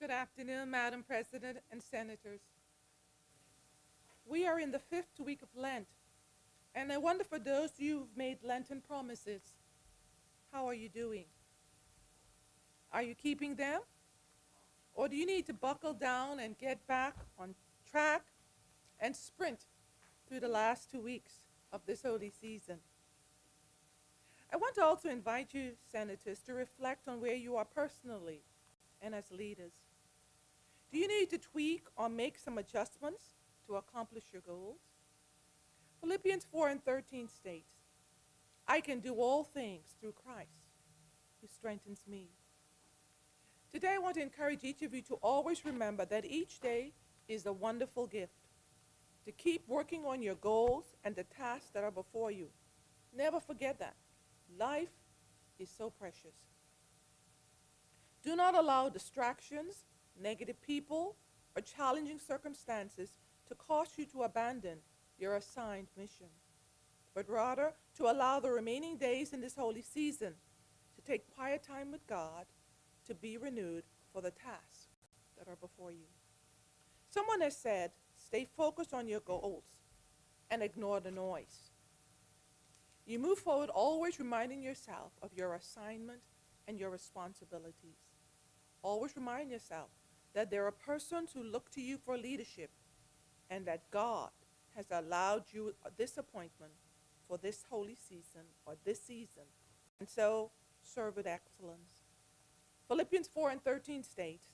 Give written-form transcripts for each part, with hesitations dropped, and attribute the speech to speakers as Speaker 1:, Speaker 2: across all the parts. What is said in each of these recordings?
Speaker 1: Good afternoon, Madam President and Senators. We are in the 5th week of Lent, and I wonder for those of you who've made Lenten promises, how are you doing? Are you keeping them? Or do you need to buckle down and get back on track and sprint through the last 2 weeks of this holy season? I want to also invite you, Senators, to reflect on where you are personally and as leaders. Do you need to tweak or make some adjustments to accomplish your goals? Philippians 4:13 states, I can do all things through Christ who strengthens me. Today I want to encourage each of you to always remember that each day is a wonderful gift, to keep working on your goals and the tasks that are before you. Never forget that. Life is so precious. Do not allow distractions, negative people, or challenging circumstances to cause you to abandon your assigned mission, but rather to allow the remaining days in this holy season to take quiet time with God, to be renewed for the tasks that are before you. Someone has said, stay focused on your goals and ignore the noise. You move forward always reminding yourself of your assignment and your responsibilities. Always remind yourself that there are persons who look to you for leadership and that God has allowed you this appointment for this holy season or this season, and so serve with excellence. Philippians 4:13 states,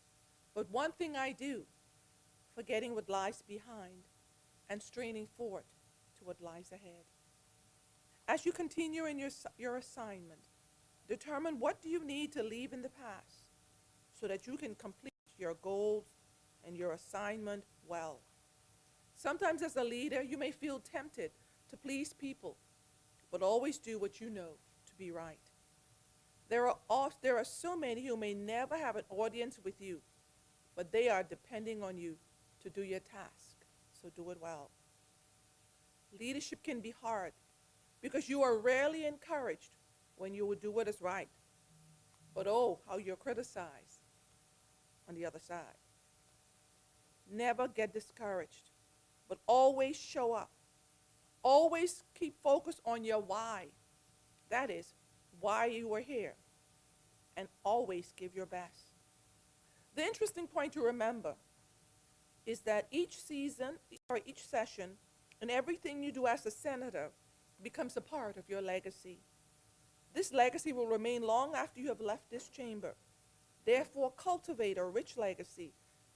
Speaker 1: but one thing I do, forgetting what lies behind and straining forward to what lies ahead. As you continue in your assignment, determine what do you need to leave in the past so that you can complete your goals and your assignment well. Sometimes as a leader, you may feel tempted to please people, but always do what you know to be right. There are so many who may never have an audience with you, but they are depending on you to do your task, so do it well. Leadership can be hard because you are rarely encouraged when you would do what is right, but oh, how you're criticized on the other side. Never get discouraged, but always show up. Always keep focused on your why. That is, why you are here. And always give your best. The interesting point to remember is that each season, or each session, and everything you do as a senator becomes a part of your legacy. This legacy will remain long after you have left this chamber. Therefore, cultivate a rich legacy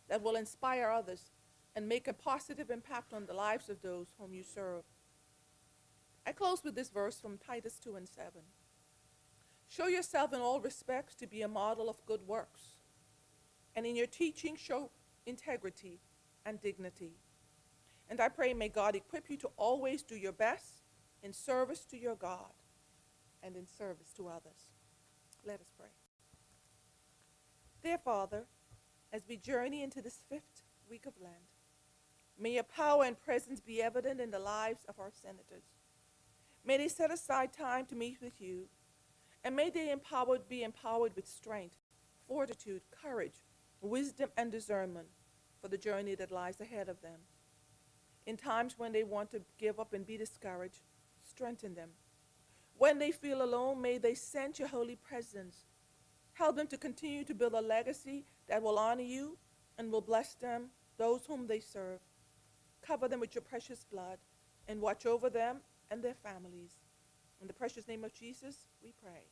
Speaker 1: that will inspire others and make a positive impact on the lives of those whom you serve. I close with this verse from Titus 2:7. Show yourself in all respects to be a model of good works, and in your teaching show integrity and dignity. And I pray may God equip you to always do your best in service to your God and in service to others. Let us pray. Dear Father, as we journey into this 5th week of Lent, may your power and presence be evident in the lives of our senators. May they set aside time to meet with you, and may they be empowered with strength, fortitude, courage, wisdom, and discernment for the journey that lies ahead of them. In times when they want to give up and be discouraged, strengthen them. When they feel alone, may they sense your holy presence. Help them to continue to build a legacy that will honor you and will bless them, those whom they serve. Cover them with your precious blood and watch over them and their families. In the precious name of Jesus, we pray.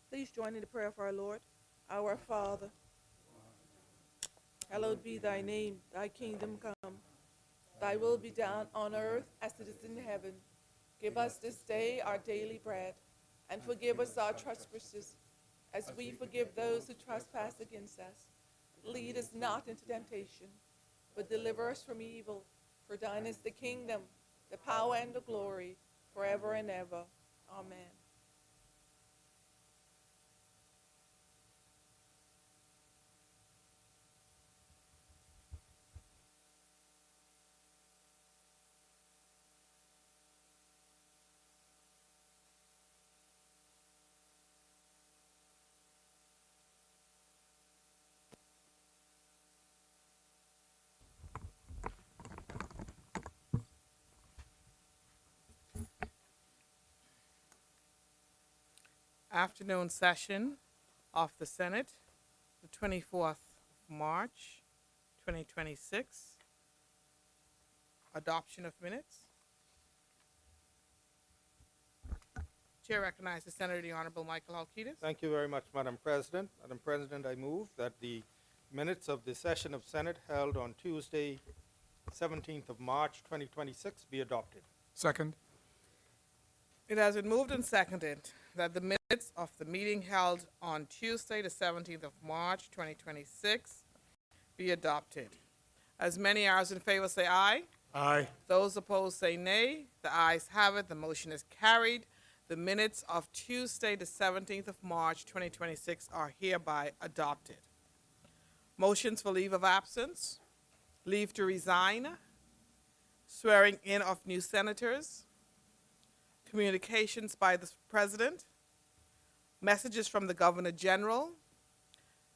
Speaker 1: Please join in the prayer of our Lord. Our Father, hallowed be thy name, thy kingdom come. Thy will be done on earth as it is in heaven. Give us this day our daily bread, and forgive us our trespasses, as we forgive those who trespass against us. Lead us not into temptation, but deliver us from evil. For thine is the kingdom, the power, and the glory, forever and ever. Amen.
Speaker 2: afternoon session of the Senate, the 24th of March, 2026. Adoption of minutes. Chair recognizes Senator the Honorable Michael Halkitis.
Speaker 3: Thank you very much, Madam President. Madam President, I move that the minutes of the session of Senate held on Tuesday, 17th of March, 2026 be adopted.
Speaker 4: Second.
Speaker 2: It has been moved and seconded that the minutes of the meeting held on Tuesday, the 17th of March, 2026 be adopted. As many as in favor say aye.
Speaker 4: Aye.
Speaker 2: Those opposed say nay. The ayes have it. The motion is carried. The minutes of Tuesday, the 17th of March, 2026 are hereby adopted. Motions for leave of absence, leave to resign, swearing in of new senators, communications by the President, messages from the Governor General,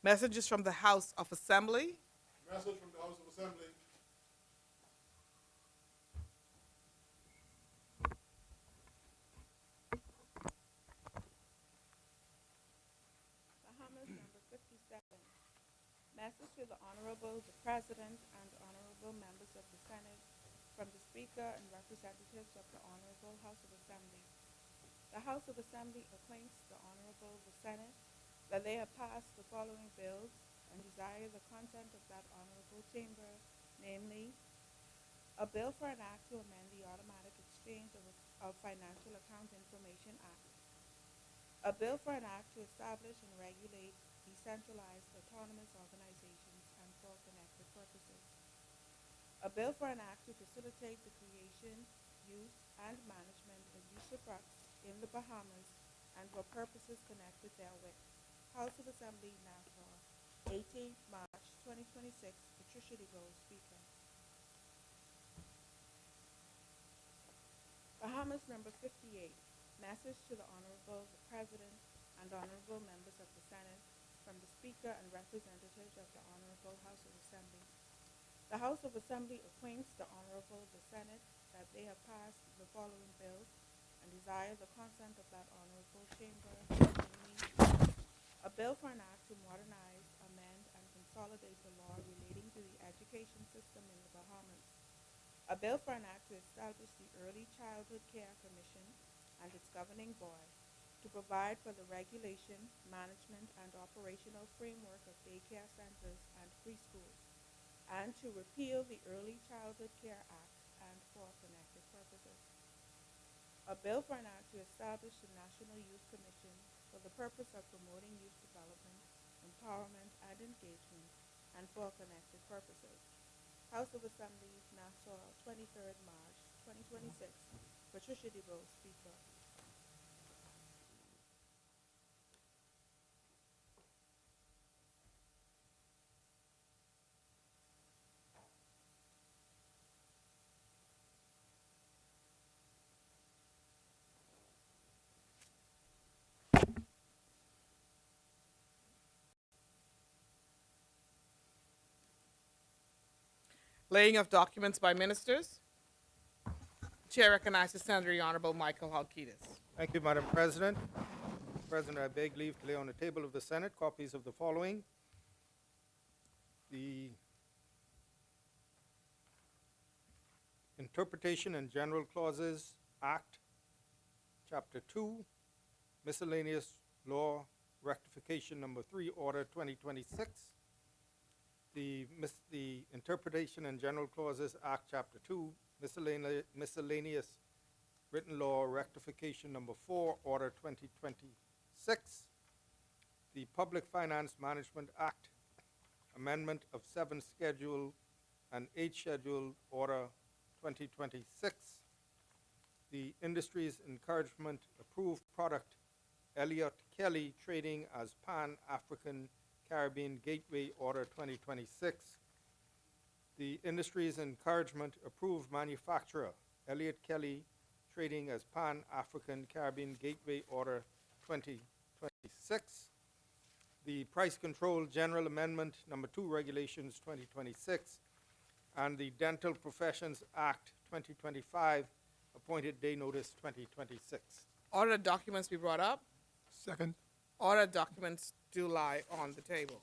Speaker 2: messages from the House of Assembly,
Speaker 4: Message from the House of Assembly.
Speaker 5: Bahamas, number 57. Message to the Honorable the President and Honorable members of the Senate from the Speaker and representatives of the Honorable House of Assembly. The House of Assembly acquaints the Honorable the Senate that they have passed the following bills and desire the consent of that Honorable Chamber, namely, a bill for an act to amend the Automatic Exchange of Financial Account Information Act, a bill for an act to establish and regulate decentralized autonomous organizations and for connected purposes, a bill for an act to facilitate the creation, use, and management of usufructs in the Bahamas and for purposes connected therewith. House of Assembly, Nassau, 18th March 2026, Patricia DeVoe, Speaker. Bahamas, number 58. Message to the Honorable the President and Honorable members of the Senate from the Speaker and representatives of the Honorable House of Assembly. The House of Assembly acquaints the Honorable the Senate that they have passed the following bills and desire the consent of that Honorable Chamber, namely, a bill for an act to modernize, amend, and consolidate the law relating to the education system in the Bahamas, a bill for an act to establish the Early Childhood Care Commission and its governing board, to provide for the regulation, management, and operational framework of daycare centers and preschools, and to repeal the Early Childhood Care Act and for connected purposes. A bill for an act to establish the National Youth Commission for the purpose of promoting youth development, empowerment, and engagement, and for connected purposes. House of Assembly, Nassau, 23rd March, 2026. Patricia DeVoe, Speaker.
Speaker 2: laying of documents by ministers. Chair recognizes Senator the Honorable Michael Halkitis.
Speaker 3: Thank you, Madam President. President, I beg leave to lay on the table of the Senate copies of the following: the Interpretation and General Clauses Act, Chapter 2, Miscellaneous Law Rectification Number 3, Order 2026, the Interpretation and General Clauses Act, Chapter 2, Miscellaneous Written Law Rectification Number 4, Order 2026, the Public Finance Management Act, Amendment of 7th Schedule and 8th Schedule, Order 2026, the Industries Encouragement Approved Product, Elliott Kelly Trading as Pan-African Caribbean Gateway, Order 2026, the Industries Encouragement Approved Manufacturer, Elliott Kelly Trading as Pan-African Caribbean Gateway, Order 2026, the Price Control General Amendment Number 2 Regulations 2026, and the Dental Professions Act 2025, Appointed Day Notice 2026.
Speaker 2: Order the documents be brought up.
Speaker 4: Second.
Speaker 2: Order documents do lie on the table.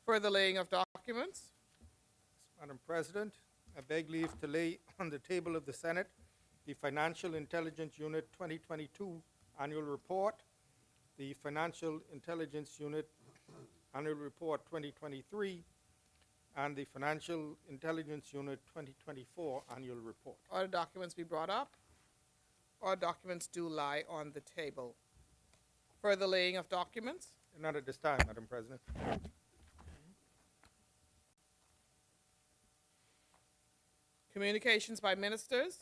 Speaker 2: Further laying of documents.
Speaker 3: Madam President, I beg leave to lay on the table of the Senate the Financial Intelligence Unit 2022 Annual Report, the Financial Intelligence Unit Annual Report 2023, and the Financial Intelligence Unit 2024 Annual Report.
Speaker 2: Order documents be brought up. Order documents do lie on the table. Further laying of documents.
Speaker 3: Not at this time, Madam President.
Speaker 2: Communications by ministers.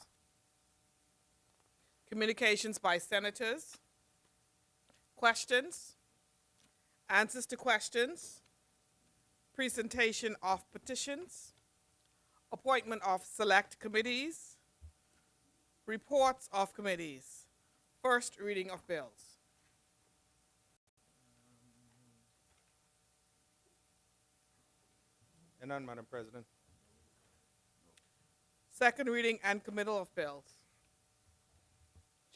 Speaker 2: Communications by senators. Questions. Answers to questions. Presentation of petitions. Appointment of select committees. Reports of committees. First reading of bills.
Speaker 3: None, Madam President.
Speaker 2: Second reading and committal of bills.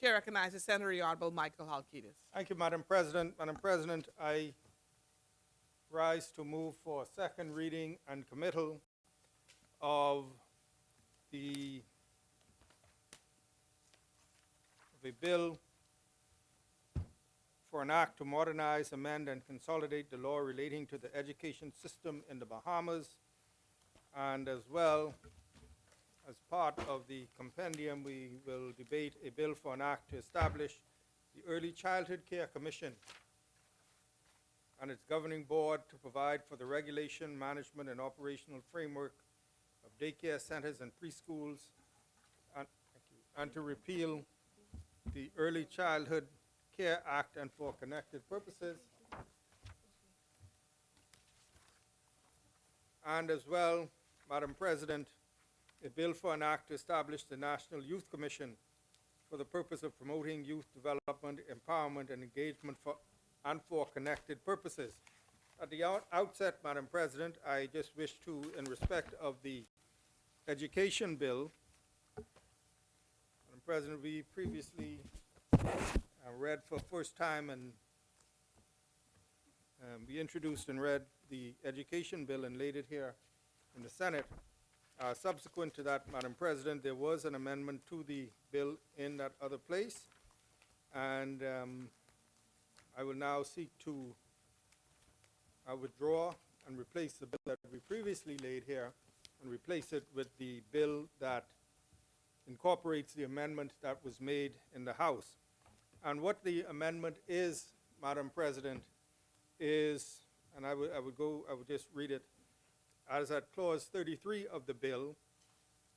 Speaker 2: Chair recognizes Senator Honorable Michael Halkitis.
Speaker 3: Thank you, Madam President. Madam President, I rise to move for second reading and committal of a bill for an act to modernize, amend, and consolidate the law relating to the education system in the Bahamas. And as well, as part of the compendium, we will debate a bill for an act to establish the Early Childhood Care Commission and its governing board to provide for the regulation, management, and operational framework of daycare centers and preschools, and to repeal the Early Childhood Care Act and for connected purposes. And as well, Madam President, a bill for an act to establish the National Youth Commission for the purpose of promoting youth development, empowerment, and engagement for connected purposes. At the outset, Madam President, I just wish to, in respect of the education bill, Madam President, we previously read for the first time and we introduced and read the education bill and laid it here in the Senate. Subsequent to that, Madam President, there was an amendment to the bill in that other place, and I will now seek to withdraw and replace the bill that we previously laid here and replace it with the bill that incorporates the amendment that was made in the House. And what the amendment is, Madam President, is, and I would just read it, as at clause 33 of the bill,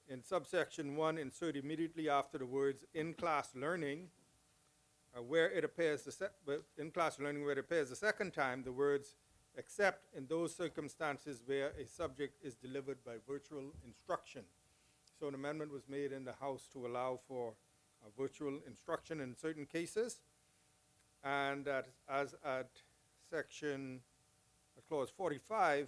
Speaker 3: in subsection 1, insert immediately after the words in-class learning, where it appears the second time, the words except in those circumstances where a subject is delivered by virtual instruction. So an amendment was made in the House to allow for virtual instruction in certain cases, and that as at section clause 45,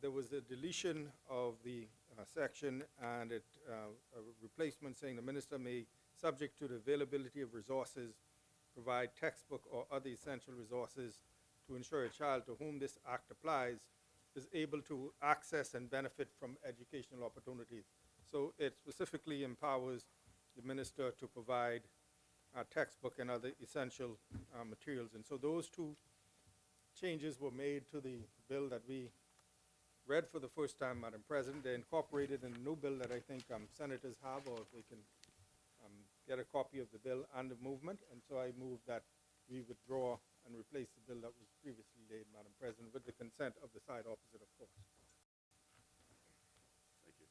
Speaker 3: there was a deletion of the section and a replacement saying the minister may, subject to the availability of resources, provide textbook or other essential resources to ensure a child to whom this act applies is able to access and benefit from educational opportunities. So it specifically empowers the minister to provide a textbook and other essential materials. And so those two changes were made to the bill that we read for the first time, Madam President. They're incorporated in the new bill that I think senators have, or if they can get a copy of the bill and the movement. And so I move that we withdraw and replace the bill that was previously laid, Madam President, with the consent of the side opposite, of course.
Speaker 4: Thank you.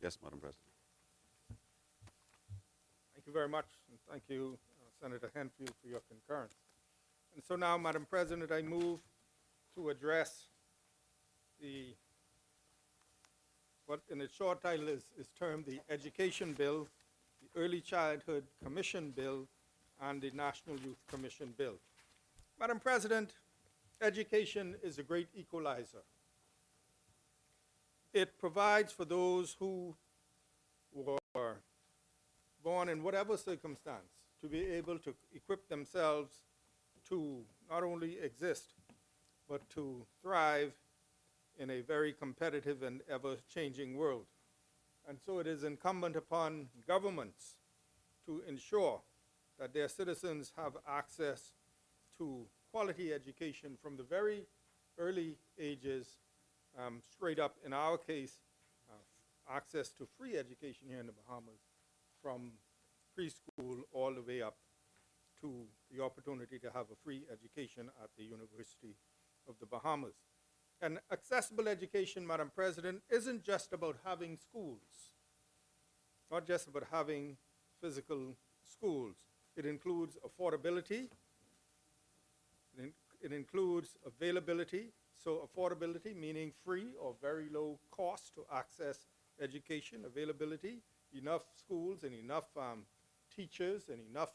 Speaker 6: Yes, Madam President.
Speaker 3: Thank you very much, and thank you, Senator Henfield, for your concurrence. And so now, Madam President, I move to address the what in its short title is termed the Education Bill, the Early Childhood Commission Bill, and the National Youth Commission Bill. Madam President, education is a great equalizer. It provides for those who were born in whatever circumstance to be able to equip themselves to not only exist, but to thrive in a very competitive and ever-changing world. And so it is incumbent upon governments to ensure that their citizens have access to quality education from the very early ages, straight up, in our case, access to free education here in the Bahamas from preschool all the way up to the opportunity to have a free education at the University of the Bahamas. And accessible education, Madam President, isn't just about having schools, not just about having physical schools. It includes affordability, it includes availability. So affordability, meaning free or very low cost to access education, availability, enough schools and enough teachers and enough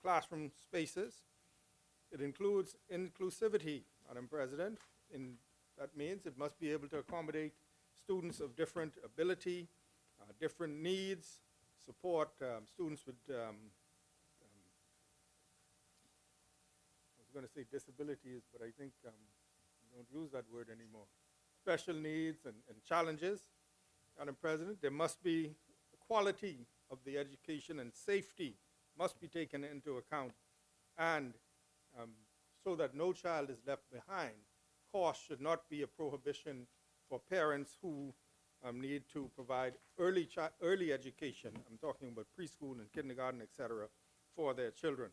Speaker 3: classroom spaces. It includes inclusivity, Madam President. That means it must be able to accommodate students of different ability, different needs, support students with, I was going to say disabilities, but I think we don't use that word anymore. Special needs and challenges. Madam President, there must be quality of the education, and safety must be taken into account, and so that no child is left behind. Cost should not be a prohibition for parents who need to provide early education. I'm talking about preschool and kindergarten, etc., for their children.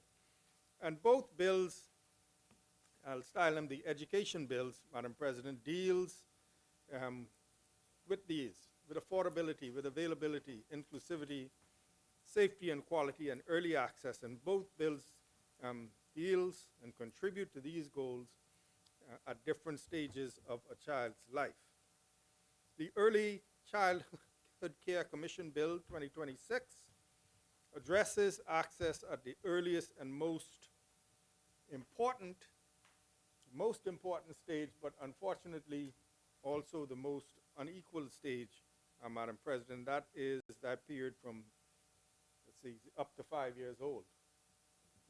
Speaker 3: And both bills, I'll style them the education bills, Madam President, deals with these, with affordability, with availability, inclusivity, safety and quality, and early access. And both bills deals and contribute to these goals at different stages of a child's life. The Early Childhood Care Commission Bill 2026 addresses access at the earliest and most important stage, but unfortunately also the most unequal stage, Madam President. That is that period from, let's see, up to 5 years old,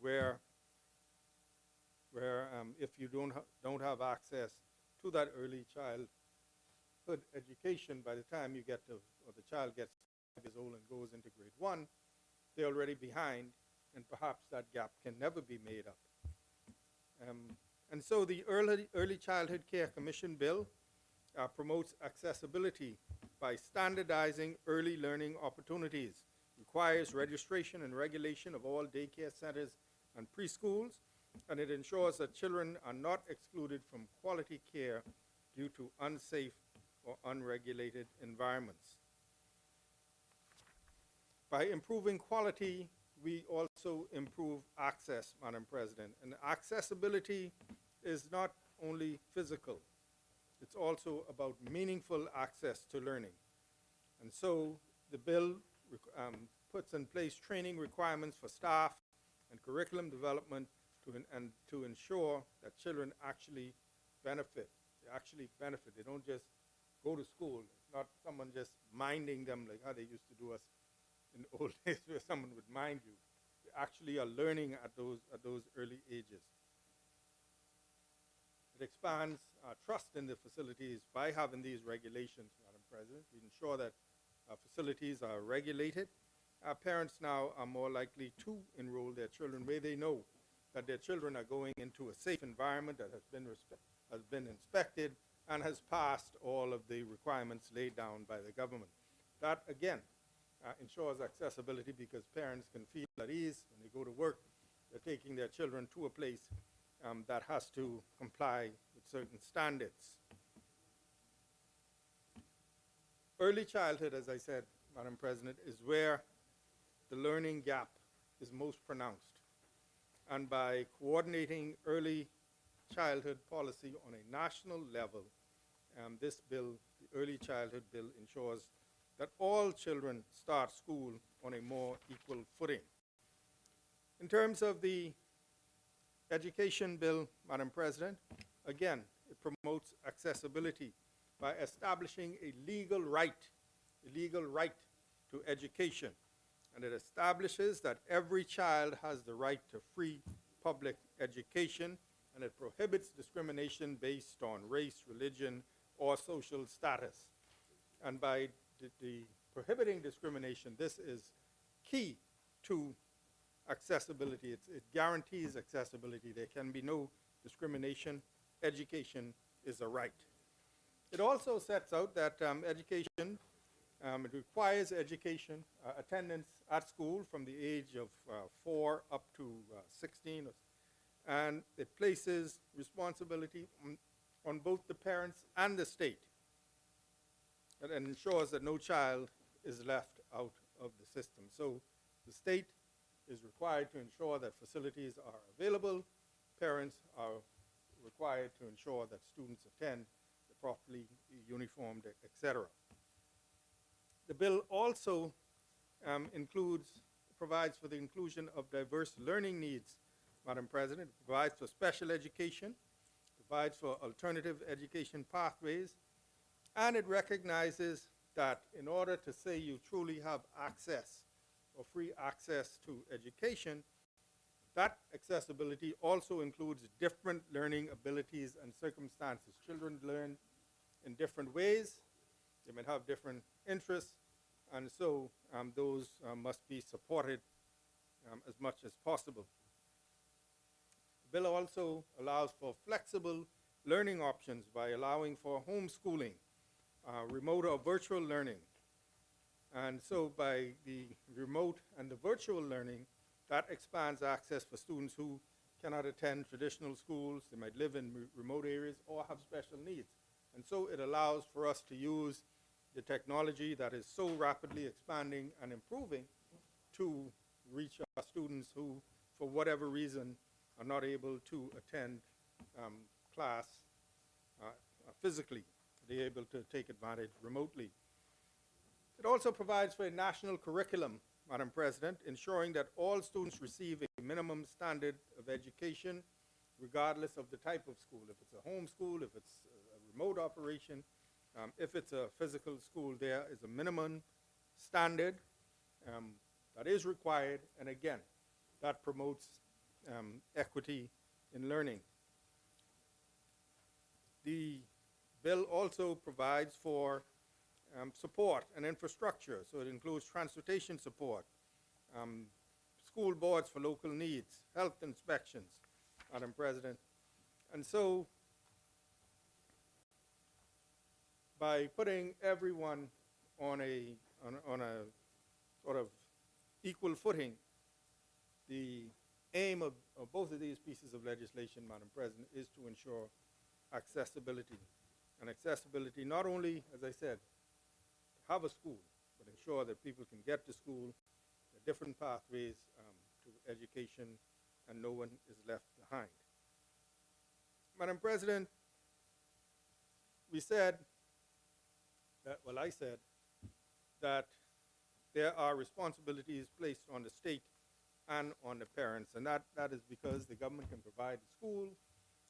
Speaker 3: where if you don't have access to that early childhood education, by the time you get to, or the child gets 5 years old and goes into grade 1, they're already behind, and perhaps that gap can never be made up. And so the Early Childhood Care Commission Bill promotes accessibility by standardizing early learning opportunities, requires registration and regulation of all daycare centers and preschools, and it ensures that children are not excluded from quality care due to unsafe or unregulated environments. By improving quality, we also improve access, Madam President. And accessibility is not only physical, it's also about meaningful access to learning. And so the bill puts in place training requirements for staff and curriculum development to ensure that children actually benefit. They actually benefit. They don't just go to school. It's not someone just minding them like how they used to do us in the old days where someone would mind you. They actually are learning at those early ages. It expands trust in the facilities by having these regulations, Madam President. We ensure that facilities are regulated. Parents now are more likely to enroll their children where they know that their children are going into a safe environment that has been inspected and has passed all of the requirements laid down by the government. That, again, ensures accessibility because parents can feel at ease when they go to work. They're taking their children to a place that has to comply with certain standards. Early childhood, as I said, Madam President, is where the learning gap is most pronounced. And by coordinating early childhood policy on a national level, this bill, the Early Childhood Bill ensures that all children start school on a more equal footing. In terms of the Education Bill, Madam President, again, it promotes accessibility by establishing a legal right to education. And it establishes that every child has the right to free public education, and it prohibits discrimination based on race, religion, or social status. And by the prohibiting discrimination, this is key to accessibility. It guarantees accessibility. There can be no discrimination. Education is a right. It also sets out that education, it requires education, attendance at school from the age of 4 up to 16, and it places responsibility on both the parents and the state, and ensures that no child is left out of the system. So the state is required to ensure that facilities are available, parents are required to ensure that students attend, they're properly uniformed, etc. The bill also provides for the inclusion of diverse learning needs, Madam President. It provides for special education, provides for alternative education pathways, and it recognizes that in order to say you truly have access or free access to education, that accessibility also includes different learning abilities and circumstances. Children learn in different ways. They may have different interests, and so those must be supported as much as possible. The bill also allows for flexible learning options by allowing for homeschooling, remote or virtual learning. And so by the remote and the virtual learning, that expands access for students who cannot attend traditional schools. They might live in remote areas or have special needs. And so it allows for us to use the technology that is so rapidly expanding and improving to reach our students who, for whatever reason, are not able to attend class physically. They're able to take advantage remotely. It also provides for a national curriculum, Madam President, ensuring that all students receive a minimum standard of education, regardless of the type of school. If it's a home school, if it's a remote operation, if it's a physical school, there is a minimum standard that is required, and again, that promotes equity in learning. The bill also provides for support and infrastructure, so it includes transportation support, school boards for local needs, health inspections, Madam President. And so by putting everyone on a sort of equal footing, the aim of both of these pieces of legislation, Madam President, is to ensure accessibility. And accessibility not only, as I said, to have a school, but ensure that people can get to school, the different pathways to education, and no one is left behind. Madam President, we said that, well, I said that there are responsibilities placed on the state and on the parents, and that is because the government can provide the school,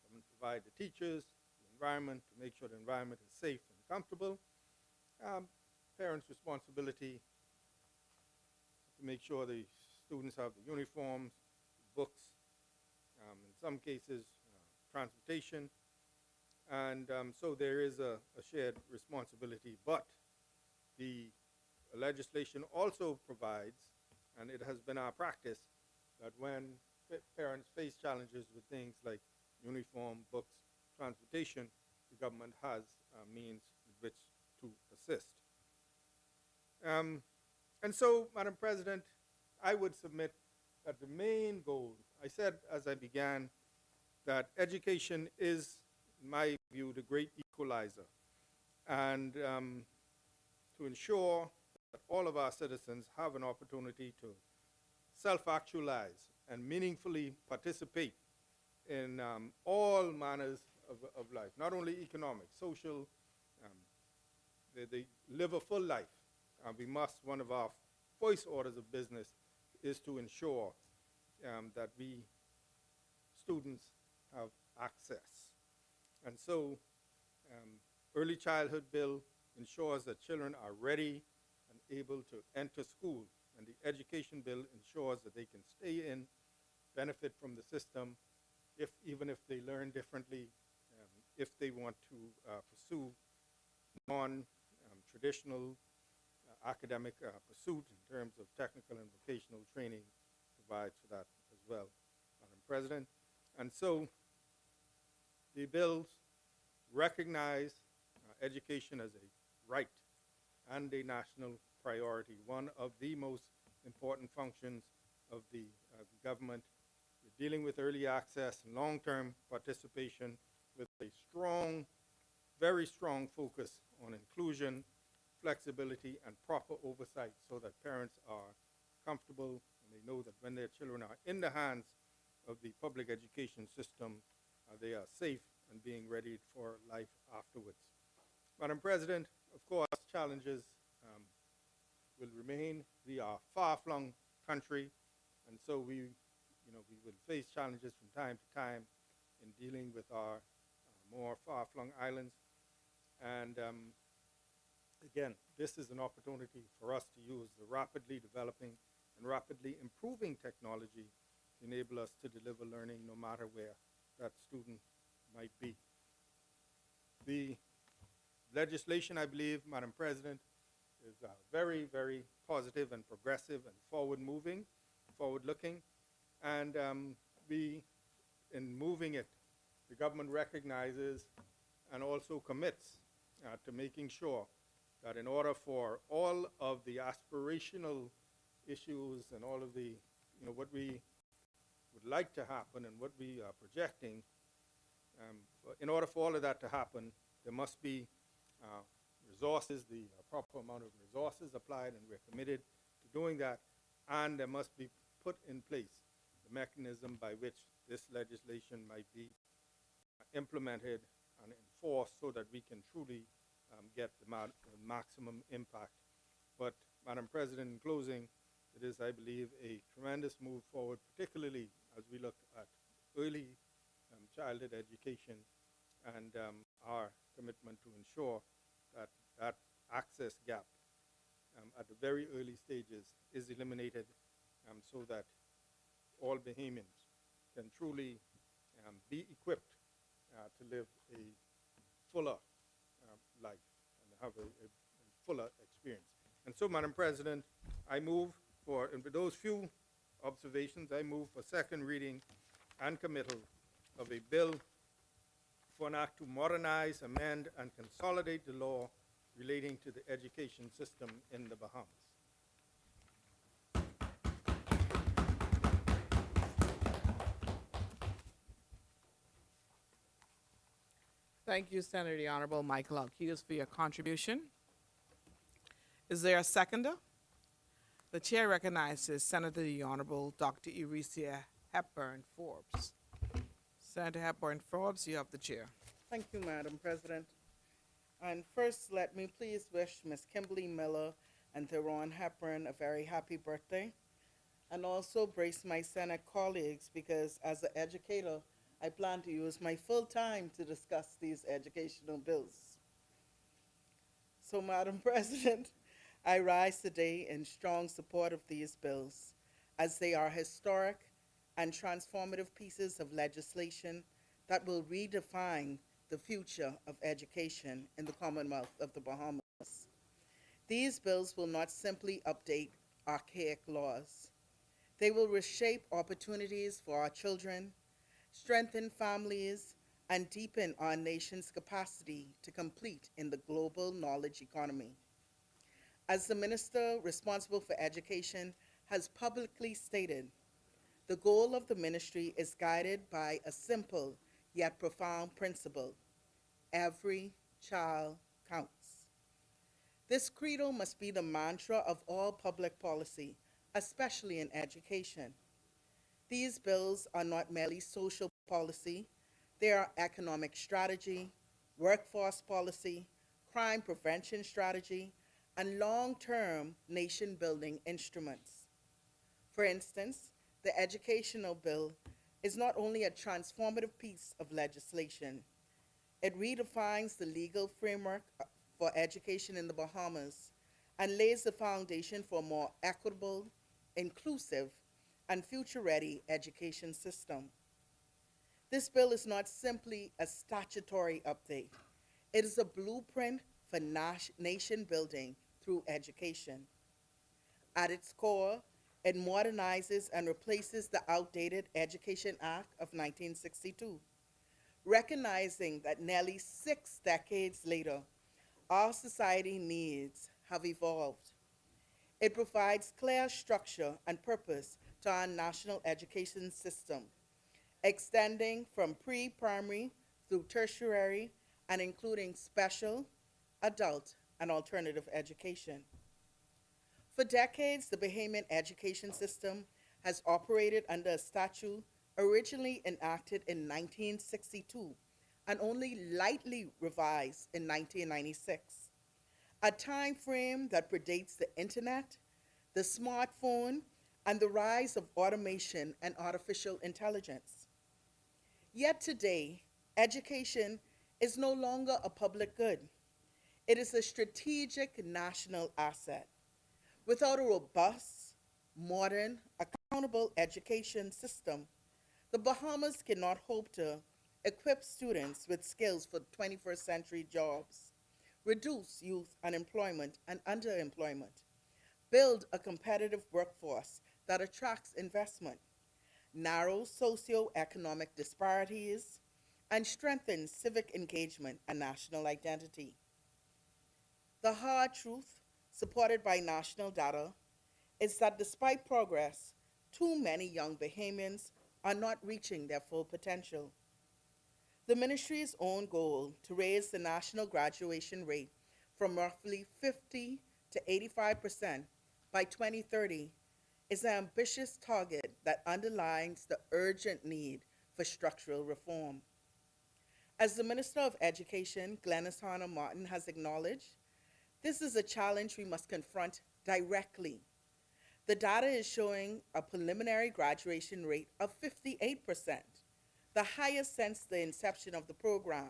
Speaker 3: government provide the teachers, the environment, to make sure the environment is safe and comfortable. Parents' responsibility to make sure the students have the uniforms, books, in some cases, transportation, and so there is a shared responsibility, but the legislation also provides, and it has been our practice, that when parents face challenges with things like uniform, books, transportation, the government has means with which to assist. And so, Madam President, I would submit that the main goal, I said as I began, that education is, in my view, the great equalizer. And to ensure that all of our citizens have an opportunity to self-actualize and meaningfully participate in all manners of life, not only economic, social, they live a full life. We must, one of our first orders of business is to ensure that we students have access. And so early childhood bill ensures that children are ready and able to enter school, and the education bill ensures that they can stay in, benefit from the system, even if they learn differently, if they want to pursue non-traditional academic pursuit in terms of technical and vocational training, provides for that as well, Madam President. And so the bills recognize education as a right and a national priority, one of the most important functions of the government. We're dealing with early access and long-term participation with a strong, very strong focus on inclusion, flexibility, and proper oversight so that parents are comfortable and they know that when their children are in the hands of the public education system, they are safe and being ready for life afterwards. Madam President, of course, challenges will remain. We are a far-flung country, and so we will face challenges from time to time in dealing with our more far-flung islands. And again, this is an opportunity for us to use the rapidly developing and rapidly improving technology to enable us to deliver learning no matter where that student might be. The legislation, I believe, Madam President, is very, very positive and progressive and forward-moving, forward-looking. And in moving it, the government recognizes and also commits to making sure that in order for all of the aspirational issues and all of the, what we would like to happen and what we are projecting, in order for all of that to happen, there must be resources, the proper amount of resources applied, and we're committed to doing that, and there must be put in place the mechanism by which this legislation might be implemented and enforced so that we can truly get the maximum impact. But, Madam President, in closing, it is, I believe, a tremendous move forward, particularly as we look at early childhood education and our commitment to ensure that that access gap at the very early stages is eliminated so that all Bahamians can truly be equipped to live a fuller life and have a fuller experience. And so, Madam President, I move for, and with those few observations, I move for second reading and committal of a bill for an act to modernize, amend, and consolidate the law relating to the education system in the Bahamas.
Speaker 2: Thank you, Senator the Honorable Michael Alquiles, for your contribution. Is there a seconder? The chair recognizes Senator the Honorable Dr. Eurecia Hepburn Forbes. Senator Hepburn Forbes, you have the chair.
Speaker 6: Thank you, Madam President. And first, let me please wish Ms. Kimberly Miller and Theron Hepburn a very happy birthday, and also brace my Senate colleagues because as an educator, I plan to use my full time to discuss these educational bills. So, Madam President, I rise today in strong support of these bills as they are historic and transformative pieces of legislation that will redefine the future of education in the Commonwealth of the Bahamas. These bills will not simply update archaic laws. They will reshape opportunities for our children, strengthen families, and deepen our nation's capacity to compete in the global knowledge economy. As the Minister responsible for education has publicly stated, the goal of the ministry is guided by a simple yet profound principle: every child counts. This credo must be the mantra of all public policy, especially in education. These bills are not merely social policy, they are economic strategy, workforce policy, crime prevention strategy, and long-term nation-building instruments. For instance, the educational bill is not only a transformative piece of legislation, it redefines the legal framework for education in the Bahamas and lays the foundation for a more equitable, inclusive, and future-ready education system. This bill is not simply a statutory update. It is a blueprint for nation building through education. At its core, it modernizes and replaces the outdated Education Act of 1962, recognizing that nearly 6 decades later, our society needs have evolved. It provides clear structure and purpose to our national education system, extending from pre-primary through tertiary and including special, adult, and alternative education. For decades, the Bahamian education system has operated under a statute originally enacted in 1962 and only lightly revised in 1996, a time frame that predates the internet, the smartphone, and the rise of automation and artificial intelligence. Yet today, education is no longer a public good. It is a strategic national asset. Without a robust, modern, accountable education system, the Bahamas cannot hope to equip students with skills for 21st century jobs, reduce youth unemployment and underemployment, build a competitive workforce that attracts investment, narrow socioeconomic disparities, and strengthen civic engagement and national identity. The hard truth, supported by national data, is that despite progress, too many young Bahamians are not reaching their full potential. The ministry's own goal to raise the national graduation rate from roughly 50 to 85% by 2030 is an ambitious target that underlines the urgent need for structural reform. As the Minister of Education, Glenys Hanna Martin, has acknowledged, this is a challenge we must confront directly. The data is showing a preliminary graduation rate of 58%, the highest since the inception of the program.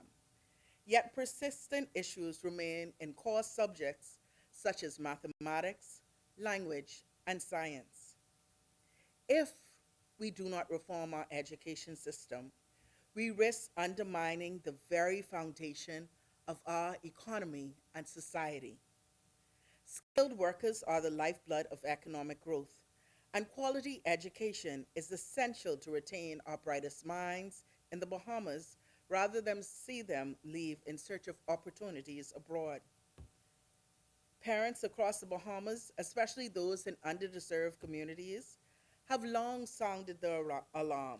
Speaker 6: Yet persistent issues remain in core subjects such as mathematics, language, and science. If we do not reform our education system, we risk undermining the very foundation of our economy and society. Skilled workers are the lifeblood of economic growth, and quality education is essential to retain our brightest minds in the Bahamas rather than see them leave in search of opportunities abroad. Parents across the Bahamas, especially those in underserved communities, have long sounded the alarm.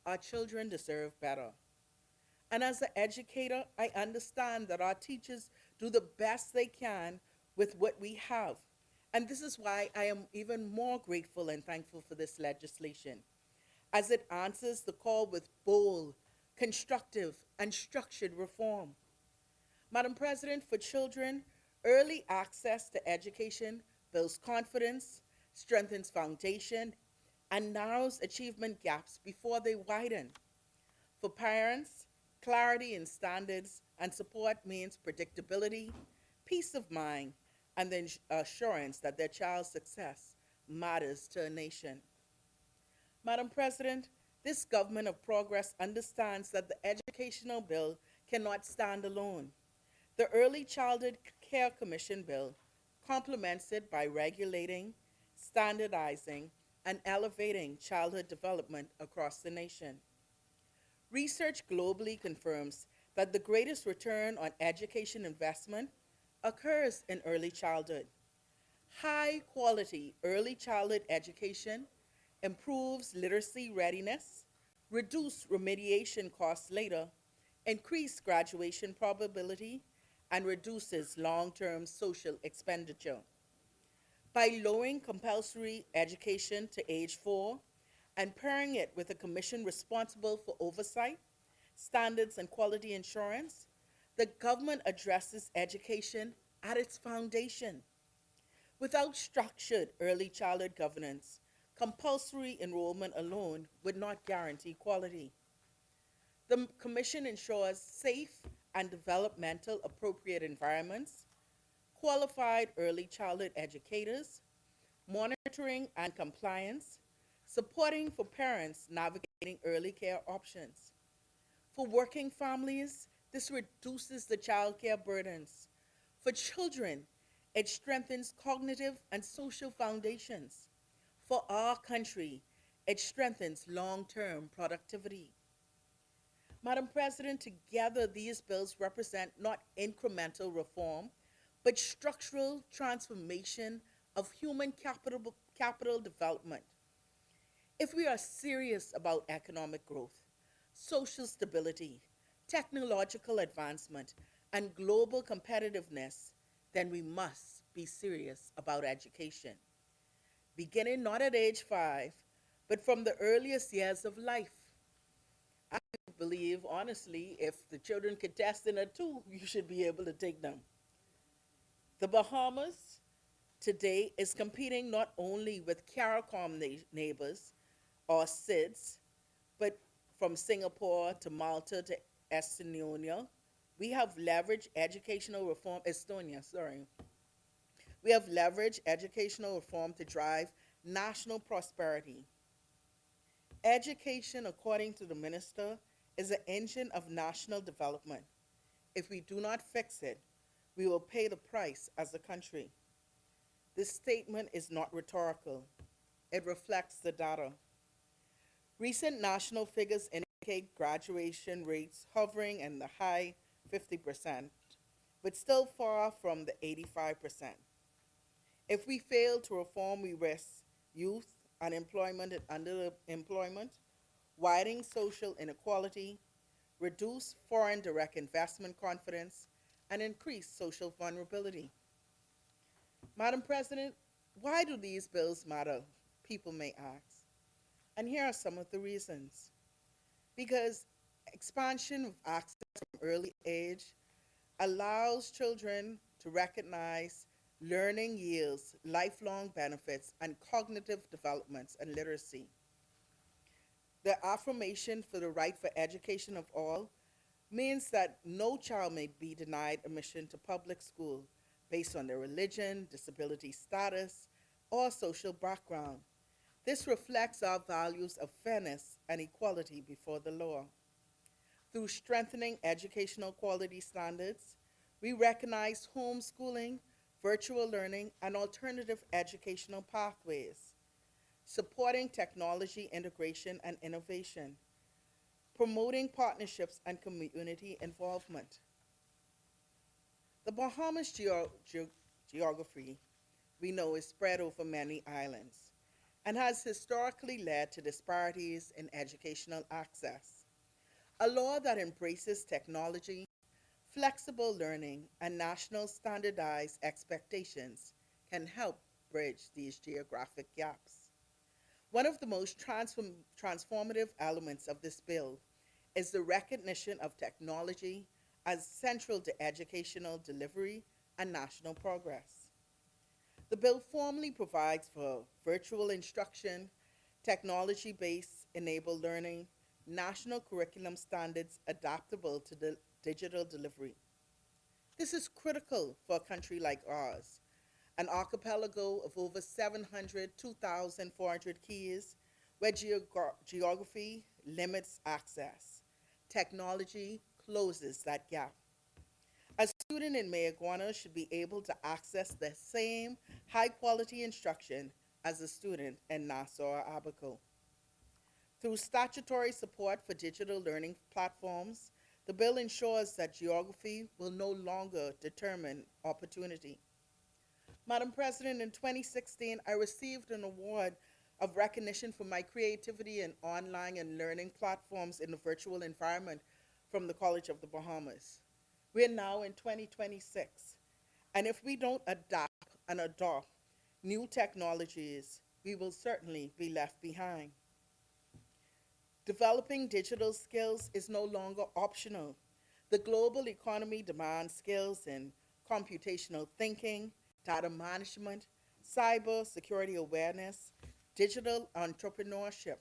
Speaker 6: Our children deserve better. And as an educator, I understand that our teachers do the best they can with what we have. And this is why I am even more grateful and thankful for this legislation, as it answers the call with bold, constructive, and structured reform. Madam President, for children, early access to education builds confidence, strengthens foundation, and narrows achievement gaps before they widen. For parents, clarity in standards and support means predictability, peace of mind, and the assurance that their child's success matters to a nation. Madam President, this government of progress understands that the educational bill cannot stand alone. The Early Childhood Care Commission bill complements it by regulating, standardizing, and elevating childhood development across the nation. Research globally confirms that the greatest return on education investment occurs in early childhood. High quality early childhood education improves literacy readiness, reduce remediation costs later, increase graduation probability, and reduces long-term social expenditure. By lowering compulsory education to age 4 and pairing it with a commission responsible for oversight, standards, and quality assurance, The government addresses education at its foundation. Without structured early childhood governance, compulsory enrollment alone would not guarantee quality. The Commission ensures safe and developmental appropriate environments, qualified early childhood educators, monitoring and compliance, supporting for parents navigating early care options. For working families, this reduces the childcare burdens. For children, it strengthens cognitive and social foundations. For our country, it strengthens long-term productivity. Madam President, together these bills represent not incremental reform, but structural transformation of human capital development. If we are serious about economic growth, social stability, technological advancement, and global competitiveness, then we must be serious about education. Beginning not at age 5, but from the earliest years of life. I believe, honestly, if the children could test in a 2, you should be able to take them. The Bahamas today is competing not only with CARICOM neighbors or SIDS, but from Singapore to Malta to Estonia, we have leveraged educational reform, Estonia, sorry. We have leveraged educational reform to drive national prosperity. Education, according to the minister, is an engine of national development. If we do not fix it, we will pay the price as a country. This statement is not rhetorical. It reflects the data. Recent national figures indicate graduation rates hovering in the high 50%, but still far from the 85%. If we fail to reform, we risk youth unemployment and underemployment, widening social inequality, reduce foreign direct investment confidence, and increase social vulnerability. Madam President, why do these bills matter? People may ask. And here are some of the reasons. Because expansion of access from early age allows children to recognize learning yields lifelong benefits and cognitive developments and literacy. The affirmation for the right for education of all means that no child may be denied admission to public school based on their religion, disability status, or social background. This reflects our values of fairness and equality before the law. Through strengthening educational quality standards, we recognize homeschooling, virtual learning, and alternative educational pathways, supporting technology integration and innovation, promoting partnerships and community involvement. The Bahamas geography, we know, is spread over many islands and has historically led to disparities in educational access. A law that embraces technology, flexible learning, and national standardized expectations can help bridge these geographic gaps. One of the most transformative elements of this bill is the recognition of technology as central to educational delivery and national progress. The bill formally provides for virtual instruction, technology-based enabled learning, national curriculum standards adaptable to the digital delivery. This is critical for a country like ours, an archipelago of over 2,400 keys, where geography limits access. Technology closes that gap. A student in Mayaguana should be able to access the same high-quality instruction as a student in Nassau or Abaco. Through statutory support for digital learning platforms, the bill ensures that geography will no longer determine opportunity. Madam President, in 2016, I received an award of recognition for my creativity in online and learning platforms in the virtual environment from the College of the Bahamas. We're now in 2026, and if we don't adapt and adopt new technologies, we will certainly be left behind. Developing digital skills is no longer optional. The global economy demands skills in computational thinking, data management, cyber security awareness, digital entrepreneurship.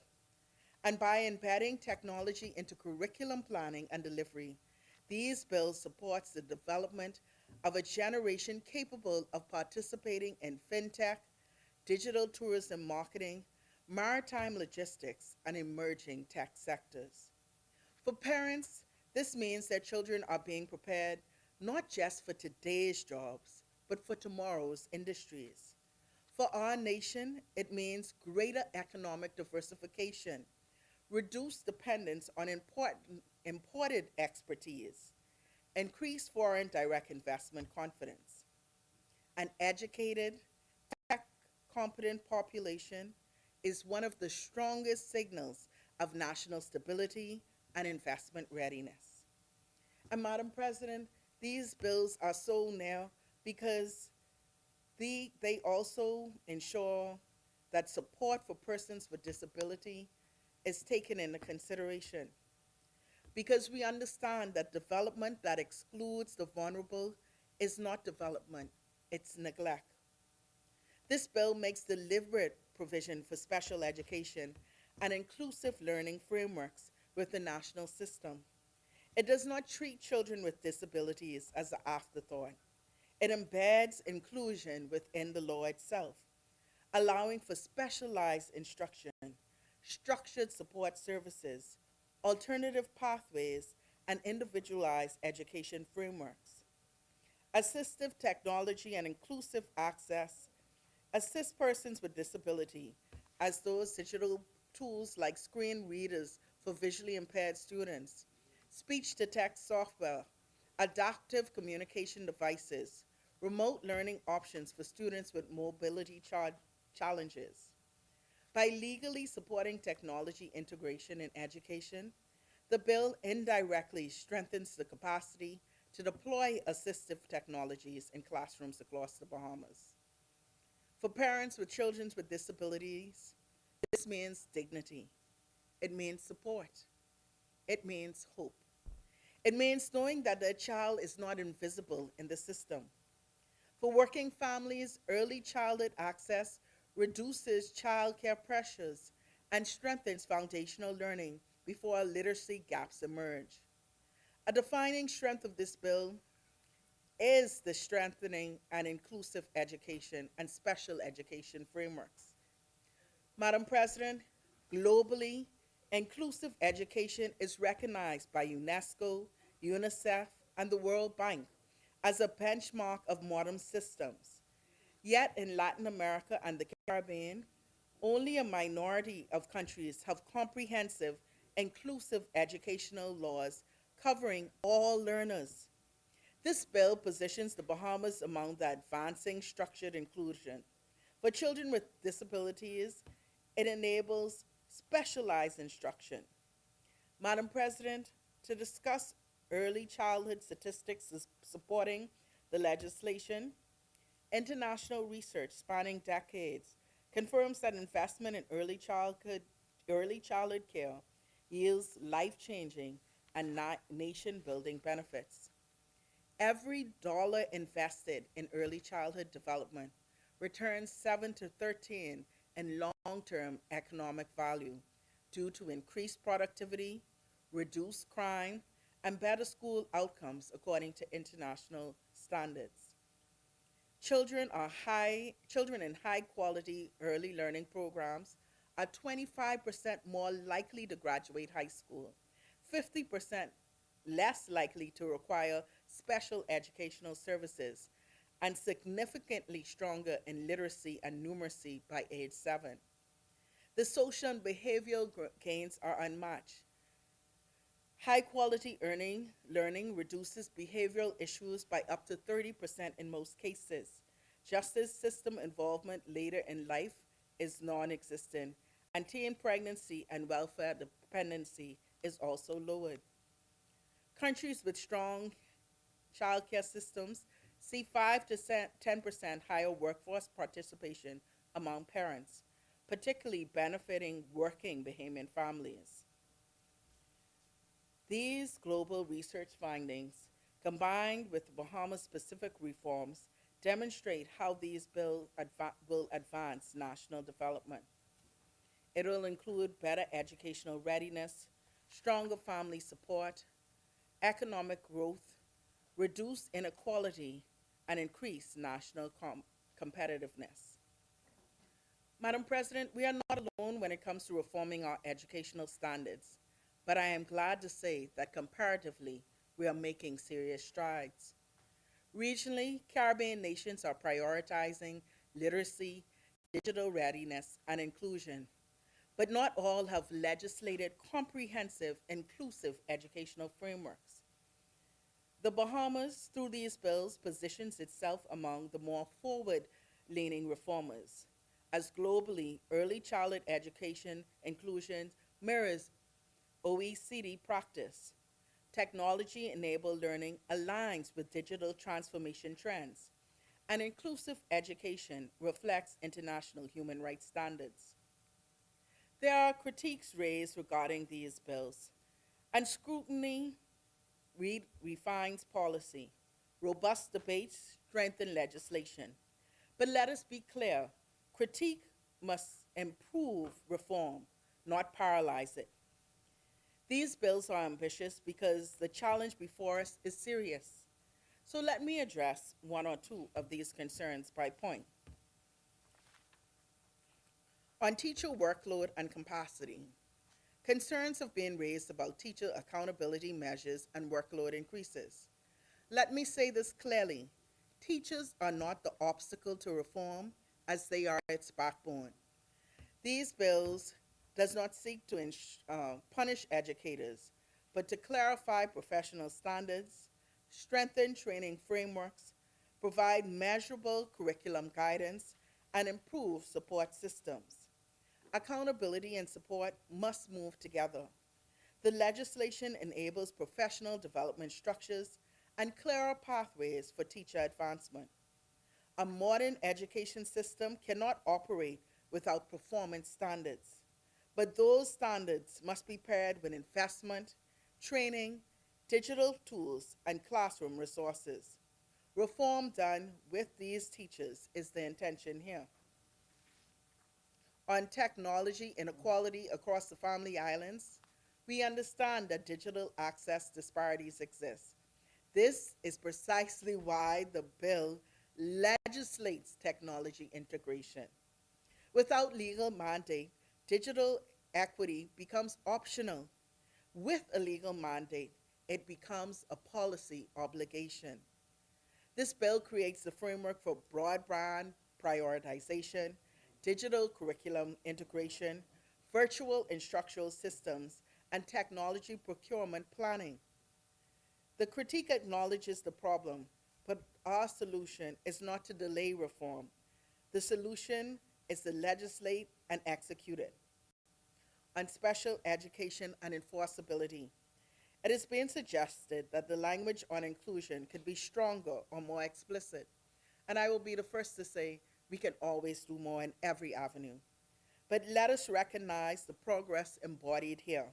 Speaker 6: And by embedding technology into curriculum planning and delivery, these bills supports the development of a generation capable of participating in fintech, digital tourism marketing, maritime logistics, and emerging tech sectors. For parents, this means that children are being prepared not just for today's jobs, but for tomorrow's industries. For our nation, it means greater economic diversification, reduced dependence on imported expertise, increased foreign direct investment confidence. An educated, tech competent population is one of the strongest signals of national stability and investment readiness. And Madam President, these bills are so now because they also ensure that support for persons with disability is taken into consideration. Because we understand that development that excludes the vulnerable is not development, it's neglect. This bill makes deliberate provision for special education and inclusive learning frameworks with the national system. It does not treat children with disabilities as an afterthought. It embeds inclusion within the law itself, allowing for specialized instruction, structured support services, alternative pathways, and individualized education frameworks. Assistive technology and inclusive access assist persons with disability as those digital tools like screen readers for visually impaired students, speech-to-text software, adaptive communication devices, remote learning options for students with mobility challenges. By legally supporting technology integration in education, the bill indirectly strengthens the capacity to deploy assistive technologies in classrooms across the Bahamas. For parents with children with disabilities, this means dignity. It means support. It means hope. It means knowing that their child is not invisible in the system. For working families, early childhood access reduces childcare pressures and strengthens foundational learning before literacy gaps emerge. A defining strength of this bill is the strengthening and inclusive education and special education frameworks. Madam President, globally, inclusive education is recognized by UNESCO, UNICEF, and the World Bank as a benchmark of modern systems. Yet in Latin America and the Caribbean, only a minority of countries have comprehensive, inclusive educational laws covering all learners. This bill positions the Bahamas among the advancing structured inclusion. For children with disabilities, it enables specialized instruction. Madam President, to discuss early childhood statistics is supporting the legislation, international research spanning decades confirms that investment in early childhood care yields life-changing and nation-building benefits. Every dollar invested in early childhood development returns 7 to 13 in long-term economic value due to increased productivity, reduced crime, and better school outcomes according to international standards. Children in high quality early learning programs are 25% more likely to graduate high school, 50% less likely to require special educational services, and significantly stronger in literacy and numeracy by age 7. The social and behavioral gains are unmatched. High quality learning reduces behavioral issues by up to 30% in most cases. Justice system involvement later in life is non-existent, and teen pregnancy and welfare dependency is also lowered. Countries with strong childcare systems see 5 to 10% higher workforce participation among parents, particularly benefiting working Bahamian families. These global research findings, combined with Bahamas-specific reforms, demonstrate how these bills will advance national development. It will include better educational readiness, stronger family support, economic growth, reduce inequality, and increase national competitiveness. Madam President, we are not alone when it comes to reforming our educational standards, but I am glad to say that comparatively, we are making serious strides. Regionally, Caribbean nations are prioritizing literacy, digital readiness, and inclusion, but not all have legislated comprehensive, inclusive educational frameworks. The Bahamas, through these bills, positions itself among the more forward-leaning reformers, as globally, early childhood education inclusion mirrors OECD practice. Technology-enabled learning aligns with digital transformation trends, and inclusive education reflects international human rights standards. There are critiques raised regarding these bills, and scrutiny refines policy. Robust debates strengthen legislation. But let us be clear, critique must improve reform, not paralyze it. These bills are ambitious because the challenge before us is serious. So let me address one or two of these concerns by point. On teacher workload and capacity, concerns have been raised about teacher accountability measures and workload increases. Let me say this clearly. Teachers are not the obstacle to reform, as they are its backbone. These bills does not seek to punish educators, but to clarify professional standards, strengthen training frameworks, provide measurable curriculum guidance, and improve support systems. Accountability and support must move together. The legislation enables professional development structures and clearer pathways for teacher advancement. A modern education system cannot operate without performance standards, but those standards must be paired with investment, training, digital tools, and classroom resources. Reform done with these teachers is the intention here. On technology inequality across the Family Islands, we understand that digital access disparities exist. This is precisely why the bill legislates technology integration. Without legal mandate, digital equity becomes optional. With a legal mandate, it becomes a policy obligation. This bill creates the framework for broadband prioritization, digital curriculum integration, virtual instructional systems, and technology procurement planning. The critique acknowledges the problem, but our solution is not to delay reform. The solution is to legislate and execute it. On special education and enforceability, it has been suggested that the language on inclusion could be stronger or more explicit. And I will be the first to say we can always do more in every avenue. But let us recognize the progress embodied here.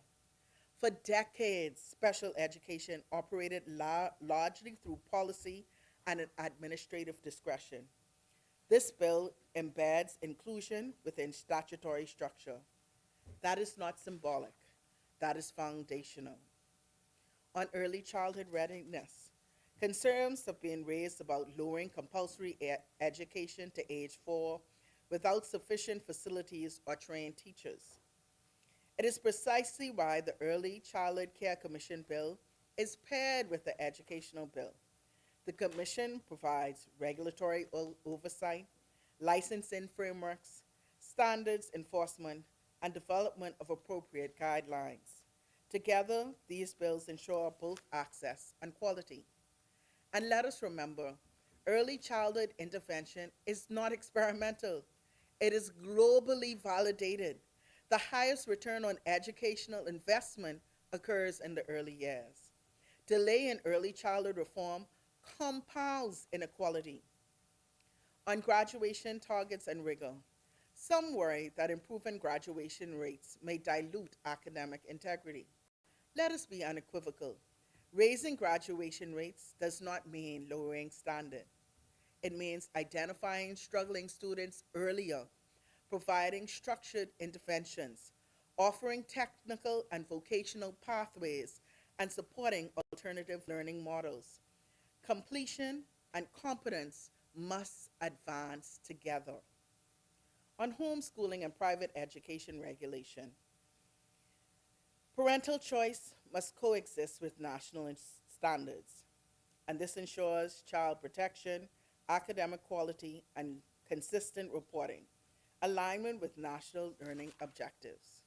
Speaker 6: For decades, special education operated largely through policy and an administrative discretion. This bill embeds inclusion within statutory structure. That is not symbolic. That is foundational. On early childhood readiness, concerns have been raised about lowering compulsory education to age 4 without sufficient facilities or trained teachers. It is precisely why the Early Childhood Care Commission bill is paired with the educational bill. The commission provides regulatory oversight, licensing frameworks, standards enforcement, and development of appropriate guidelines. Together, these bills ensure both access and quality. And let us remember, early childhood intervention is not experimental. It is globally validated. The highest return on educational investment occurs in the early years. Delay in early childhood reform compounds inequality. On graduation targets and rigor, some worry that improving graduation rates may dilute academic integrity. Let us be unequivocal. Raising graduation rates does not mean lowering standard. It means identifying struggling students earlier, providing structured interventions, offering technical and vocational pathways, and supporting alternative learning models. Completion and competence must advance together. On homeschooling and private education regulation, parental choice must coexist with national standards, and this ensures child protection, academic quality, and consistent reporting, alignment with national learning objectives.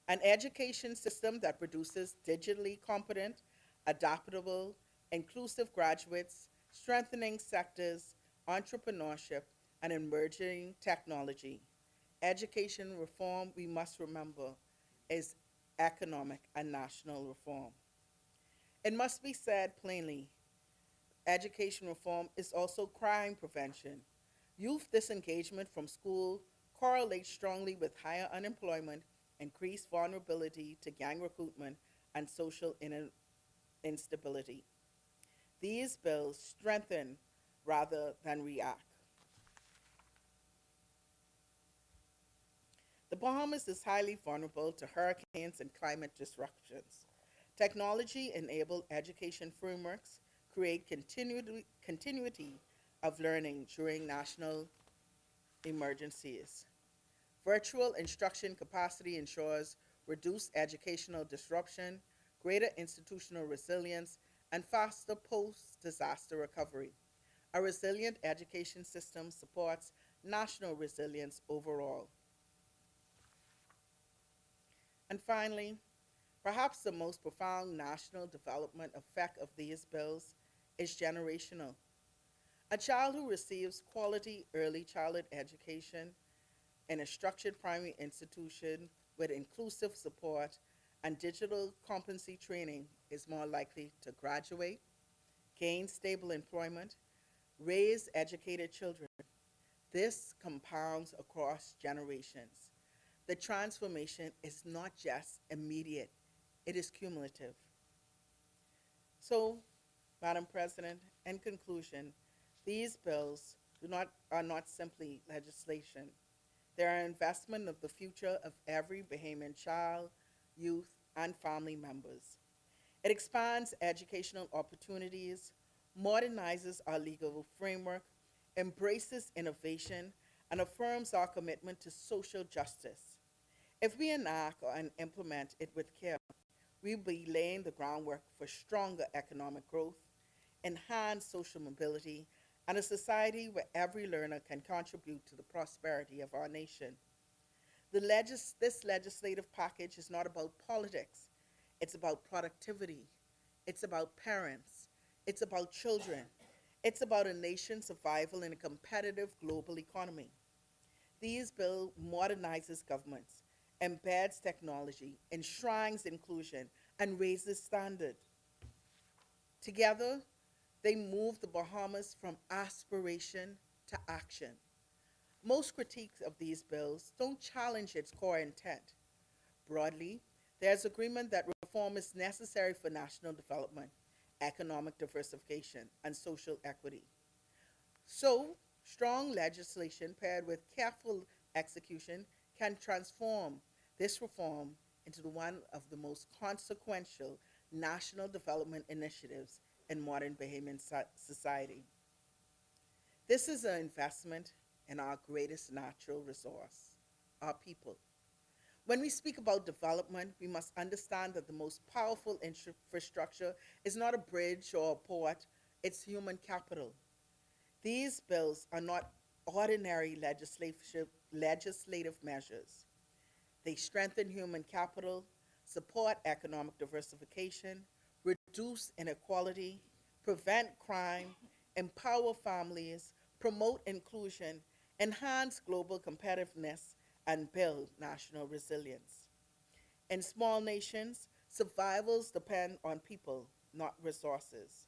Speaker 6: An education system that produces digitally competent, adaptable, inclusive graduates, strengthening sectors, entrepreneurship, and emerging technology. Education reform, we must remember, is economic and national reform. It must be said plainly, education reform is also crime prevention. Youth disengagement from school correlates strongly with higher unemployment, increased vulnerability to gang recruitment, and social instability. These bills strengthen rather than react. The Bahamas is highly vulnerable to hurricanes and climate disruptions. Technology-enabled education frameworks create continuity of learning during national emergencies. Virtual instruction capacity ensures reduced educational disruption, greater institutional resilience, and faster post-disaster recovery. A resilient education system supports national resilience overall. And finally, perhaps the most profound national development effect of these bills is generational. A child who receives quality early childhood education in a structured primary institution with inclusive support and digital competency training is more likely to graduate, gain stable employment, raise educated children. This compounds across generations. The transformation is not just immediate, it is cumulative. So, Madam President, in conclusion, these bills are not simply legislation. They are an investment of the future of every Bahamian child, youth, and family members. It expands educational opportunities, modernizes our legal framework, embraces innovation, and affirms our commitment to social justice. If we enact and implement it with care, we will be laying the groundwork for stronger economic growth, enhanced social mobility, and a society where every learner can contribute to the prosperity of our nation. This legislative package is not about politics. It's about productivity. It's about parents. It's about children. It's about a nation's survival in a competitive global economy. These bill modernizes governments, embeds technology, enshrines inclusion, and raises standard. Together, they move the Bahamas from aspiration to action. Most critiques of these bills don't challenge its core intent. Broadly, there's agreement that reform is necessary for national development, economic diversification, and social equity. So, strong legislation paired with careful execution can transform this reform into one of the most consequential national development initiatives in modern Bahamian society. This is an investment in our greatest natural resource, our people. When we speak about development, we must understand that the most powerful infrastructure is not a bridge or a port, it's human capital. These bills are not ordinary legislative measures. They strengthen human capital, support economic diversification, reduce inequality, prevent crime, empower families, promote inclusion, enhance global competitiveness, and build national resilience. In small nations, survivals depend on people, not resources.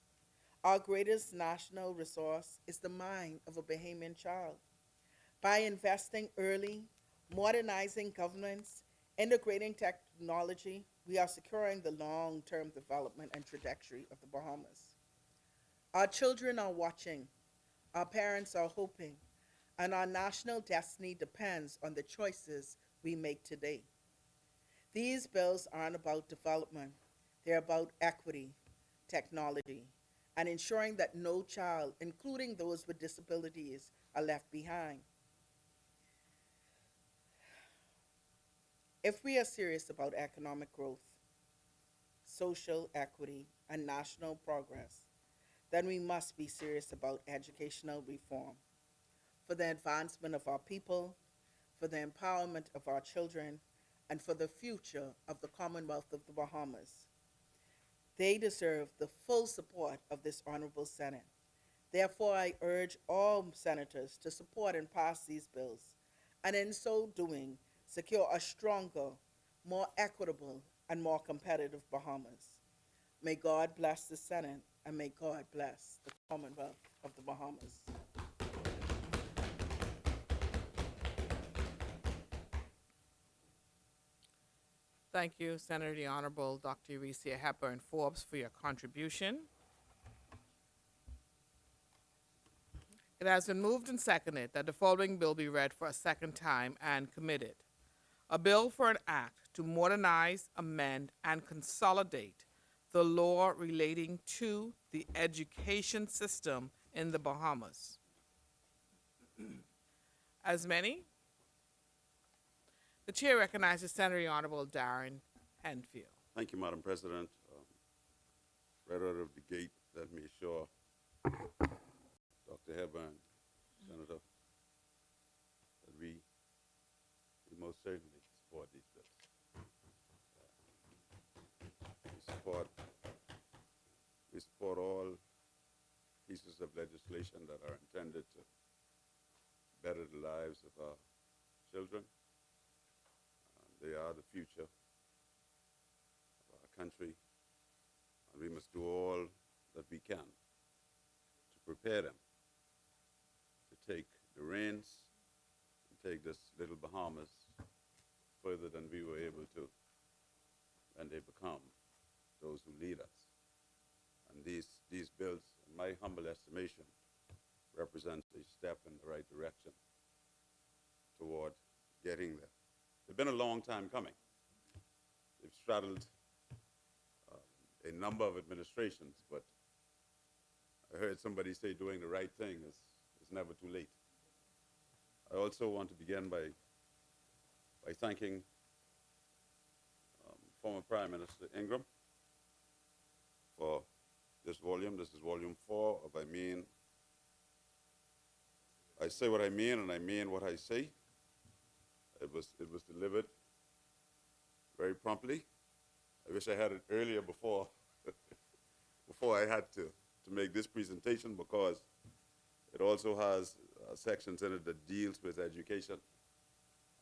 Speaker 6: Our greatest national resource is the mind of a Bahamian child. By investing early, modernizing governance, Integrating technology, we are securing the long-term development and trajectory of the Bahamas. Our children are watching, our parents are hoping, and our national destiny depends on the choices we make today. These bills aren't about development, they're about equity, technology, and ensuring that no child, including those with disabilities, are left behind. If we are serious about economic growth, social equity, and national progress, then we must be serious about educational reform for the advancement of our people, for the empowerment of our children, and for the future of the Commonwealth of the Bahamas. They deserve the full support of this Honorable Senate. Therefore, I urge all senators to support and pass these bills, and in so doing, secure a stronger, more equitable, and more competitive Bahamas. May God bless the Senate, and may God bless the Commonwealth of the Bahamas.
Speaker 2: Thank you, Senator the Honorable Dr. Eurecia Hepburn Forbes, for your contribution. It has been moved and seconded that the following bill be read for a second time and committed. A bill for an act to modernize, amend, and consolidate the law relating to the education system in the Bahamas. As many? The chair recognizes Senator the Honorable Darren Henfield.
Speaker 7: Thank you, Madam President. Right out of the gate, let me assure Dr. Hepburn, Senator, that we most certainly support these bills. We support all pieces of legislation that are intended to better the lives of our children. They are the future of our country, and we must do all that we can to prepare them to take the reins and take this little Bahamas further than we were able to when they become those who lead us. And these bills, in my humble estimation, represent a step in the right direction toward getting there. They've been a long time coming. They've straddled a number of administrations, but I heard somebody say doing the right thing is never too late. I also want to begin by thanking former Prime Minister Ingram for this volume. This is volume 4 of I Mean. I say what I mean, and I mean what I say. It was delivered very promptly. I wish I had it earlier before I had to make this presentation, because it also has sections in it that deals with education.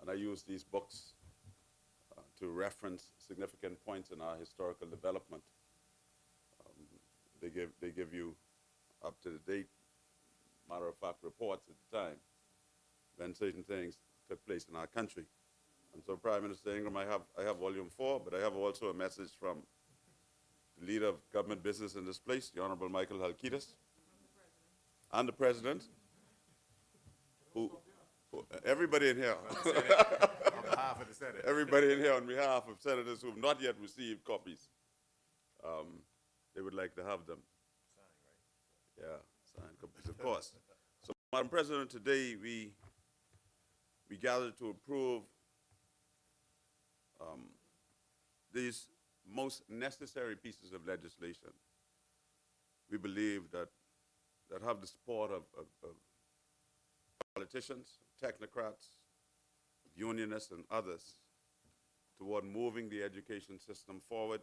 Speaker 7: And I use these books to reference significant points in our historical development. They give you up-to-the-date, matter-of-fact reports at the time when certain things took place in our country. And so, Prime Minister Ingram, I have volume 4, but I have also a message from the leader of government business in this place, the Honorable Michael Halkitis, and the President, who everybody in here,
Speaker 4: On behalf of the Senate.
Speaker 7: everybody in here on behalf of senators who have not yet received copies, they would like to have them. Signed, right? Yeah, signed copies, of course. So, Madam President, today we gathered to approve these most necessary pieces of legislation. We believe that have the support of politicians, technocrats, unionists, and others toward moving the education system forward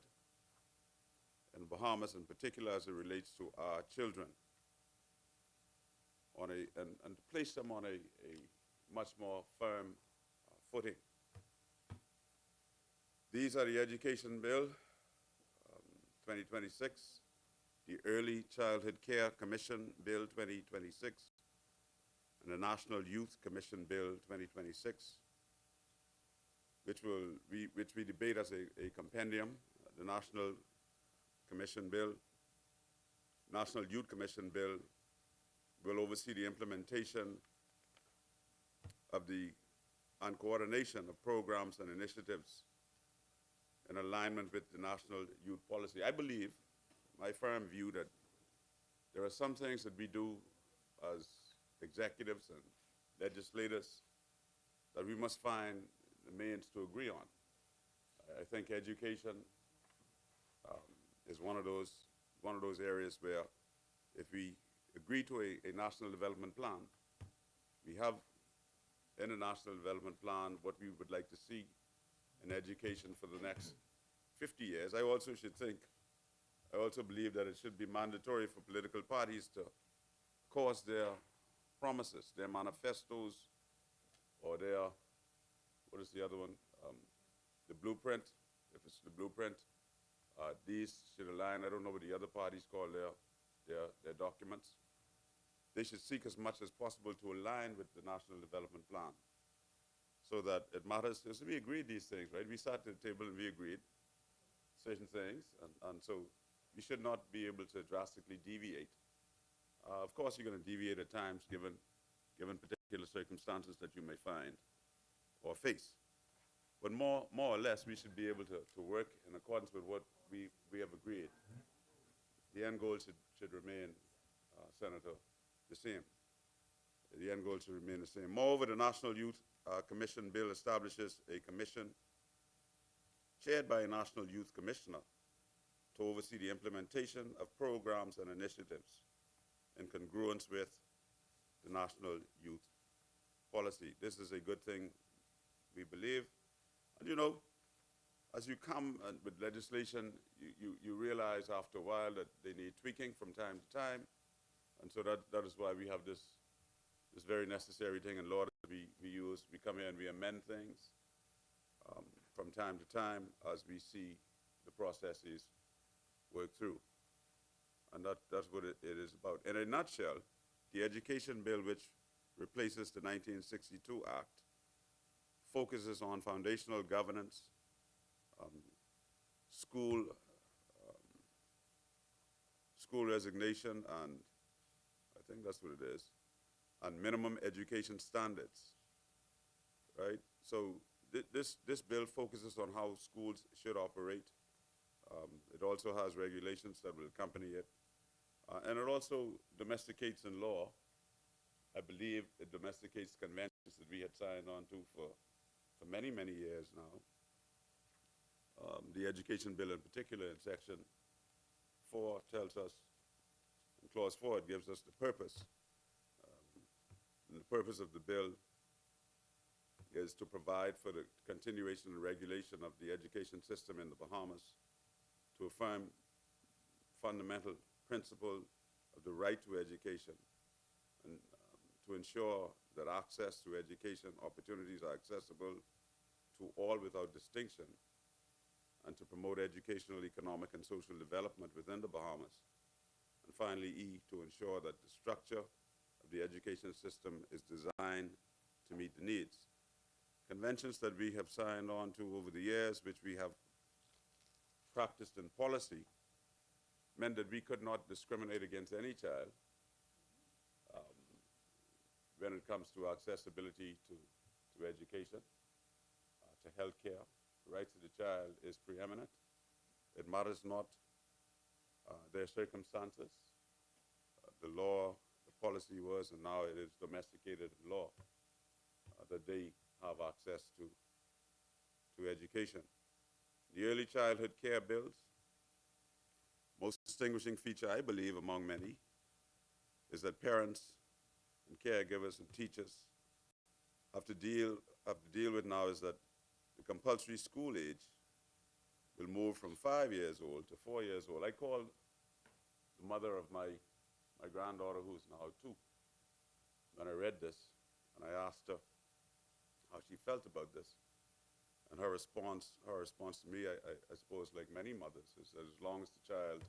Speaker 7: in Bahamas, in particular as it relates to our children, and to place them on a much more firm footing. These are the Education Bill 2026, the Early Childhood Care Commission Bill 2026, and the National Youth Commission Bill 2026. which we debate as a compendium, the National Commission Bill, National Youth Commission Bill, will oversee the implementation of and coordination of programs and initiatives in alignment with the national youth policy. I believe, my firm view, that there are some things that we do as executives and legislators that we must find the means to agree on. I think education is one of those areas where, if we agree to a national development plan, we have in a national development plan what we would like to see in education for the next 50 years. I also believe that it should be mandatory for political parties to cause their promises, their manifestos, or their, what is the other one? The blueprint, if it's the blueprint. These should align. I don't know what the other parties call their documents. They should seek as much as possible to align with the National Development Plan, so that it matters. So we agreed these things, right? We sat at the table and we agreed certain things, and so we should not be able to drastically deviate. Of course, you're going to deviate at times given particular circumstances that you may find or face. But more or less, we should be able to work in accordance with what we have agreed. The end goal should remain, Senator, the same. The end goal should remain the same. Moreover, the National Youth Commission Bill establishes a commission chaired by a National Youth Commissioner to oversee the implementation of programs and initiatives in congruence with the National Youth Policy. This is a good thing, we believe. And you know, as you come with legislation, you realize after a while that they need tweaking from time to time. And so that is why we have this very necessary thing in law that we use. We come here and we amend things from time to time as we see the processes work through. And that's what it is about. In a nutshell, the education bill, which replaces the 1962 Act, focuses on foundational governance, school resignation, and I think that's what it is, and minimum education standards, right? So this bill focuses on how schools should operate. It also has regulations that will accompany it. And it also domesticates in law. I believe it domesticates conventions that we had signed on to for many, many years now. The education bill in particular, in section 4, tells us, in clause 4, it gives us the purpose. And the purpose of the bill is to provide for the continuation and regulation of the education system in the Bahamas, to affirm fundamental principle of the right to education, and to ensure that access to education opportunities are accessible to all without distinction, and to promote educational, economic, and social development within the Bahamas. And finally, E, to ensure that the structure of the education system is designed to meet the needs. Conventions that we have signed on to over the years, which we have practiced in policy, meant that we could not discriminate against any child when it comes to accessibility to education, to health care. The rights of the child is preeminent. It matters not their circumstances. The law, the policy was, and now it is domesticated in law, that they have access to education. The early childhood care bills, most distinguishing feature, I believe, among many, is that parents and caregivers and teachers have to deal with now is that the compulsory school age will move from 5 years old to 4 years old. I called the mother of my granddaughter, who's now 2, when I read this, and I asked her how she felt about this. And her response to me, I suppose like many mothers, is that as long as the child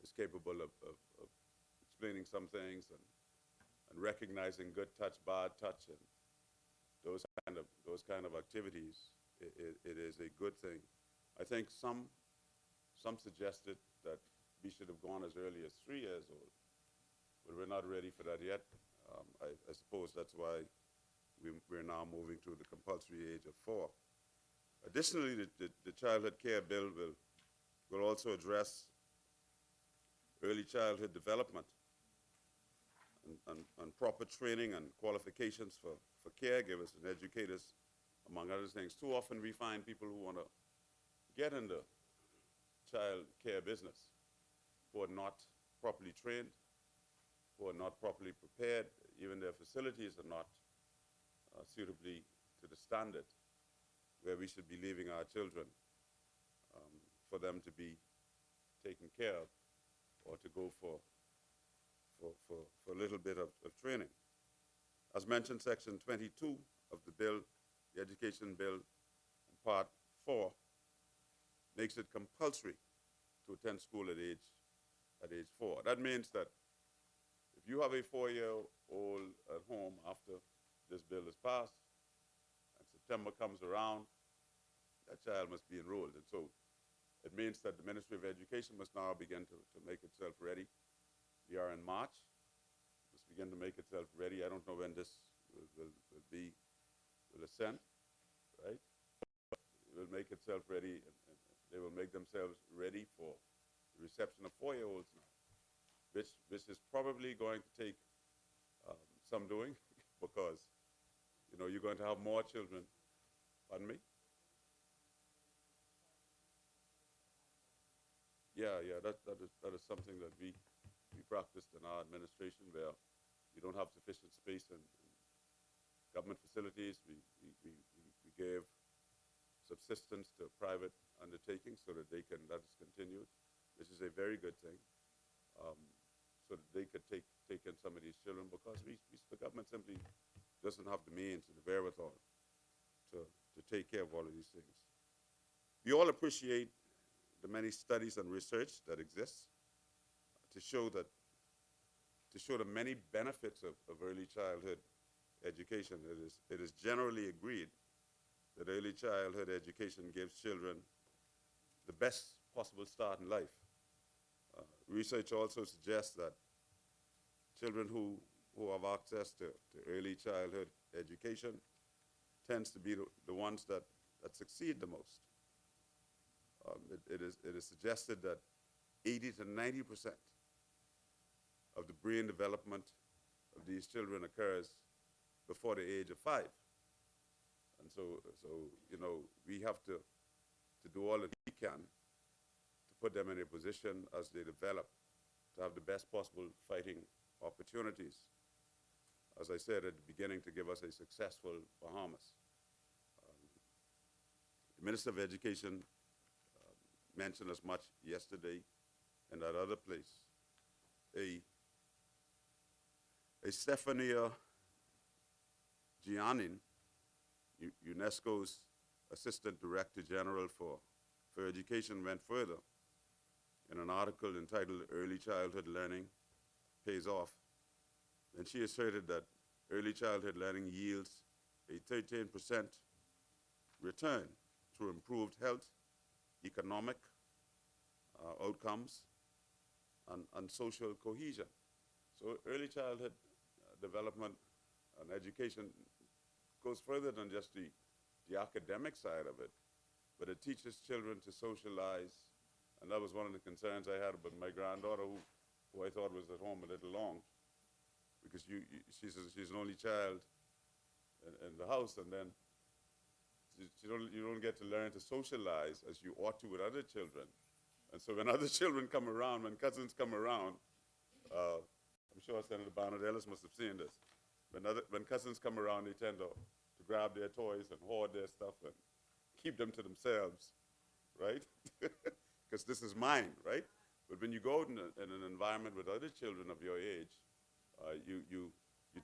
Speaker 7: is capable of explaining some things and recognizing good touch, bad touch, and those kind of activities, it is a good thing. I think some suggested that we should have gone as early as 3 years old, but we're not ready for that yet. I suppose that's why we're now moving to the compulsory age of 4. Additionally, the Childhood Care Bill will also address early childhood development and proper training and qualifications for caregivers and educators, among other things. Too often we find people who want to get in the child care business who are not properly trained, who are not properly prepared, even their facilities are not suitably to the standard where we should be leaving our children for them to be taken care of or to go for a little bit of training. As mentioned, Section 22 of the bill, the Education Bill, Part 4, makes it compulsory to attend school at age 4. That means that if you have a 4-year-old at home after this bill is passed, and September comes around, that child must be enrolled. And so it means that the Ministry of Education must now begin to make itself ready. We are in March, must begin to make itself ready. I don't know when this will ascend, right? It will make itself ready, and they will make themselves ready for the reception of 4-year-olds now, which is probably going to take some doing because, you know, you're going to have more children. Pardon me? Yeah, that is something that we practiced in our administration, where we don't have sufficient space in government facilities. We gave subsistence to private undertakings so that that is continued, which is a very good thing, so that they could take in some of these children, because the government simply doesn't have the means and the wherewithal to take care of all of these things. We all appreciate the many studies and research that exists to show the many benefits of early childhood education. It is generally agreed that early childhood education gives children the best possible start in life. Research also suggests that children who have access to early childhood education tends to be the ones that succeed the most. It is suggested that 80 to 90% of the brain development of these children occurs before the age of 5. And so you know, we have to do all that we can to put them in a position as they develop to have the best possible fighting opportunities. As I said at the beginning, to give us a successful Bahamas. The Minister of Education mentioned as much yesterday in that other place. A Stefania Giannin, UNESCO's Assistant Director General for Education, went further in an article entitled "Early Childhood Learning Pays Off," and she asserted that early childhood learning yields a 13% return through improved health, economic outcomes, and social cohesion. So early childhood development and education goes further than just the academic side of it, but it teaches children to socialize. And that was one of the concerns I had about my granddaughter, who I thought was at home a little long, because she's an only child in the house, and then you don't get to learn to socialize as you ought to with other children. And so when other children come around, when cousins come around, I'm sure Senator Barnard Ellis must have seen this. When cousins come around, they tend to grab their toys and hoard their stuff and keep them to themselves, right? Because this is mine, right? But when you go in an environment with other children of your age, you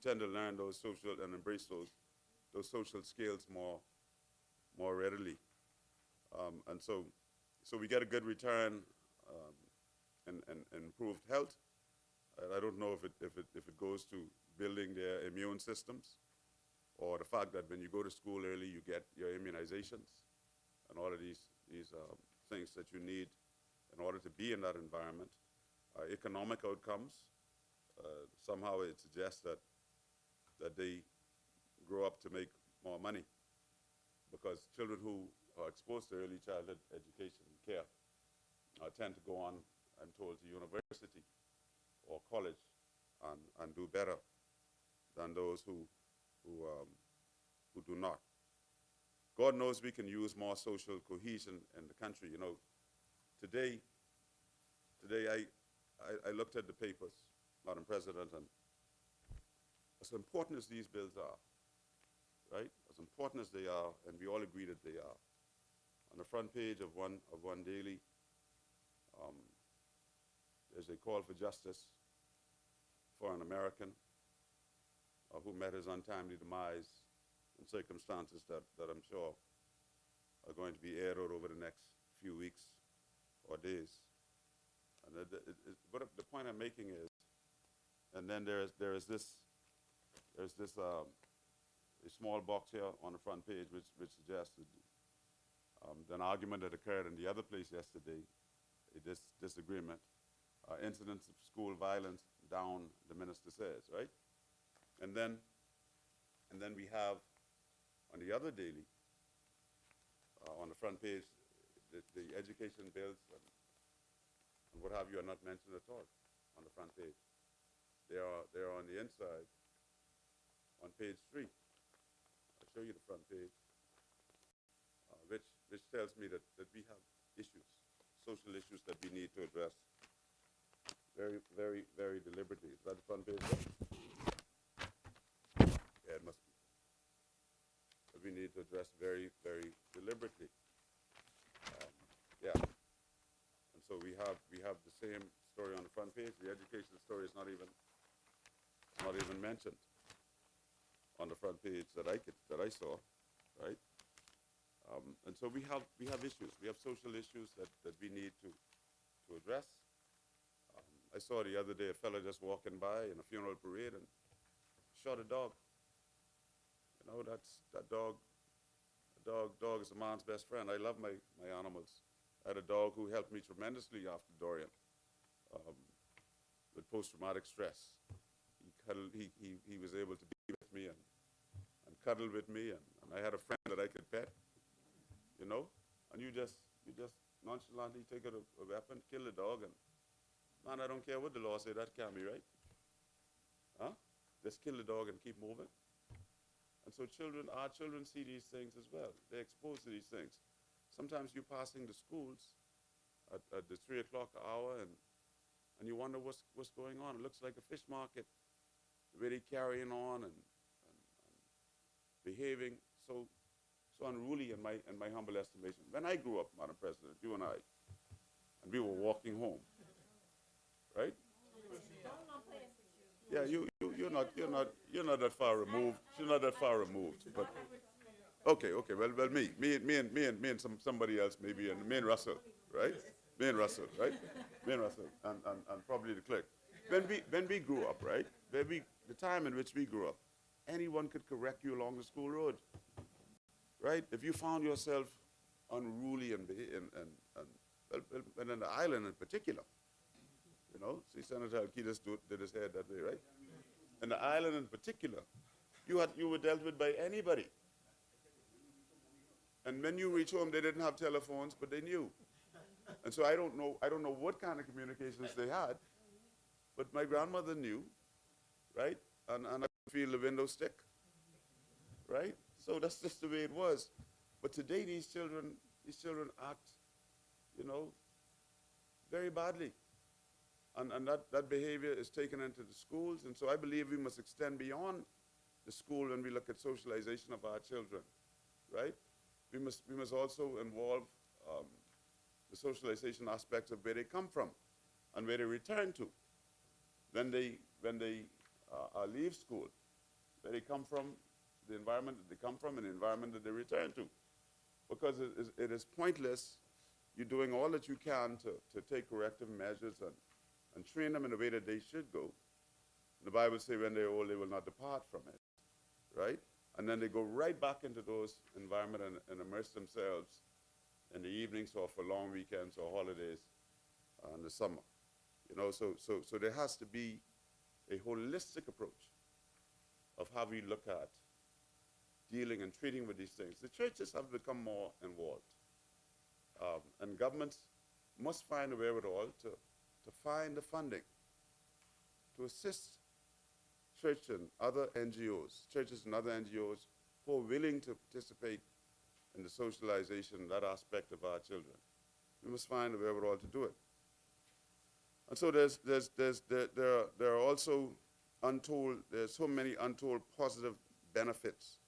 Speaker 7: tend to learn those social and embrace those social skills more readily. And so we get a good return and improved health. I don't know if it goes to building their immune systems, or the fact that when you go to school early, you get your immunizations and all of these things that you need in order to be in that environment. Economic outcomes, somehow it suggests that they grow up to make more money, because children who are exposed to early childhood education and care tend to go on, I'm told, to university or college and do better than those who do not. God knows we can use more social cohesion in the country. You know, today I looked at the papers, Madam President, and as important as these bills are, right? As important as they are, and we all agree that they are, on the front page of one daily, there's a call for justice for an American who met his untimely demise in circumstances that I'm sure are going to be aired out over the next few weeks or days. And but the point I'm making is, and then there's this a small box here on the front page which suggests an argument that occurred in the other place yesterday, a disagreement, incidents of school violence down, the minister says, right? And then we have on the other daily, on the front page, the education bills and what have you are not mentioned at all on the front page. They are on the inside on page 3. I'll show you the front page, which tells me that we have issues, social issues that we need to address very, very, very deliberately. Is that the front page? Yeah, it must be. That we need to address very, very deliberately. Yeah. And so we have the same story on the front page. The education story is not even mentioned on the front page that I saw, right? And so we have issues. We have social issues that we need to address. I saw the other day a fellow just walking by in a funeral parade and shot a dog. You know, that dog is a man's best friend. I love my animals. I had a dog who helped me tremendously after Dorian with post-traumatic stress. He was able to be with me and cuddle with me, and I had a friend that I could pet, you know, and you just nonchalantly take out a weapon, kill the dog, and man, I don't care what the law say, that can't be right. Huh? Just kill the dog and keep moving. And so our children see these things as well. They're exposed to these things. Sometimes you're passing the schools at the 3 o'clock hour, and you wonder what's going on. It looks like a fish market, really carrying on and behaving so unruly in my humble estimation. When I grew up, Madam President, you and I, and we were walking home, right? Yeah, you're not that far removed. You're not that far removed, but okay. Well, me and somebody else maybe, and me and Russell, right? Me and Russell, and probably the clerk. When we grew up, right? The time in which we grew up, anyone could correct you along the school road, right? If you found yourself unruly and in the island in particular, you know, see Senator Alcides did his hair that way, right? In the island in particular, you were dealt with by anybody. And when you reach home, they didn't have telephones, but they knew. And so I don't know what kind of communications they had, but my grandmother knew, right? And I could feel the window stick, right? So that's just the way it was. But today these children act, you know, very badly. And that behavior is taken into the schools, and so I believe we must extend beyond the school when we look at socialization of our children, right? We must also involve the socialization aspects of where they come from and where they return to when they leave school, where they come from, the environment that they come from, and the environment that they return to, because it is pointless you doing all that you can to take corrective measures and train them in the way that they should go. The Bible says when they're old, they will not depart from it, right? And then they go right back into those environments and immerse themselves in the evenings or for long weekends or holidays in the summer. You know, so there has to be a holistic approach of how we look at dealing and treating with these things. The churches have become more involved. And governments must find a wherewithal to find the funding to assist churches and other NGOs who are willing to participate in the socialization, that aspect of our children. We must find a wherewithal to do it. And so there are also there's so many untold positive benefits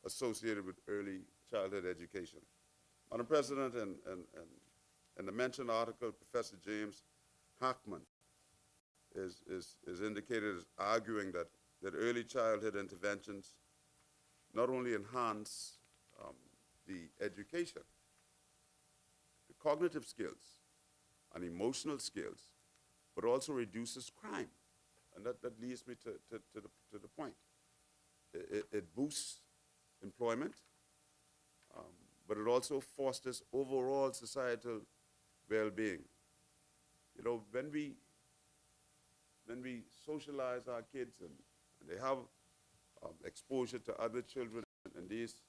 Speaker 7: associated with early childhood education. Madam President, in the mentioned article, Professor James Hackman is indicated as arguing that early childhood interventions not only enhance the education, the cognitive skills and emotional skills, but also reduces crime. And that leads me to the point. It boosts employment, but it also fosters overall societal well-being. You know, when we socialize our kids and they have exposure to other children in these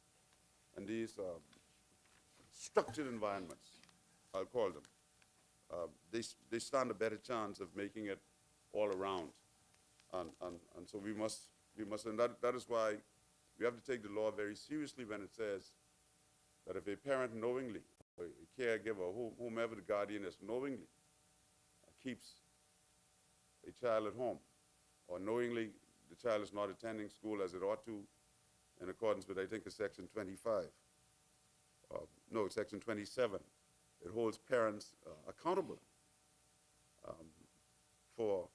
Speaker 7: structured environments, I'll call them, they stand a better chance of making it all around. And so we must, and that is why we have to take the law very seriously when it says that if a parent knowingly, or a caregiver, whomever the guardian is, knowingly keeps a child at home, or knowingly the child is not attending school as it ought to, in accordance with, I think, it's Section 25. No, it's Section 27. It holds parents accountable for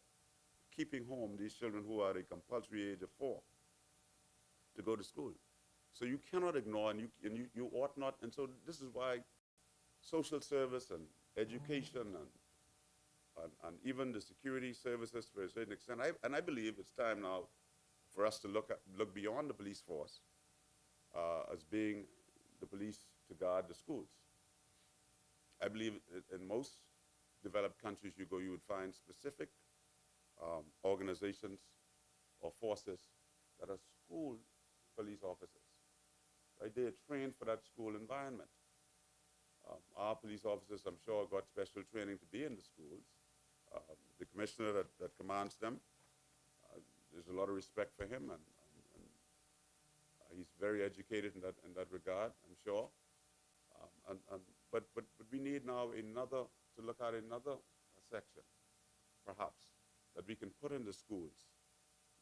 Speaker 7: keeping home these children who are at a compulsory age of 4 to go to school. So you cannot ignore, and you ought not, and so this is why social service and education and even the security services to a certain extent, I believe it's time now for us to look beyond the police force as being the police to guard the schools. I believe in most developed countries you would find specific organizations or forces that are school police officers. Right? They are trained for that school environment. Our police officers, I'm sure, got special training to be in the schools. The commissioner that commands them, there's a lot of respect for him, and he's very educated in that regard, I'm sure. But we need now to look at another section, perhaps, that we can put in the schools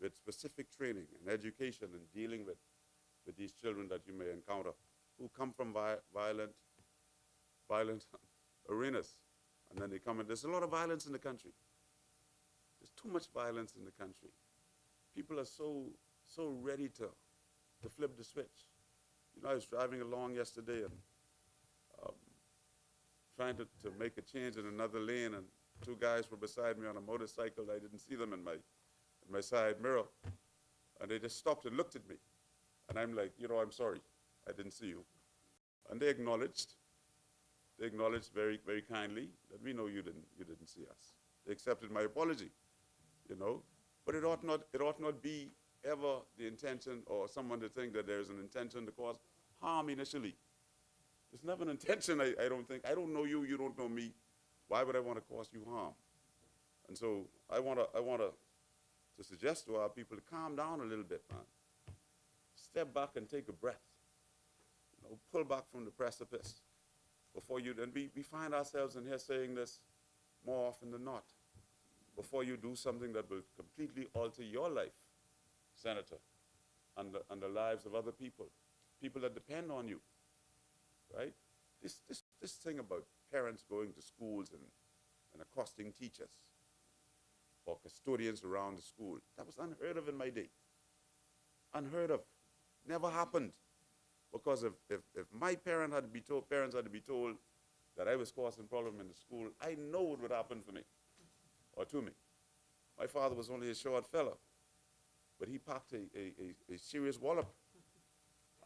Speaker 7: with specific training and education in dealing with these children that you may encounter who come from violent arenas. And then they come in. There's a lot of violence in the country. There's too much violence in the country. People are so ready to flip the switch. You know, I was driving along yesterday and trying to make a change in another lane, and 2 guys were beside me on a motorcycle. I didn't see them in my side mirror. And they just stopped and looked at me. And I'm like, you know, I'm sorry, I didn't see you. And they acknowledged very, very kindly that we know you didn't see us. They accepted my apology, you know. But it ought not be ever the intention or someone to think that there's an intention to cause harm initially. There's never an intention, I don't think. I don't know you, you don't know me. Why would I want to cause you harm? And so I want to suggest to our people to calm down a little bit, man. Step back and take a breath. You know, pull back from the precipice before you, and we find ourselves in here saying this more often than not. Before you do something that will completely alter your life, Senator, and the lives of other people that depend on you, right? This thing about parents going to schools and accosting teachers or custodians around the school, that was unheard of in my day. Unheard of. Never happened. Because if my parents had to be told that I was causing problem in the school, I know what would happen for me or to me. My father was only a short fella, but he packed a serious wallop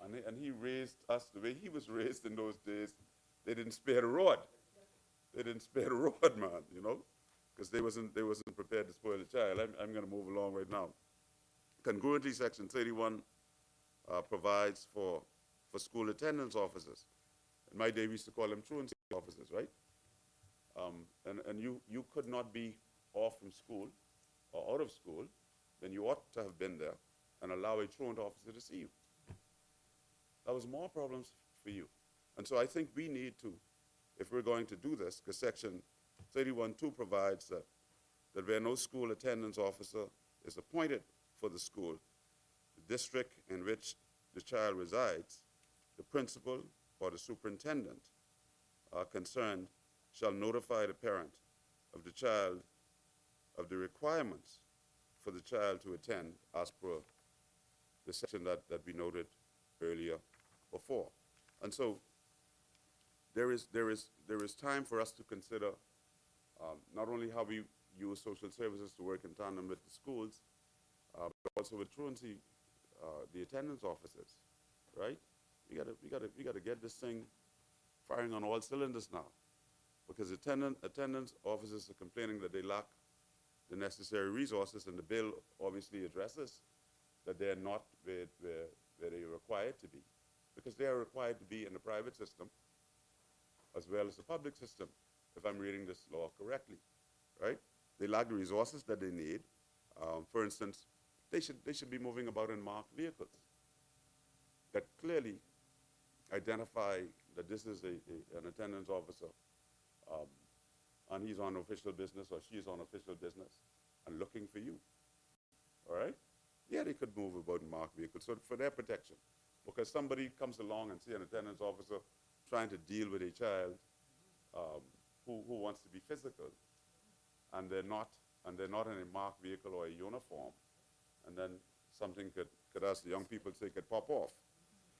Speaker 7: And he raised us the way he was raised in those days. They didn't spare the rod. They didn't spare the rod, man, you know, because they wasn't prepared to spoil the child. I'm going to move along right now. Congruently, Section 31 provides for school attendance officers. In my day, we used to call them truancy officers, right? And you could not be off from school or out of school, then you ought to have been there and allow a truant officer to see you. That was more problems for you. And so I think we need to, if we're going to do this, because Section 31.2 provides that where no school attendance officer is appointed for the school, the district in which the child resides, the principal or the superintendent concerned shall notify the parent of the child of the requirements for the child to attend as per the section that we noted earlier before. And so there is time for us to consider not only how we use social services to work in tandem with the schools, but also with truancy, the attendance officers, right? We gotta get this thing firing on all cylinders now, because attendance officers are complaining that they lack the necessary resources, and the bill obviously addresses that they're not where they're required to be, because they are required to be in the private system as well as the public system, if I'm reading this law correctly, right? They lack the resources that they need. For instance, they should be moving about in marked vehicles that clearly identify that this is an attendance officer, and he's on official business or she's on official business and looking for you, all right? Yeah, they could move about in marked vehicles, so for their protection, because somebody comes along and see an attendance officer trying to deal with a child who wants to be physical, and they're not in a marked vehicle or a uniform, and then something could, as the young people say, could pop off,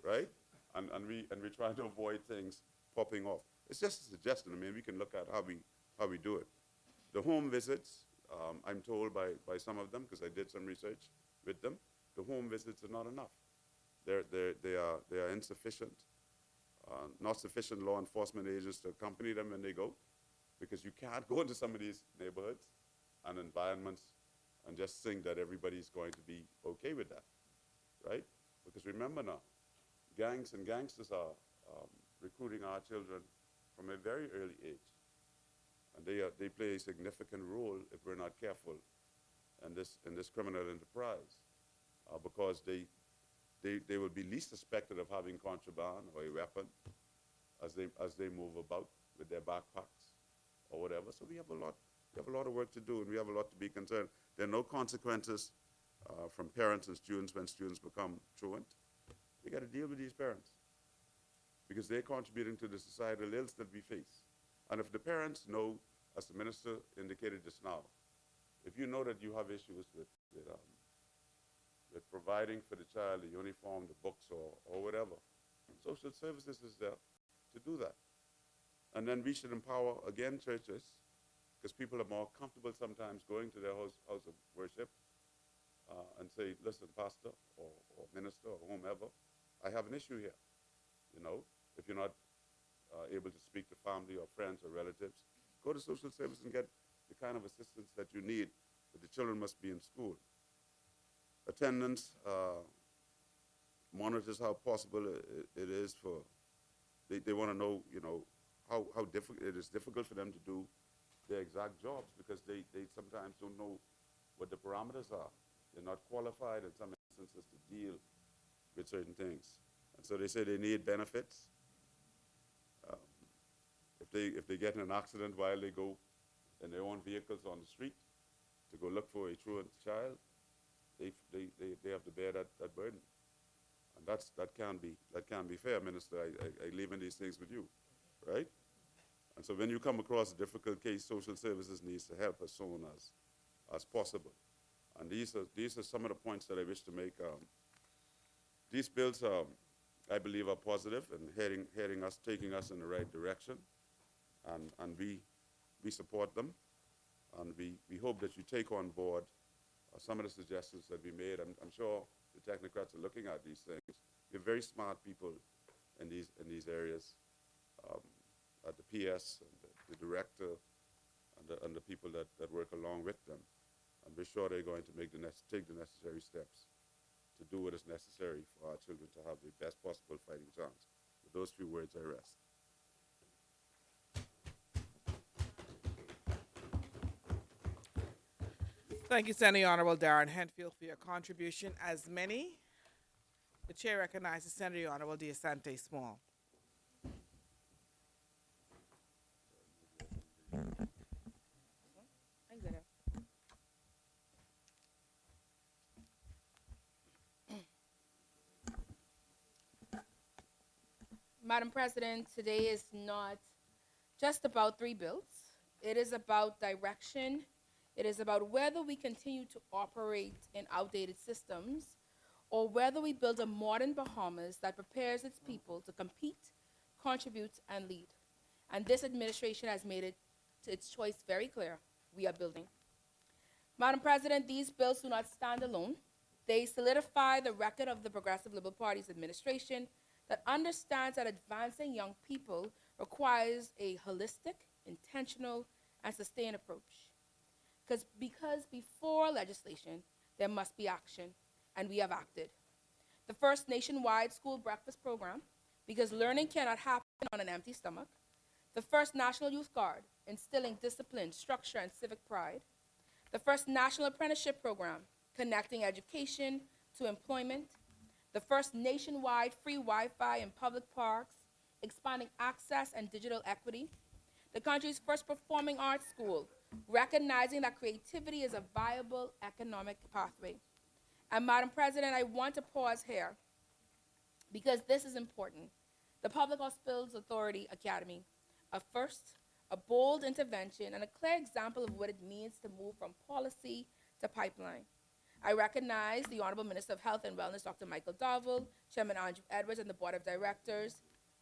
Speaker 7: right? And we're trying to avoid things popping off. It's just a suggestion. I mean, we can look at how we do it. The home visits, I'm told by some of them, because I did some research with them, the home visits are not enough. They are insufficient. Not sufficient law enforcement agents to accompany them when they go, because you can't go into some of these neighborhoods and environments and just think that everybody's going to be okay with that, right? Because remember now, gangs and gangsters are recruiting our children from a very early age, and they play a significant role if we're not careful in this criminal enterprise, because they will be least suspected of having contraband or a weapon as they move about with their backpacks or whatever. So we have a lot of work to do, and we have a lot to be concerned. There are no consequences from parents and students when students become truant. We got to deal with these parents, because they're contributing to the societal ills that we face. And if the parents know, as the minister indicated just now, if you know that you have issues with providing for the child the uniform, the books, or whatever, social services is there to do that. And then we should empower, again, churches, because people are more comfortable sometimes going to their house of worship and say, listen, pastor or minister or whomever, I have an issue here. You know, if you're not able to speak to family or friends or relatives, go to social service and get the kind of assistance that you need, but the children must be in school. Attendance monitors how possible it is for, they want to know, you know, how difficult it is difficult for them to do their exact jobs, because they sometimes don't know what the parameters are. They're not qualified in some instances to deal with certain things. And so they say they need benefits. If they get in an accident while they go in their own vehicles on the street to go look for a truant child, they have to bear that burden. And that can't be fair, Minister. I leave in these things with you, right? And so when you come across a difficult case, social services needs to help as soon as possible. And these are some of the points that I wish to make. These bills, I believe, are positive and taking us in the right direction. And we support them. And we hope that you take on board some of the suggestions that we made. I'm sure the technocrats are looking at these things We have very smart people in these areas, at the PS and the director and the people that work along with them. And we're sure they're going to take the necessary steps to do what is necessary for our children to have the best possible fighting chance. With those few words, I rest.
Speaker 2: Thank you, Senator Honorable Darren Henfield, for your contribution. As many, the chair recognizes Senator Honorable Deasante Small.
Speaker 8: Madam President, today is not just about 3 bills. It is about direction. It is about whether we continue to operate in outdated systems or whether we build a modern Bahamas that prepares its people to compete, contribute, and lead. And this administration has made its choice very clear. We are building. Madam President, these bills do not stand alone. They solidify the record of the Progressive Liberal Party's administration that understands that advancing young people requires a holistic, intentional, and sustained approach. Because before legislation, there must be action, and we have acted. The first nationwide school breakfast program, because learning cannot happen on an empty stomach. The first National Youth Guard, instilling discipline, structure, and civic pride. The first National Apprenticeship Program, connecting education to employment. The first nationwide free Wi-Fi in public parks, expanding access and digital equity. The country's first performing arts school, recognizing that creativity is a viable economic pathway. And Madam President, I want to pause here because this is important. The Public Hospitals Authority Academy, a first, a bold intervention, and a clear example of what it means to move from policy to pipeline. I recognize the Honorable Minister of Health and Wellness, Dr. Michael Darville, Chairman Andrew Edwards, and the Board of Directors,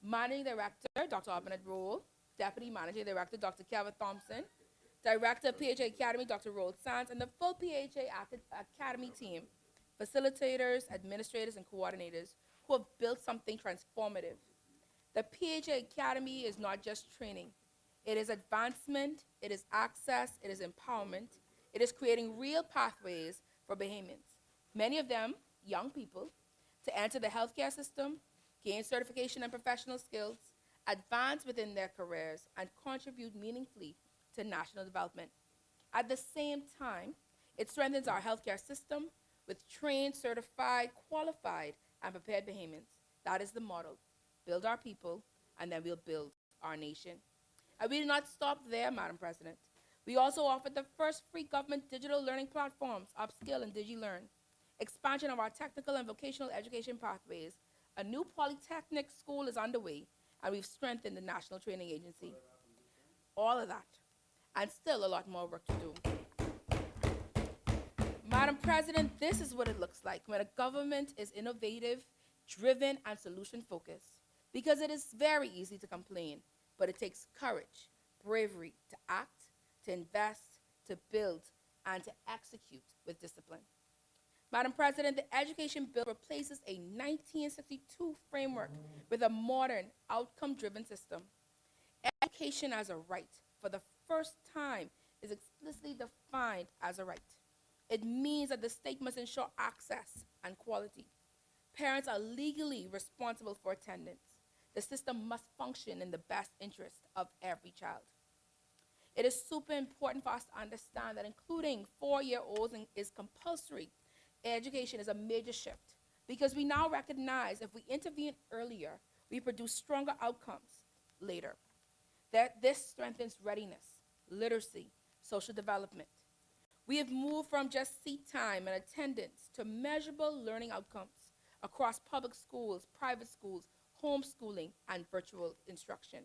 Speaker 8: Managing Director, Dr. Abinat Rule, Deputy Managing Director, Dr. Kevin Thompson, Director of PHA Academy, Dr. Rold Sands, and the full PHA Academy team, facilitators, administrators, and coordinators who have built something transformative. The PHA Academy is not just training. It is advancement, it is access, it is empowerment, it is creating real pathways for Bahamians, many of them young people, to enter the healthcare system, gain certification and professional skills, advance within their careers, and contribute meaningfully to national development. At the same time, it strengthens our healthcare system with trained, certified, qualified, and prepared Bahamians. That is the model. Build our people, and then we'll build our nation. And we did not stop there, Madam President. We also offered the first free government digital learning platforms, Upskill and DigiLearn, expansion of our technical and vocational education pathways. A new polytechnic school is underway, and we've strengthened the National Training Agency. All of that, and still a lot more work to do. Madam President, this is what it looks like when a government is innovative, driven, and solution-focused. Because it is very easy to complain, but it takes courage, bravery to act, to invest, to build, and to execute with discipline. Madam President, the Education Bill replaces a 1962 framework with a modern, outcome-driven system. Education as a right, for the first time, is explicitly defined as a right. It means that the state must ensure access and quality. Parents are legally responsible for attendance. The system must function in the best interest of every child. It is super important for us to understand that including 4-year-olds is compulsory education is a major shift because we now recognize if we intervene earlier, we produce stronger outcomes later. That this strengthens readiness, literacy, social development. We have moved from just seat time and attendance to measurable learning outcomes across public schools, private schools, homeschooling, and virtual instruction.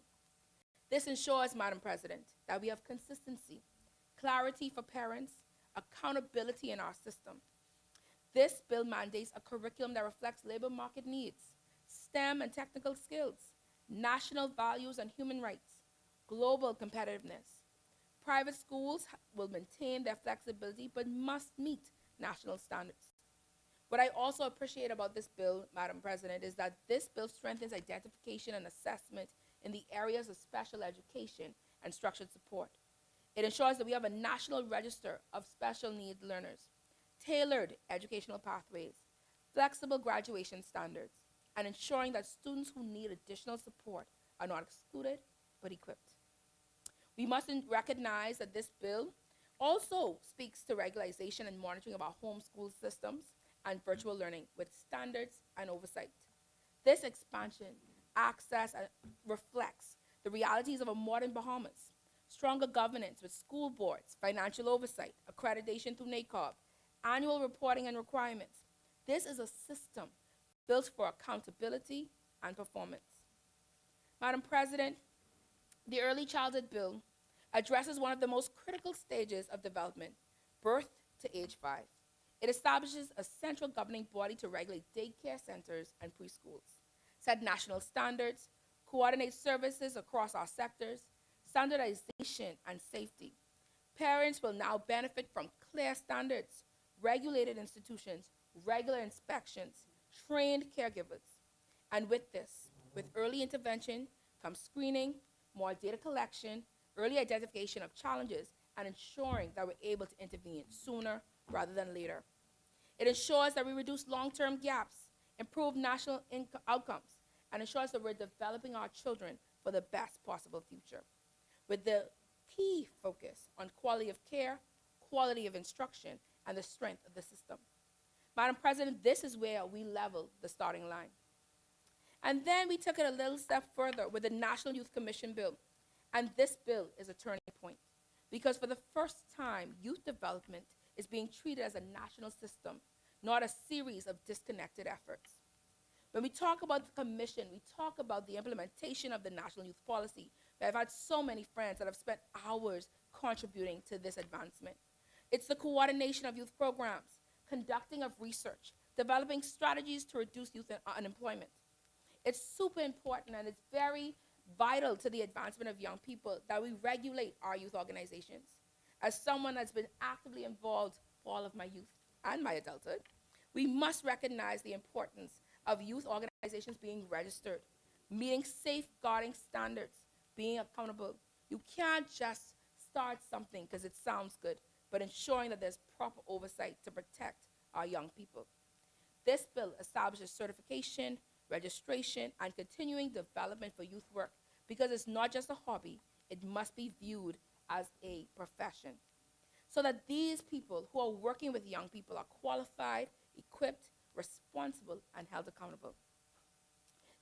Speaker 8: This ensures, Madam President, that we have consistency, clarity for parents, accountability in our system. This bill mandates a curriculum that reflects labor market needs, STEM and technical skills, national values and human rights, global competitiveness. Private schools will maintain their flexibility but must meet national standards. What I also appreciate about this bill, Madam President, is that this bill strengthens identification and assessment in the areas of special education and structured support. It ensures that we have a national register of special needs learners, tailored educational pathways, flexible graduation standards, and ensuring that students who need additional support are not excluded but equipped. We must recognize that this bill also speaks to regularization and monitoring of our homeschool systems and virtual learning with standards and oversight. This expansion access reflects the realities of a modern Bahamas, stronger governance with school boards, financial oversight, accreditation through NACOB, annual reporting and requirements. This is a system built for accountability and performance. Madam President, the Early Childhood Bill addresses one of the most critical stages of development, birth to age 5. It establishes a central governing body to regulate daycare centers and preschools, set national standards, coordinate services across our sectors, standardization and safety. Parents will now benefit from clear standards, regulated institutions, regular inspections, trained caregivers. And with this, with early intervention comes screening, more data collection, early identification of challenges, and ensuring that we're able to intervene sooner rather than later. It ensures that we reduce long-term gaps, improve national outcomes, and ensures that we're developing our children for the best possible future, with the key focus on quality of care, quality of instruction, and the strength of the system. Madam President, this is where we level the starting line. And then we took it a little step further with the National Youth Commission Bill. And this bill is a turning point because for the first time, youth development is being treated as a national system, not a series of disconnected efforts. When we talk about the commission, we talk about the implementation of the National Youth Policy. I've had so many friends that have spent hours contributing to this advancement. It's the coordination of youth programs, conducting of research, developing strategies to reduce youth unemployment. It's super important and it's very vital to the advancement of young people that we regulate our youth organizations. As someone that's been actively involved for all of my youth and my adulthood, we must recognize the importance of youth organizations being registered, meeting safeguarding standards, being accountable. You can't just start something because it sounds good, but ensuring that there's proper oversight to protect our young people. This bill establishes certification, registration, and continuing development for youth work because it's not just a hobby, it must be viewed as a profession. So that these people who are working with young people are qualified, equipped, responsible, and held accountable.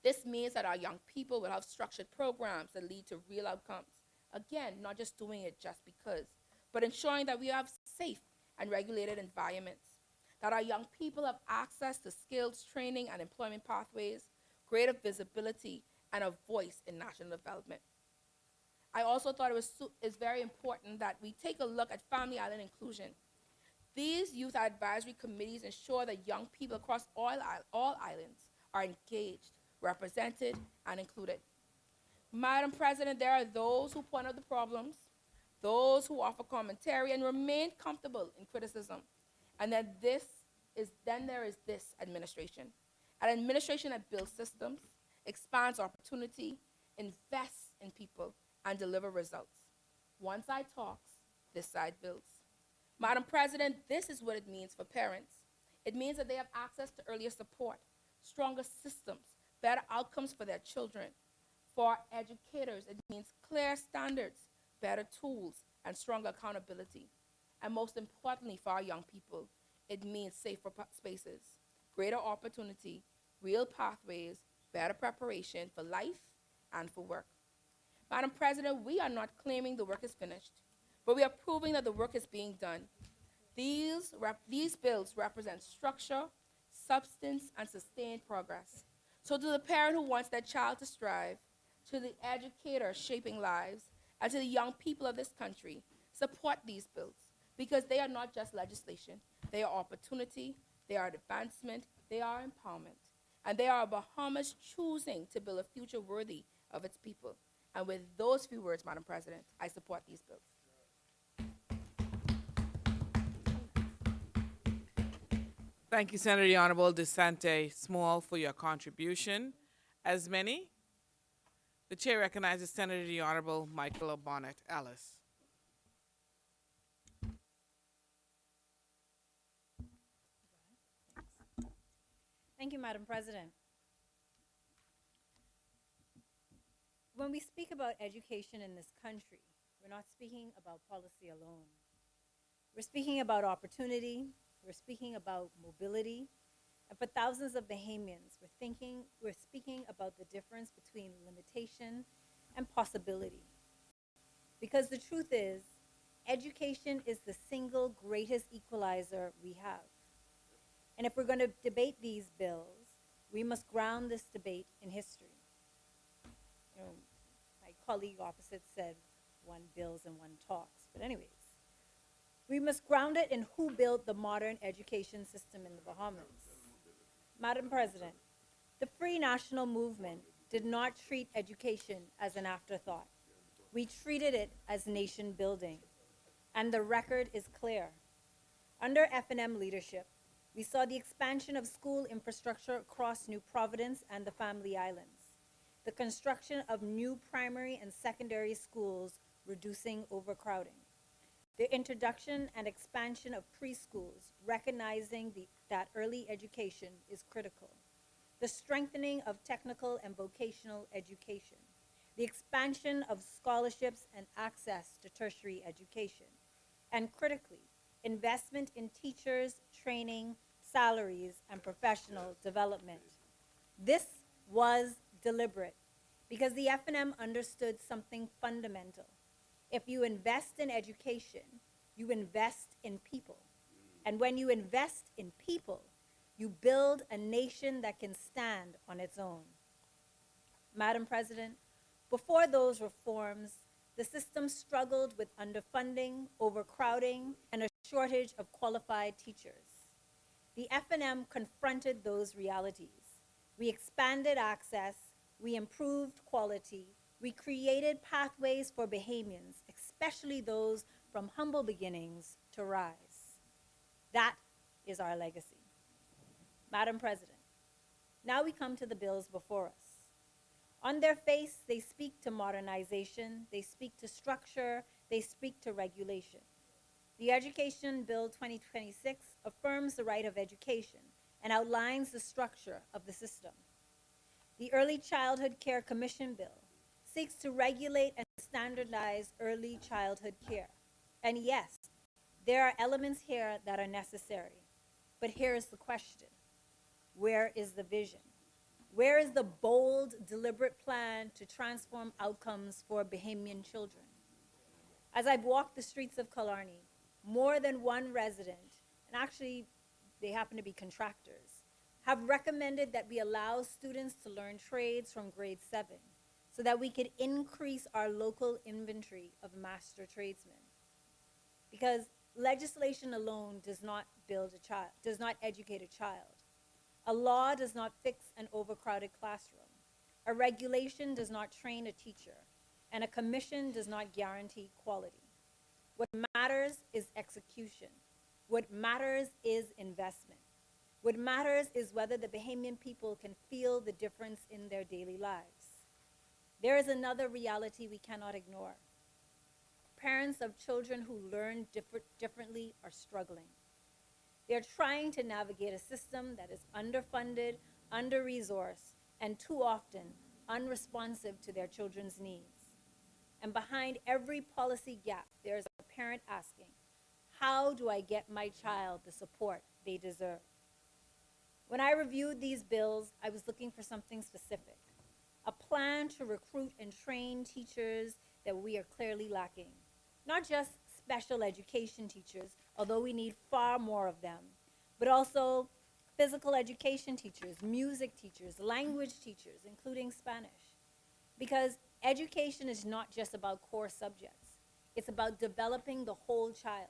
Speaker 8: This means that our young people will have structured programs that lead to real outcomes. Again, not just doing it just because, but ensuring that we have safe and regulated environments, that our young people have access to skills, training, and employment pathways, greater visibility, and a voice in national development. I also thought it's very important that we take a look at family island inclusion. These youth advisory committees ensure that young people across all islands are engaged, represented, and included. Madam President, there are those who point out the problems, those who offer commentary and remain comfortable in criticism. And then there is this administration. An administration that builds systems, expands opportunity, invests in people, and deliver results. One side talks, this side builds. Madam President, this is what it means for parents. It means that they have access to earlier support, stronger systems, better outcomes for their children. For educators, it means clear standards, better tools, and stronger accountability. And most importantly, for our young people, it means safer spaces, greater opportunity, real pathways, better preparation for life and for work. Madam President, we are not claiming the work is finished, but we are proving that the work is being done. These bills represent structure, substance, and sustained progress. So to the parent who wants their child to strive, to the educator shaping lives, and to the young people of this country, support these bills because they are not just legislation. They are opportunity, they are advancement, they are empowerment. And they are Bahamas choosing to build a future worthy of its people. And with those few words, Madam President, I support these bills.
Speaker 2: Thank you, Senator the Honorable DeSante Small, for your contribution. As many, the chair recognizes Senator the Honorable Michael Bonnet Ellis.
Speaker 9: Thank you, Madam President. When we speak about education in this country, we're not speaking about policy alone. We're speaking about opportunity, we're speaking about mobility, and for thousands of Bahamians, we're speaking about the difference between limitation and possibility. Because the truth is, education is the single greatest equalizer we have. And if we're going to debate these bills, we must ground this debate in history. You know, my colleague opposite said one bills and one talks. But anyways, we must ground it in who built the modern education system in the Bahamas. Madam President, the Free National Movement did not treat education as an afterthought. We treated it as nation building. And the record is clear. Under F&M leadership, we saw the expansion of school infrastructure across New Providence and the Family Islands, the construction of new primary and secondary schools, reducing overcrowding, the introduction and expansion of preschools, recognizing that early education is critical, the strengthening of technical and vocational education, the expansion of scholarships and access to tertiary education, and critically, investment in teachers, training, salaries, and professional development. This was deliberate because the F&M understood something fundamental. If you invest in education, you invest in people. And when you invest in people, you build a nation that can stand on its own. Madam President, before those reforms, the system struggled with underfunding, overcrowding, and a shortage of qualified teachers. The F&M confronted those realities. We expanded access, we improved quality, we created pathways for Bahamians, especially those from humble beginnings, to rise. That is our legacy. Madam President, now we come to the bills before us. On their face, they speak to modernization, they speak to structure, they speak to regulation. The Education Bill 2026 affirms the right of education and outlines the structure of the system. The Early Childhood Care Commission Bill seeks to regulate and standardize early childhood care. And yes, there are elements here that are necessary. But here is the question. Where is the vision? Where is the bold, deliberate plan to transform outcomes for Bahamian children? As I've walked the streets of Killarney, more than one resident, and actually they happen to be contractors, have recommended that we allow students to learn trades from grade 7 so that we could increase our local inventory of master tradesmen. Because legislation alone does not educate a child. A law does not fix an overcrowded classroom. A regulation does not train a teacher, and a commission does not guarantee quality. What matters is execution. What matters is investment. What matters is whether the Bahamian people can feel the difference in their daily lives. There is another reality we cannot ignore. Parents of children who learn differently are struggling. They're trying to navigate a system that is underfunded, under-resourced, and too often unresponsive to their children's needs. And behind every policy gap, there's a parent asking, how do I get my child the support they deserve? When I reviewed these bills, I was looking for something specific, a plan to recruit and train teachers that we are clearly lacking. Not just special education teachers, although we need far more of them, but also physical education teachers, music teachers, language teachers, including Spanish. Because education is not just about core subjects. It's about developing the whole child.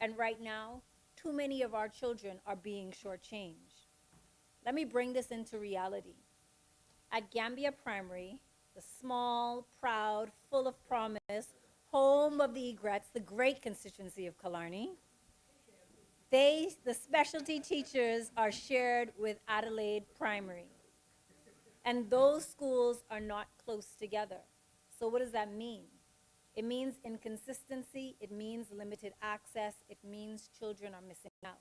Speaker 9: And right now, too many of our children are being shortchanged. Let me bring this into reality. At Gambia Primary, the small, proud, full of promise, home of the egrets, the great constituency of Killarney, The specialty teachers, are shared with Adelaide Primary. And those schools are not close together. So what does that mean? It means inconsistency, it means limited access, it means children are missing out.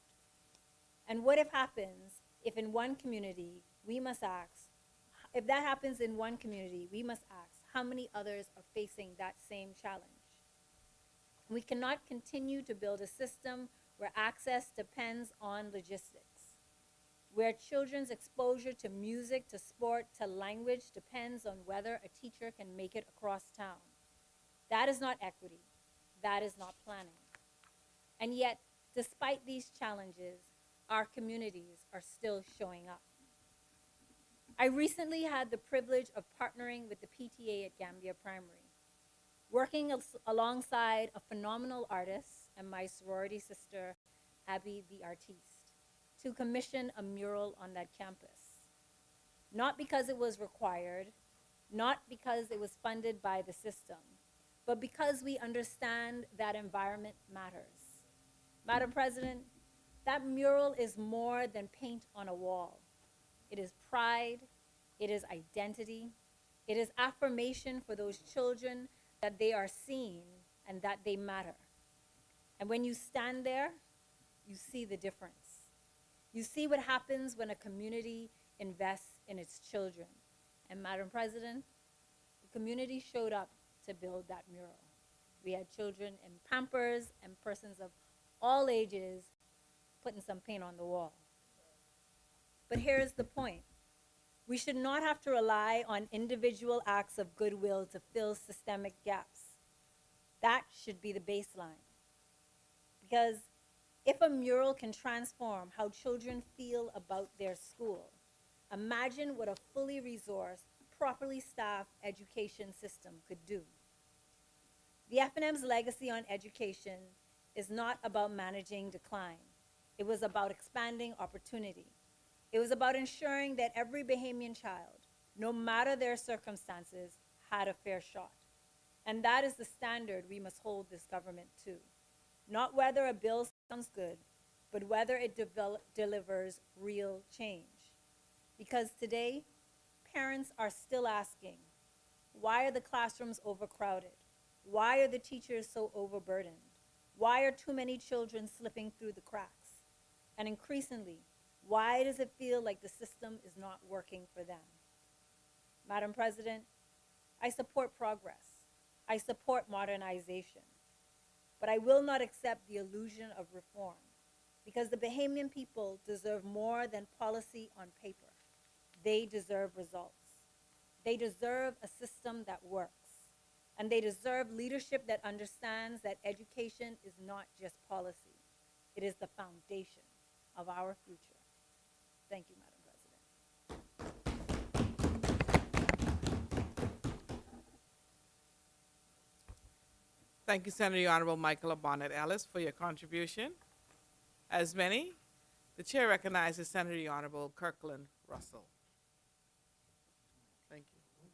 Speaker 9: And what happens if in one community we must ask, if that happens in one community, we must ask how many others are facing that same challenge? We cannot continue to build a system where access depends on logistics, where children's exposure to music, to sport, to language depends on whether a teacher can make it across town. That is not equity. That is not planning. And yet, despite these challenges, our communities are still showing up. I recently had the privilege of partnering with the PTA at Gambia Primary, working alongside a phenomenal artist and my sorority sister, Abby the Artiste, to commission a mural on that campus. Not because it was required, not because it was funded by the system, but because we understand that environment matters. Madam President, that mural is more than paint on a wall. It is pride, it is identity, it is affirmation for those children that they are seen and that they matter. And when you stand there, you see the difference. You see what happens when a community invests in its children. And Madam President, the community showed up to build that mural. We had children in Pampers and persons of all ages putting some paint on the wall. But here's the point. We should not have to rely on individual acts of goodwill to fill systemic gaps. That should be the baseline. Because if a mural can transform how children feel about their school, imagine what a fully resourced, properly staffed education system could do. The FNM's legacy on education is not about managing decline. It was about expanding opportunity. It was about ensuring that every Bahamian child, no matter their circumstances, had a fair shot. And that is the standard we must hold this government to. Not whether a bill sounds good, but whether it delivers real change. Because today, parents are still asking, why are the classrooms overcrowded? Why are the teachers so overburdened? Why are too many children slipping through the cracks? And increasingly, why does it feel like the system is not working for them? Madam President, I support progress. I support modernization. But I will not accept the illusion of reform, because the Bahamian people deserve more than policy on paper. They deserve results. They deserve a system that works. And they deserve leadership that understands that education is not just policy. It is the foundation of our future. Thank you, Madam President.
Speaker 2: Thank you, Senator the Honorable Michael Bonnet Ellis, for your contribution. As many, the chair recognizes Senator the Honorable Kirkland Russell. Thank you. Thank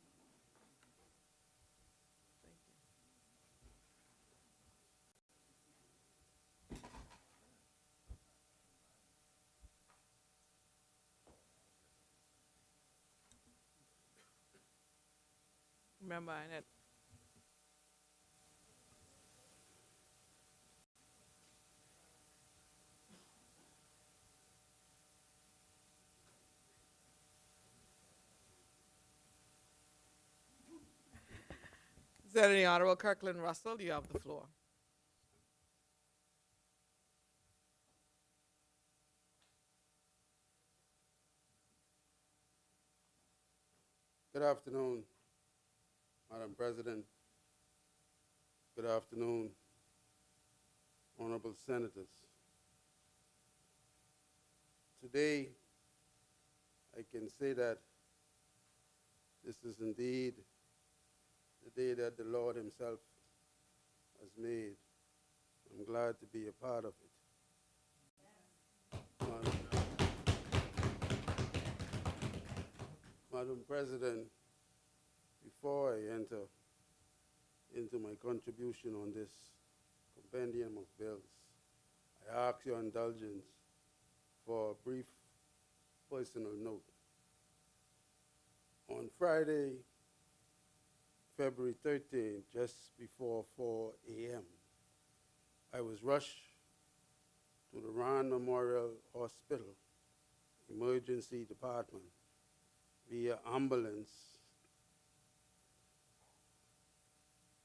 Speaker 2: you. Remember, Annette. Senator the Honorable Kirkland Russell, you have the floor.
Speaker 7: Good afternoon, Madam President. Good afternoon, honorable senators. Today, I can say that this is indeed the day that the Lord himself has made. I'm glad to be a part of it. Madam President, before I enter into my contribution on this compendium of bills, I
Speaker 10: I ask your indulgence for a brief personal note. On Friday, February 13th, just before 4 a.m., I was rushed to the Rand Memorial Hospital Emergency Department via ambulance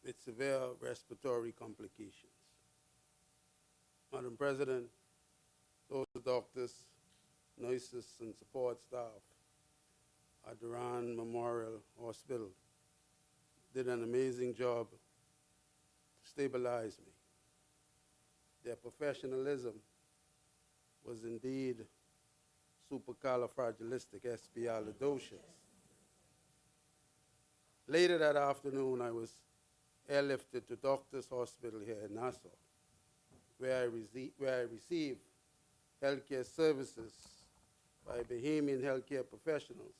Speaker 10: with severe respiratory complications. Madam President, those doctors, nurses, and support staff at the Rand Memorial Hospital did an amazing job to stabilize me. Their professionalism was indeed supercalifragilisticexpialidocious. Later that afternoon, I was airlifted to Doctors Hospital here in Nassau, where I received healthcare services by Bahamian healthcare professionals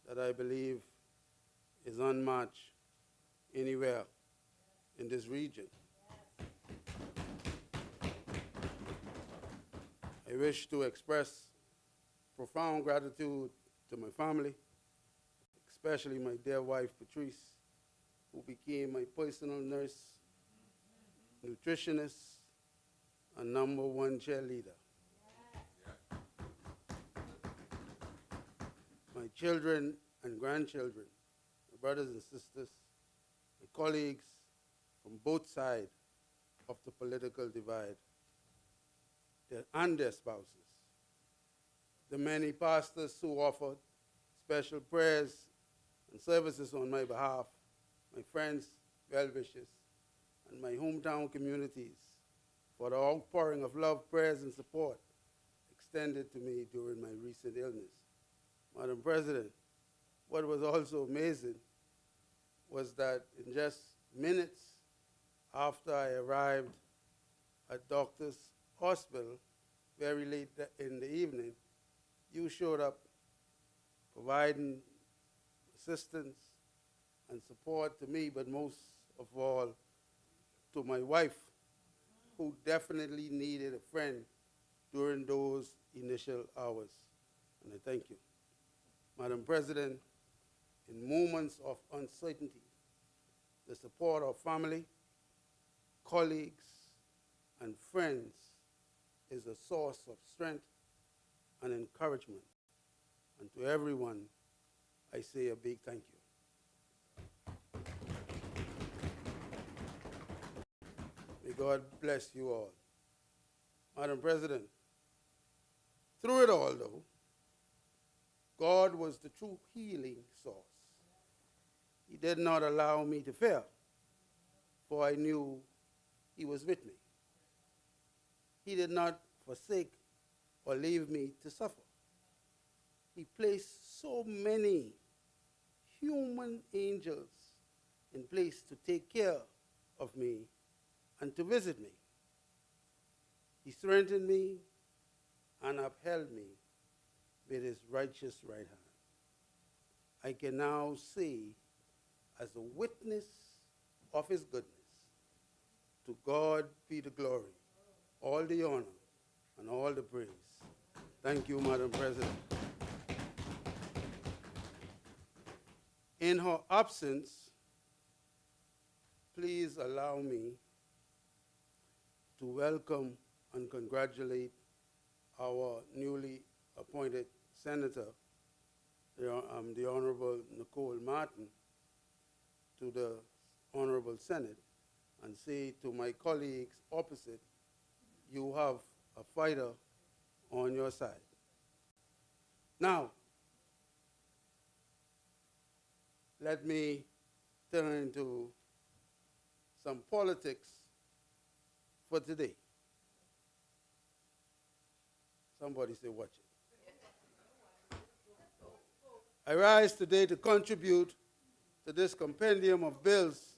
Speaker 10: that I believe is unmatched anywhere in this region. I wish to express profound gratitude to my family, especially my dear wife, Patrice, who became my personal nurse, nutritionist, and #1 cheerleader. My children and grandchildren, my brothers and sisters, my colleagues from both sides of the political divide, and their spouses, the many pastors who offered special prayers and services on my behalf, my friends, well-wishers, and my hometown communities for the outpouring of love, prayers, and support extended to me during my recent illness. Madam President, what was also amazing was that in just minutes after I arrived at Doctors Hospital, very late in the evening, you showed up providing assistance and support to me, but most of all to my wife, who definitely needed a friend during those initial hours. And I thank you. Madam President, in moments of uncertainty, the support of family, colleagues, and friends is a source of strength and encouragement. And to everyone, I say a big thank you. May God bless you all. Madam President, through it all, though, God was the true healing source. He did not allow me to fail, for I knew He was with me. He did not forsake or leave me to suffer. He placed so many human angels in place to take care of me and to visit me. He strengthened me and upheld me with His righteous right hand. I can now say, as a witness of His goodness, to God be the glory, all the honor, and all the praise. Thank you, Madam President. In her absence, please allow me to welcome and congratulate our newly appointed Senator, the Honorable Nicole Martin, to the Honorable Senate, and say to my colleagues opposite, you have a fighter on your side. Now, let me turn to some politics for today. Somebody say, watch it. I rise today to contribute to this compendium of bills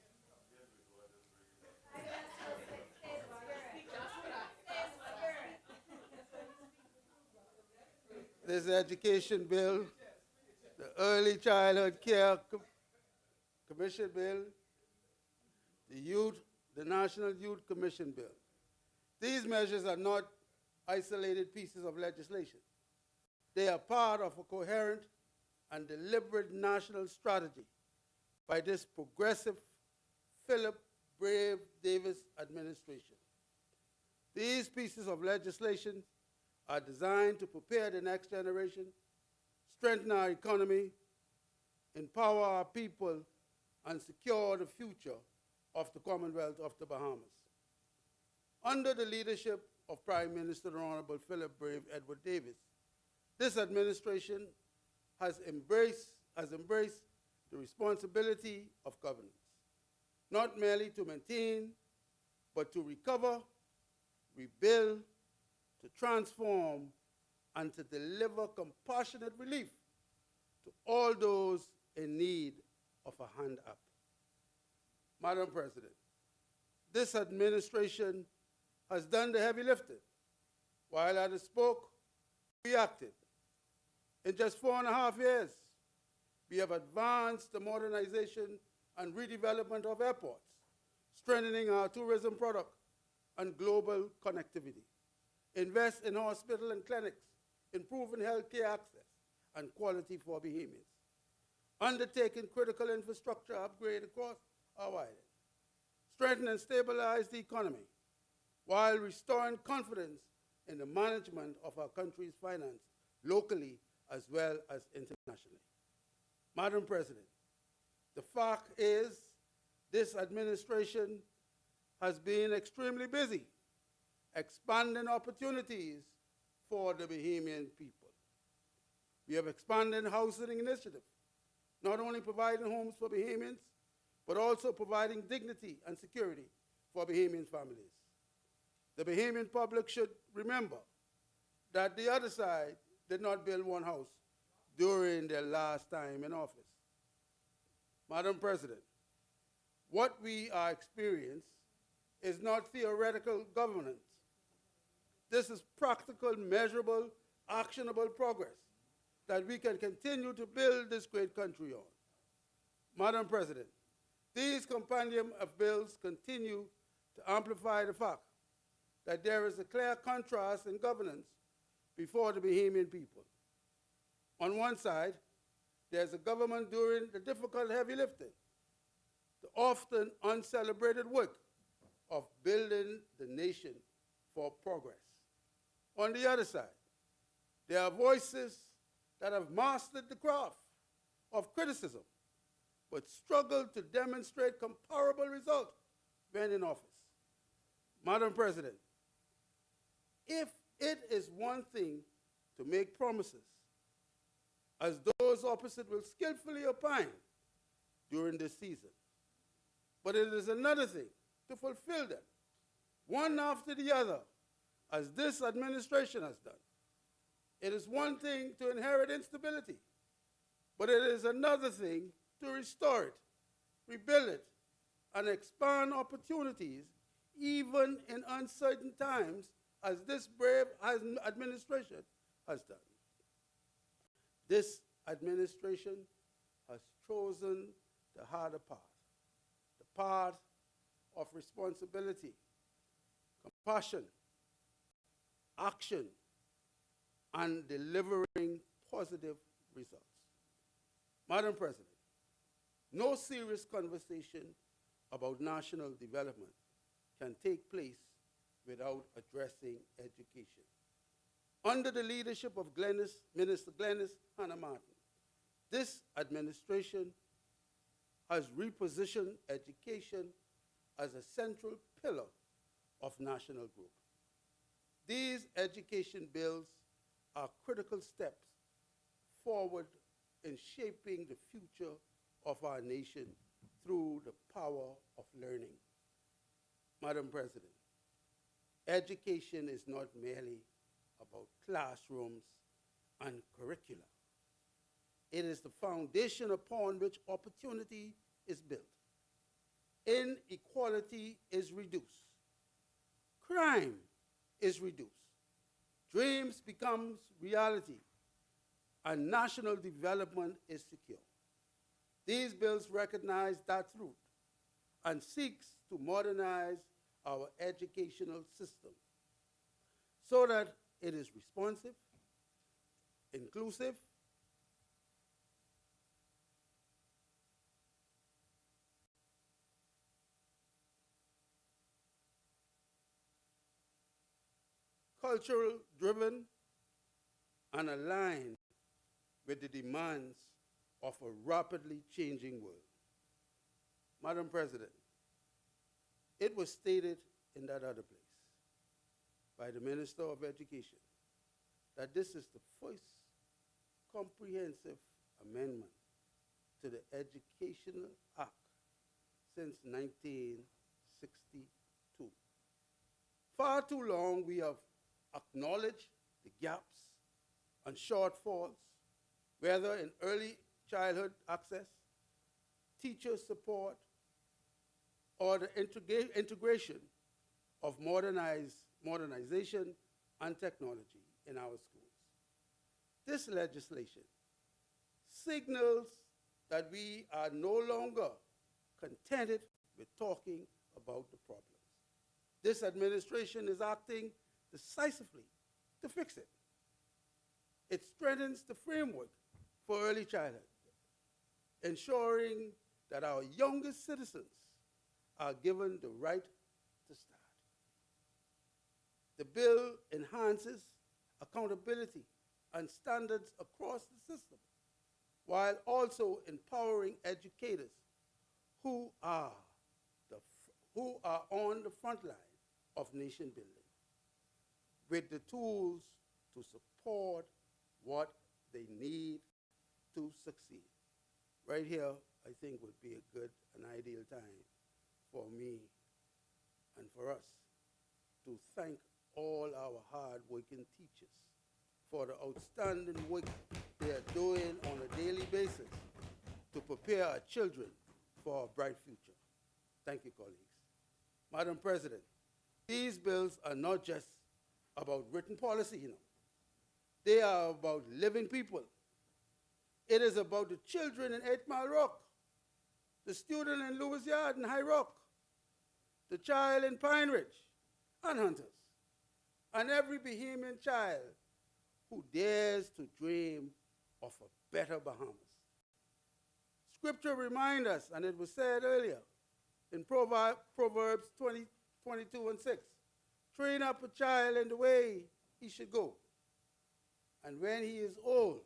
Speaker 10: this education bill, the Early Childhood Care Commission bill, the National Youth Commission bill, These measures are not isolated pieces of legislation. They are part of a coherent and deliberate national strategy by this progressive Philip Brave Davis administration. These pieces of legislation are designed to prepare the next generation, strengthen our economy, empower our people, and secure the future of the Commonwealth of the Bahamas. Under the leadership of Prime Minister the Honorable Philip Brave Edward Davis, this administration has embraced the responsibility of governance, not merely to maintain, but to recover, rebuild, to transform, and to deliver compassionate relief to all those in need of a hand up. Madam President, this administration has done the heavy lifting, while others spoke, we acted. In just 4.5 years, we have advanced the modernization and redevelopment of airports, strengthening our tourism product and global connectivity, invest in hospital and clinics, improving healthcare access and quality for Bahamians, undertaking critical infrastructure upgrade across our island, strengthen and stabilize the economy, while restoring confidence in the management of our country's finance locally as well as internationally. Madam President, the fact is this administration has been extremely busy expanding opportunities for the Bahamian people. We have expanded housing initiative, not only providing homes for Bahamians, but also providing dignity and security for Bahamian families. The Bahamian public should remember that the other side did not build one house during their last time in office. Madam President, what we are experiencing is not theoretical governance. This is practical, measurable, actionable progress that we can continue to build this great country on. Madam President, these compendium of bills continue to amplify the fact that there is a clear contrast in governance before the Bahamian people. On one side, there's a government doing the difficult heavy lifting, the often uncelebrated work of building the nation for progress. On the other side, there are voices that have mastered the craft of criticism, but struggle to demonstrate comparable results when in office. Madam President, if it is one thing to make promises, as those opposite will skillfully opine during this season, but it is another thing to fulfill them, one after the other, as this administration has done. It is one thing to inherit instability, but it is another thing to restore it, rebuild it, and expand opportunities even in uncertain times, as this brave administration has done. This administration has chosen the harder path, the path of responsibility, compassion, action, and delivering positive results. Madam President, no serious conversation about national development can take place without addressing education. Under the leadership of Minister Glenys Hannah Martin, this administration has repositioned education as a central pillar of national growth. These education bills are critical steps forward in shaping the future of our nation through the power of learning. Madam President, education is not merely about classrooms and curricula. It is the foundation upon which opportunity is built. Inequality is reduced. Crime is reduced. Dreams becomes reality, and national development is secure. These bills recognize that truth and seeks to modernize our educational system so that it is responsive, inclusive, cultural driven, and aligned with the demands of a rapidly changing world. Madam President, it was stated in that other place by the Minister of Education that this is the first comprehensive amendment to the Educational Act since 1962. Far too long we have acknowledged the gaps and shortfalls, whether in early childhood access, teacher support, or the integration of modernization and technology in our schools. This legislation signals that we are no longer contented with talking about the problems. This administration is acting decisively to fix it. It strengthens the framework for early childhood, ensuring that our youngest citizens are given the right to start. The bill enhances accountability and standards across the system, while also empowering educators who are on the front line of nation building with the tools to support what they need to succeed. Right here, I think would be a good and ideal time for me and for us to thank all our hard-working teachers for the outstanding work they are doing on a daily basis to prepare our children for a bright future. Thank you, colleagues. Madam President, these bills are not just about written policy, They are about living people. It is about the children in 8 Mile Rock, the student in Lewis Yard and High Rock, the child in Pine Ridge and Hunters, and every Bahamian child who dares to dream of a better Bahamas. Scripture reminds us, and it was said earlier, in Proverbs 22:6, train up a child in the way he should go, and when he is old,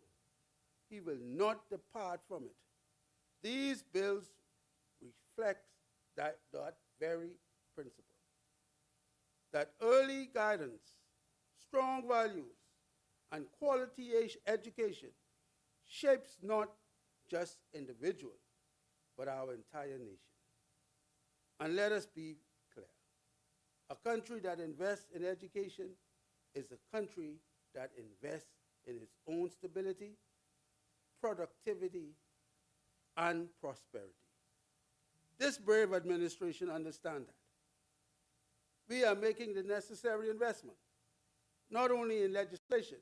Speaker 10: he will not depart from it. These bills reflect that very principle, that early guidance, strong values, and quality education shapes not just individuals, but our entire nation. And let us be clear. A country that invests in education is a country that invests in its own stability, productivity, and prosperity. This brave administration understands that. We are making the necessary investment, not only in legislation,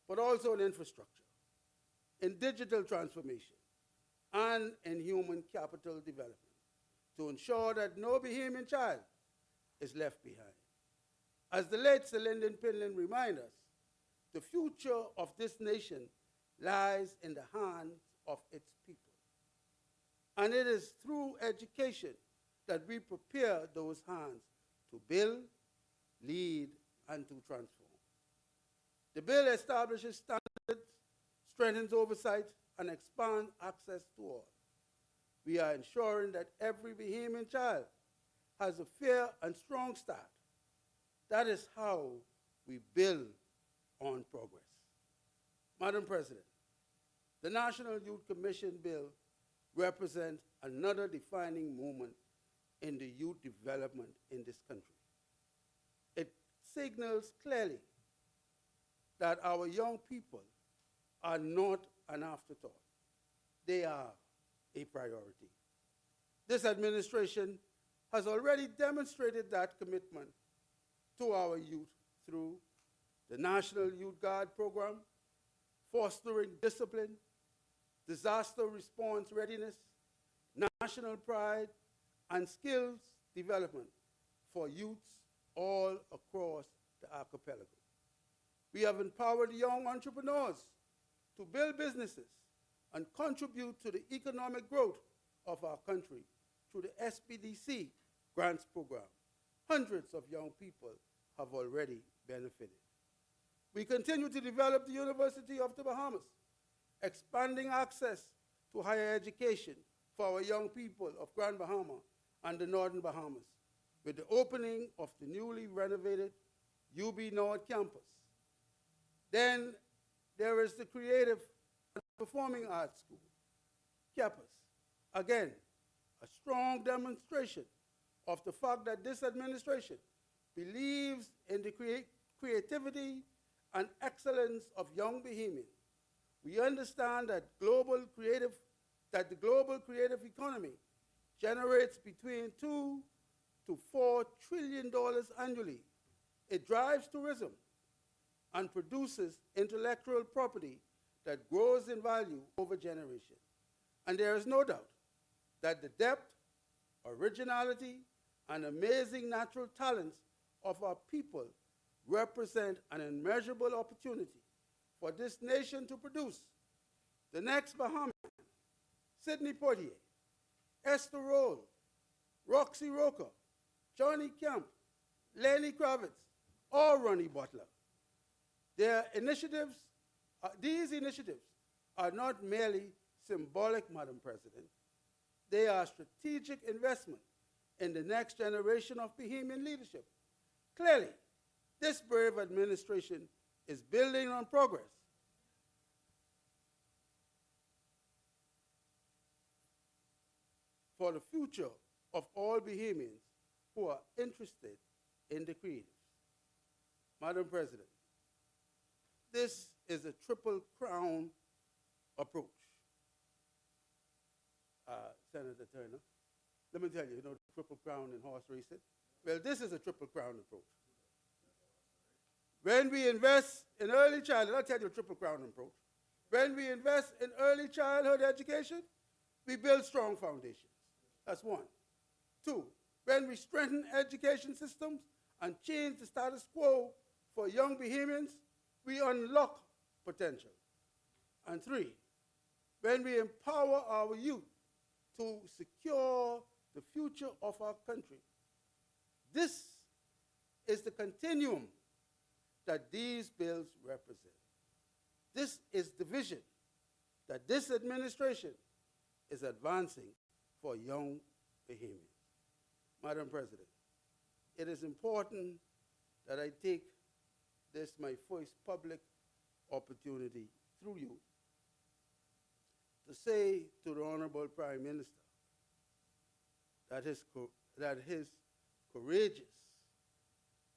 Speaker 10: but also in infrastructure, in digital transformation, and in human capital development to ensure that no Bahamian child is left behind. As the late Sir Lyndon Pinland reminds us, the future of this nation lies in the hands of its people. And it is through education that we prepare those hands to build, lead, and to transform. The bill establishes standards, strengthens oversight, and expands access to all. We are ensuring that every Bahamian child has a fair and strong start. That is how we build on progress. Madam President, the National Youth Commission Bill represents another defining moment in the youth development in this country. It signals clearly that our young people are not an afterthought. They are a priority. This administration has already demonstrated that commitment to our youth through the National Youth Guard program, fostering discipline, disaster response readiness, national pride, and skills development for youths all across the archipelago. We have empowered young entrepreneurs to build businesses and contribute to the economic growth of our country through the SPDC grants program. Hundreds of young people have already benefited. We continue to develop the University of the Bahamas, expanding access to higher education for our young people of Grand Bahama and the Northern Bahamas, with the opening of the newly renovated UB North campus. Then there is the Creative and Performing Arts School, CAPAS. Again, a strong demonstration of the fact that this administration believes in the creativity and excellence of young Bahamians. We understand that the global creative economy generates between $2 to $4 trillion annually. It drives tourism and produces intellectual property that grows in value over generations. And there is no doubt that the depth, originality, and amazing natural talents of our people represent an immeasurable opportunity for this nation to produce the next Bahamas, Sidney Poitier, Esther Roll, Roxy Roker, Johnny Camp, Lenny Kravitz, or Ronnie Butler. These initiatives are not merely symbolic, Madam President. They are strategic investment in the next generation of Bahamian leadership. Clearly, this brave administration is building on progress for the future of all Bahamians who are interested in the creatives. Madam President, this is a triple crown approach. Senator Turner, let me tell you, the triple crown in horse racing? Well, this is a triple crown approach. When we invest in early childhood, I'll tell you a triple crown approach. When we invest in early childhood education, we build strong foundations. That's one. Two, when we strengthen education systems and change the status quo for young Bahamians, we unlock potential. And three, when we empower our youth to secure the future of our country. This is the continuum that these bills represent. This is the vision that this administration is advancing for young Bahamians. Madam President, it is important that I take this, my first public opportunity through you, to say to the Honorable Prime Minister that his courageous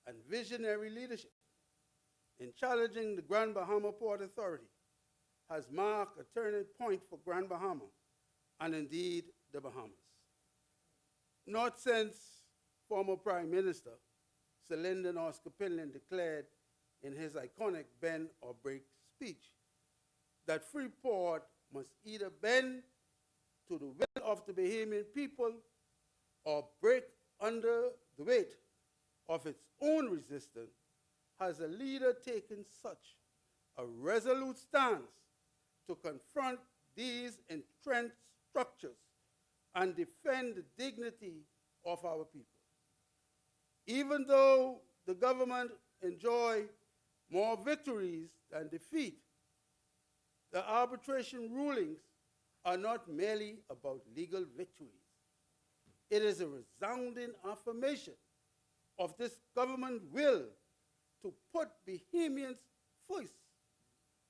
Speaker 10: and visionary leadership in challenging the Grand Bahama Port Authority has marked a turning point for Grand Bahama and indeed the Bahamas. Not since former Prime Minister Sir Lyndon Oscar Pinland declared in his iconic bend or break speech that Freeport must either bend to the will of the Bahamian people or break under the weight of its own resistance, has a leader taken such a resolute stance to confront these entrenched structures and defend the dignity of our people. Even though the government enjoy more victories than defeat, the arbitration rulings are not merely about legal victories. It is a resounding affirmation of this government will to put Bahamians first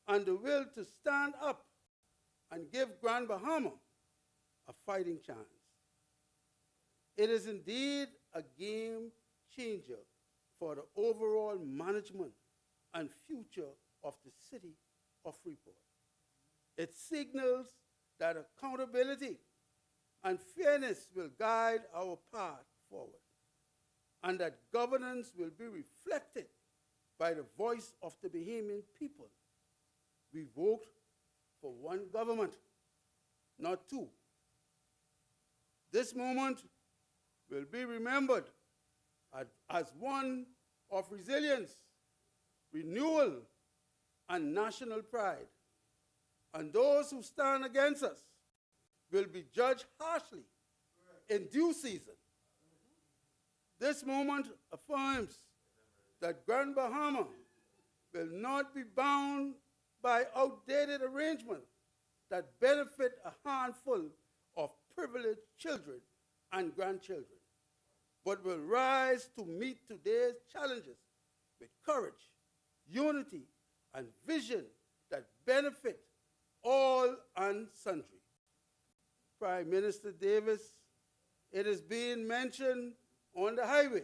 Speaker 10: and the will to stand up and give Grand Bahama a fighting chance. It is indeed a game changer for the overall management and future of the city of Freeport. It signals that accountability and fairness will guide our path forward, and that governance will be reflected by the voice of the Bahamian people. We vote for one government, not two. This moment will be remembered as one of resilience, renewal, and national pride. And those who stand against us will be judged harshly in due season. This moment affirms that Grand Bahama will not be bound by outdated arrangements that benefit a handful of privileged children and grandchildren, but will rise to meet today's challenges with courage, unity, and vision that benefit all and sundry. Prime Minister Davis, it is being mentioned on the highways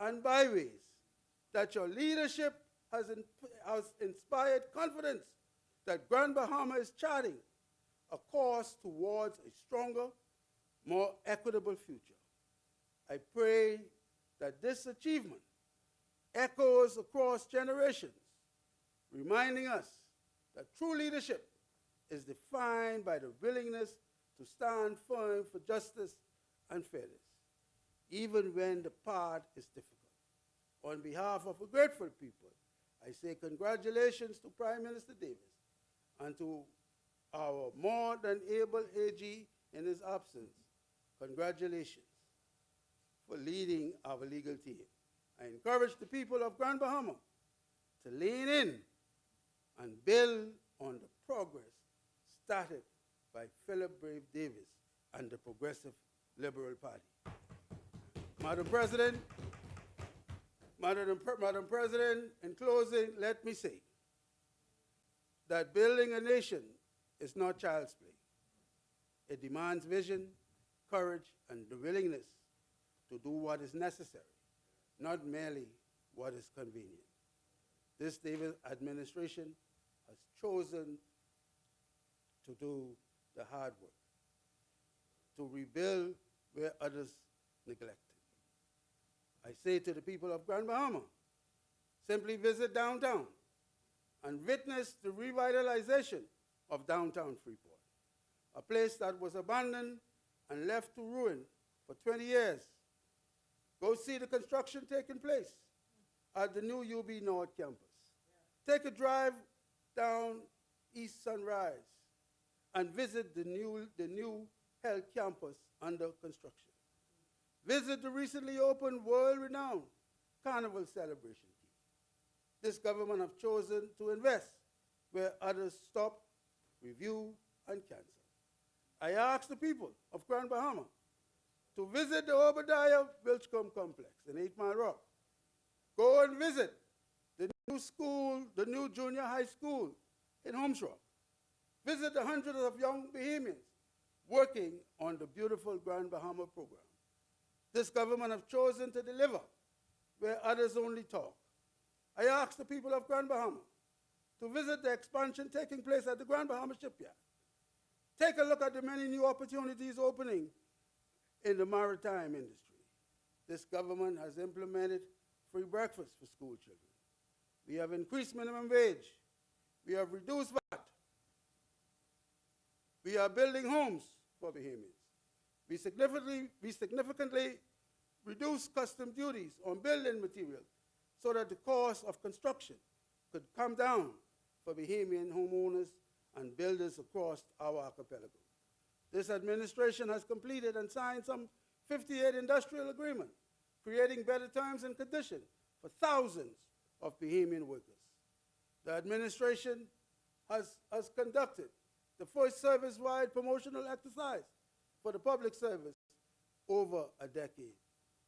Speaker 10: and byways that your leadership has inspired confidence that Grand Bahama is charting a course towards a stronger, more equitable future. I pray that this achievement echoes across generations, reminding us that true leadership is defined by the willingness to stand firm for justice and fairness, even when the path is difficult. On behalf of a grateful people, I say congratulations to Prime Minister Davis and to our more than able AG in his absence. Congratulations for leading our legal team. I encourage the people of Grand Bahama to lean in and build on the progress started by Philip Brave Davis and the Progressive Liberal Party. Madam President, in closing, let me say that building a nation is not child's play. It demands vision, courage, and the willingness to do what is necessary, not merely what is convenient. This Davis administration has chosen to do the hard work, to rebuild where others neglected. I say to the people of Grand Bahama, simply visit downtown and witness the revitalization of downtown Freeport, a place that was abandoned and left to ruin for 20 years. Go see the construction taking place at the new UB North campus. Take a drive down East Sunrise and visit the new health campus under construction. Visit the recently opened world-renowned Carnival celebration. This government has chosen to invest where others stop, review, and cancel. I ask the people of Grand Bahama to visit the Obadiah Wilchcombe Complex in 8 Mile Rock. Go and visit the new school, the new junior high school in Holmes Rock. Visit the hundreds of young Bahamians working on the beautiful Grand Bahama program. This government has chosen to deliver where others only talk. I ask the people of Grand Bahama to visit the expansion taking place at the Grand Bahama Shipyard. Take a look at the many new opportunities opening in the maritime industry. This government has implemented free breakfast for school children. We have increased minimum wage. We have reduced VAT. We are building homes for Bahamians. We significantly reduced custom duties on building materials so that the cost of construction could come down for Bahamian homeowners and builders across our archipelago. This administration has completed and signed some 58 industrial agreements, creating better terms and conditions for thousands of Bahamian workers. The administration has conducted the first service-wide promotional exercise for the public service over a decade,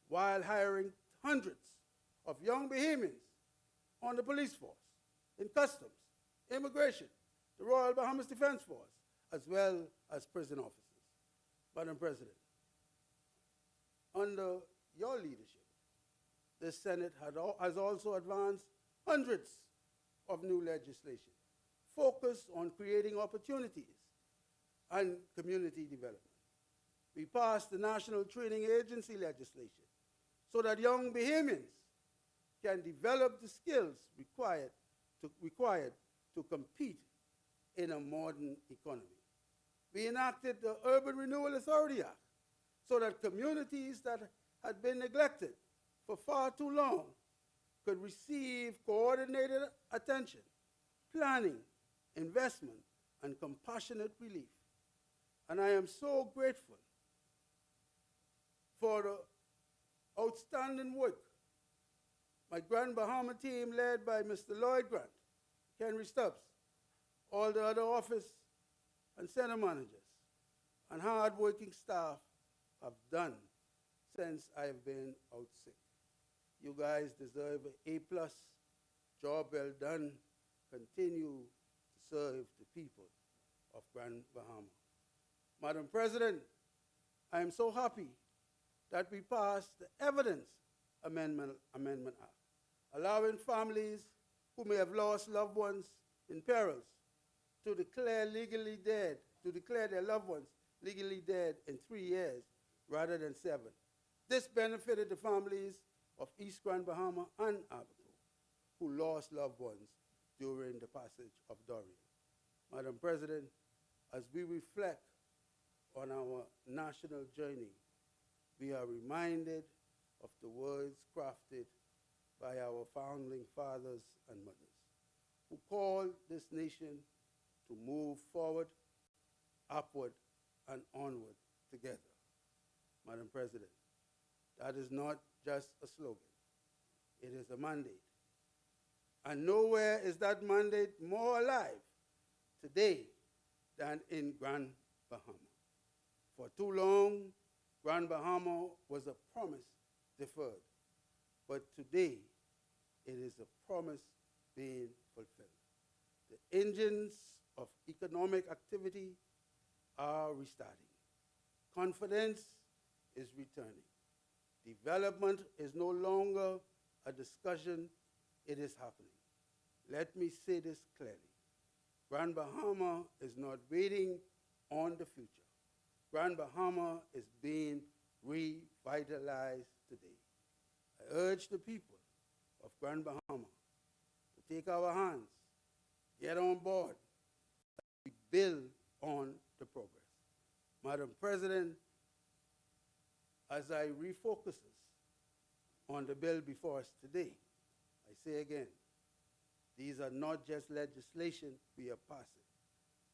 Speaker 10: while hiring hundreds of young Bahamians on the police force, in customs, immigration, the Royal Bahamas Defense Force, as well as prison officers. Madam President, under your leadership, the Senate has also advanced hundreds of new legislation focused on creating opportunities and community development. We passed the National Training Agency legislation so that young Bahamians can develop the skills required to compete in a modern economy. We enacted the Urban Renewal Authority Act so that communities that had been neglected for far too long could receive coordinated attention planning, investment, and compassionate relief. And I am so grateful for the outstanding work my Grand Bahama team led by Mr. Lloyd Grant, Henry Stubbs, all the other office and center managers, and hard-working staff have done since I've been out sick. You guys deserve an A+, job well done. Continue to serve the people of Grand Bahama. Madam President, I am so happy that we passed the Evidence Amendment Act, allowing families who may have lost loved ones in perils to declare their loved ones legally dead in 3 years rather than 7. This benefited the families of East Grand Bahama and Abaco who lost loved ones during the passage of Dorian. Madam President, as we reflect on our national journey, we are reminded of the words crafted by our founding fathers and mothers, who called this nation to move forward, upward, and onward together. Madam President, that is not just a slogan. It is a mandate. And nowhere is that mandate more alive today than in Grand Bahama. For too long, Grand Bahama was a promise deferred, but today it is a promise being fulfilled. The engines of economic activity are restarting. Confidence is returning. Development is no longer a discussion, it is happening. Let me say this clearly. Grand Bahama is not waiting on the future. Grand Bahama is being revitalized today. I urge the people of Grand Bahama to take our hands, get on board, and we build on the progress. Madam President, as I refocus on the bill before us today, I say again, these are not just legislation we are passing.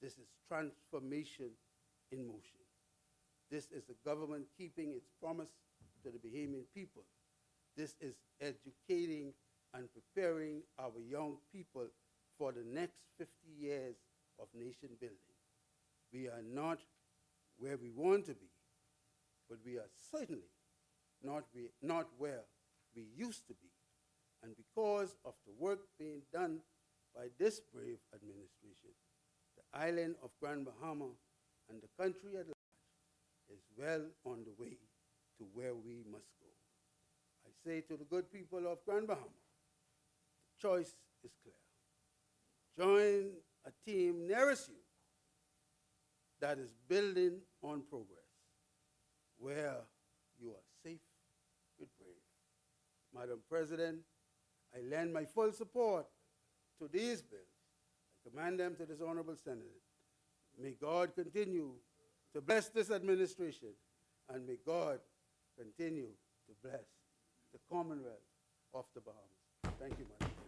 Speaker 10: This is transformation in motion. This is the government keeping its promise to the Bahamian people. This is educating and preparing our young people for the next 50 years of nation building. We are not where we want to be, but we are certainly not where we used to be. And because of the work being done by this brave administration, the island of Grand Bahama and the country at large is well on the way to where we must go. I say to the good people of Grand Bahama, the choice is clear. Join a team nearest you that is building on progress, where you are safe with brave. Madam President, I lend my full support to these bills. I commend them to this honorable Senate. May God continue to bless this administration, and may God continue to bless the Commonwealth of the Bahamas. Thank you, Madam President.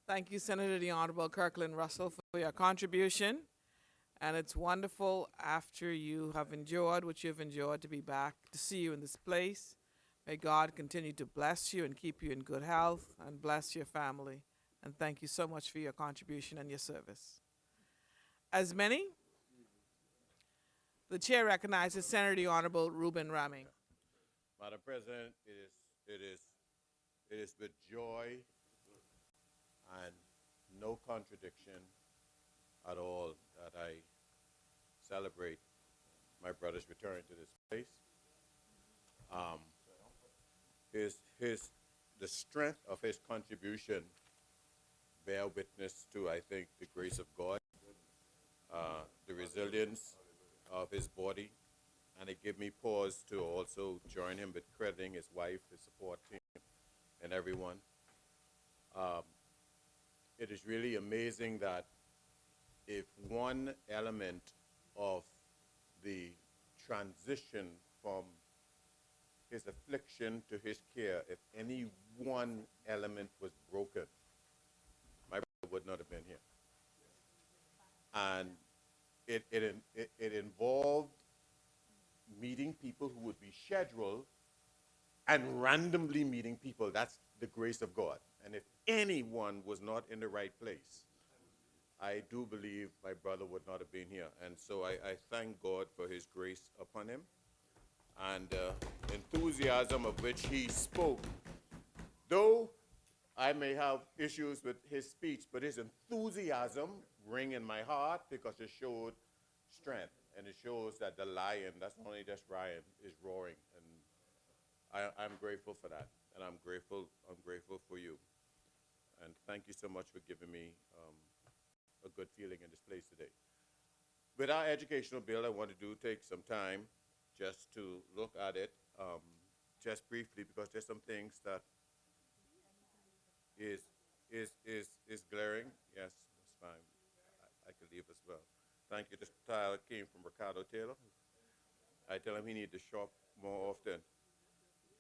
Speaker 2: Thank you, Senator the Honorable Kirkland Russell, for your contribution. And it's wonderful after you have enjoyed what you've enjoyed to be back, to see you in this place. May God continue to bless you and keep you in good health and bless your family. And thank you so much for your contribution and your service. As many, the chair recognizes Senator the Honorable Reuben Raming.
Speaker 4: Madam President, it is with joy and no contradiction at all that I celebrate my brother's return to this place. The strength of his contribution bear witness to, I think, the grace of God, the resilience of his body, and it gave me pause to also join him with crediting his wife, his support team, and everyone. It is really amazing that if one element of the transition from his affliction to his care, if any one element was broken, my brother would not have been here. And it involved meeting people who would be scheduled and randomly meeting people. That's the grace of God. And if anyone was not in the right place, I do believe my brother would not have been here. And so I thank God for his grace upon him and enthusiasm of which he spoke. Though I may have issues with his speech, but his enthusiasm rang in my heart because it showed strength, and it shows that the lion, that's only just Ryan, is roaring. And I'm grateful for that, and I'm grateful for you. And thank you so much for giving me a good feeling in this place today. With our educational bill, I want to take some time just to look at it, just briefly, because there's some things that is glaring. Yes, that's fine. I can leave as well. Thank you. This tile came from Ricardo Taylor. I tell him he needs to shop more often.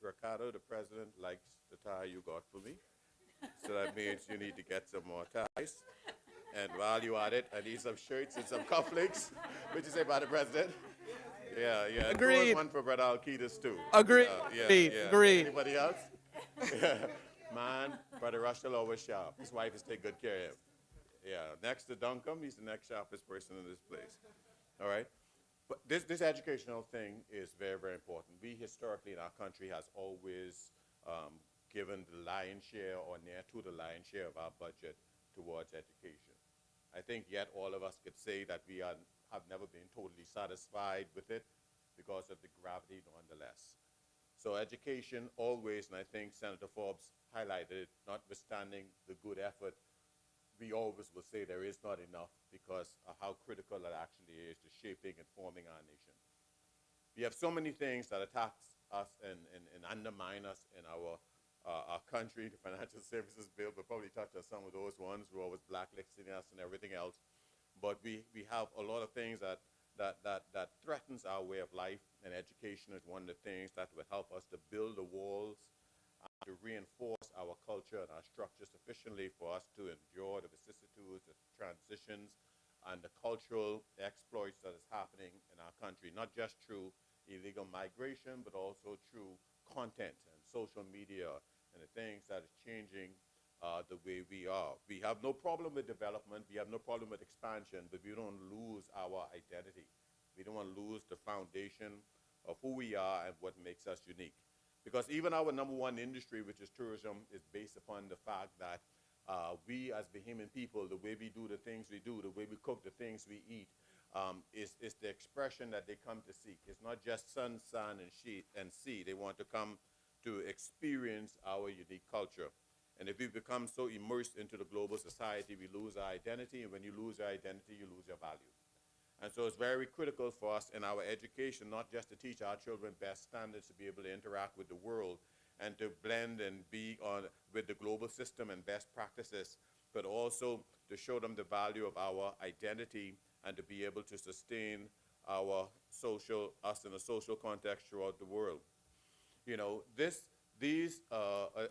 Speaker 4: Ricardo, the president, likes the tie you got for me. So that means you need to get some more ties. And while you're at it, I need some shirts and some cufflinks. What you say about the president? Yeah.
Speaker 2: Agreed.
Speaker 4: One for Brother Alcides too.
Speaker 2: Agreed.
Speaker 4: Yeah.
Speaker 2: Agreed.
Speaker 4: Anybody else? Man, Brother Russell always sharp. His wife is taking good care of him. Yeah. Next to Duncombe, he's the next sharpest person in this place. All right. But this educational thing is very, very important. We historically in our country has always given the lion's share or near to the lion's share of our budget towards education. I think yet all of us could say that we have never been totally satisfied with it because of the gravity nonetheless. So education always, and I think Senator Forbes highlighted it, notwithstanding the good effort, we always will say there is not enough because of how critical it actually is to shaping and forming our nation. We have so many things that attack us and undermine us in our country. The financial services bill will probably touch on some of those ones. We're always blacklisting us and everything else. But we have a lot of things that threatens our way of life, and education is one of the things that will help us to build the walls to reinforce our culture and our structure sufficiently for us to endure the vicissitudes, the transitions, and the cultural exploits that is happening in our country, not just through illegal migration, but also through content and social media and the things that is changing the way we are. We have no problem with development, we have no problem with expansion, but we don't lose our identity. We don't want to lose the foundation of who we are and what makes us unique. Because even our number one industry, which is tourism, is based upon the fact that we as Bahamian people, the way we do the things we do, the way we cook the things we eat, is the expression that they come to seek. It's not just sun, and sea. They want to come to experience our unique culture. And if we become so immersed into the global society, we lose our identity. And when you lose your identity, you lose your value. And so it's very critical for us in our education, not just to teach our children best standards to be able to interact with the world and to blend and be on with the global system and best practices, but also to show them the value of our identity and to be able to sustain us in a social context throughout the world. You know, these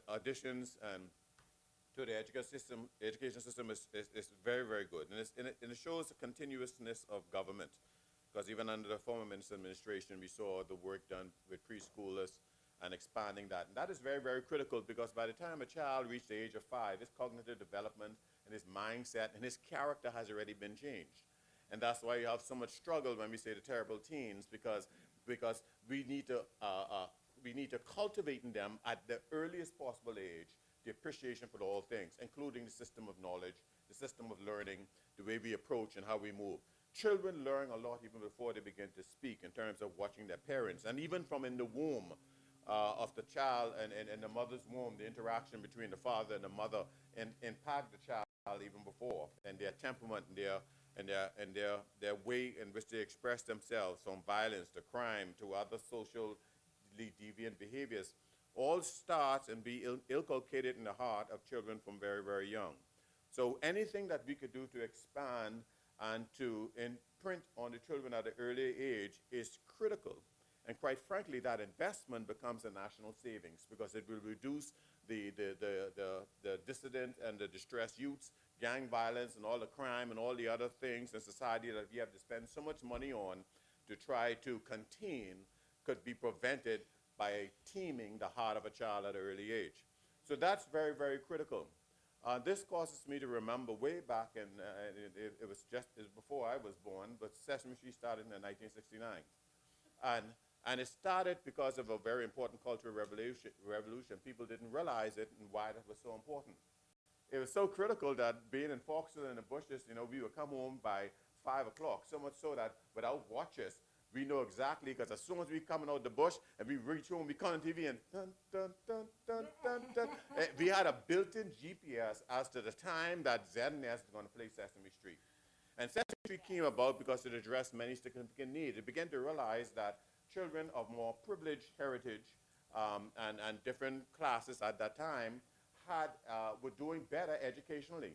Speaker 4: additions and to the education system is very, very good. And it shows the continuousness of government. Because even under the former minister administration, we saw the work done with preschoolers and expanding that. And that is very, very critical because by the time a child reaches the age of 5, his cognitive development and his mindset and his character has already been changed. And that's why you have so much struggle when we say the terrible teens, because we need to cultivate in them at the earliest possible age the appreciation for all things, including the system of knowledge, the system of learning, the way we approach and how we move. Children learn a lot even before they begin to speak in terms of watching their parents. And even from in the womb of the child and the mother's womb, the interaction between the father and the mother impact the child even before, and their temperament and their way in which they express themselves, from violence to crime to other socially deviant behaviors, all starts and be inculcated in the heart of children from very, very young. So anything that we could do to expand and to imprint on the children at an early age is critical. And quite frankly, that investment becomes a national savings because it will reduce the dissident and the distressed youths, gang violence, and all the crime and all the other things in society that we have to spend so much money on to try to contain could be prevented by teaming the heart of a child at an early age. So that's very, very critical. This causes me to remember way back, it was before I was born, but Sesame Street started in 1969. And it started because of a very important cultural revolution. People didn't realize it and why that was so important. It was so critical that being in Foxville in the bushes, we would come home by 5 o'clock, so much so that without watches, we know exactly, because as soon as we coming out the bush and we reach home, we come on TV and dun, dun, dun, dun, dun, dun. We had a built-in GPS as to the time that Z&S is going to play Sesame Street. And Sesame Street came about because it addressed many significant needs. It began to realize that children of more privileged heritage and different classes at that time were doing better educationally.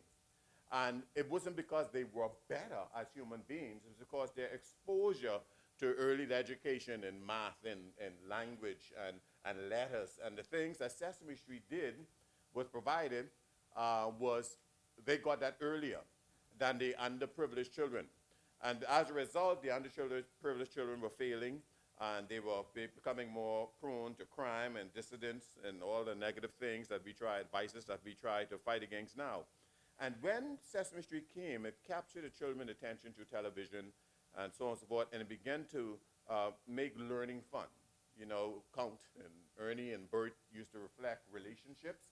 Speaker 4: And it wasn't because they were better as human beings, it was because their exposure to early education in math and language and letters and the things that Sesame Street did was provided was they got that earlier than the underprivileged children. And as a result, the underprivileged children were failing, and they were becoming more prone to crime and dissidence and all the negative things that vices that we try to fight against now. And when Sesame Street came, it captured the children's attention to television and so on and so forth, and it began to make learning fun. Count and Ernie and Bert used to reflect relationships.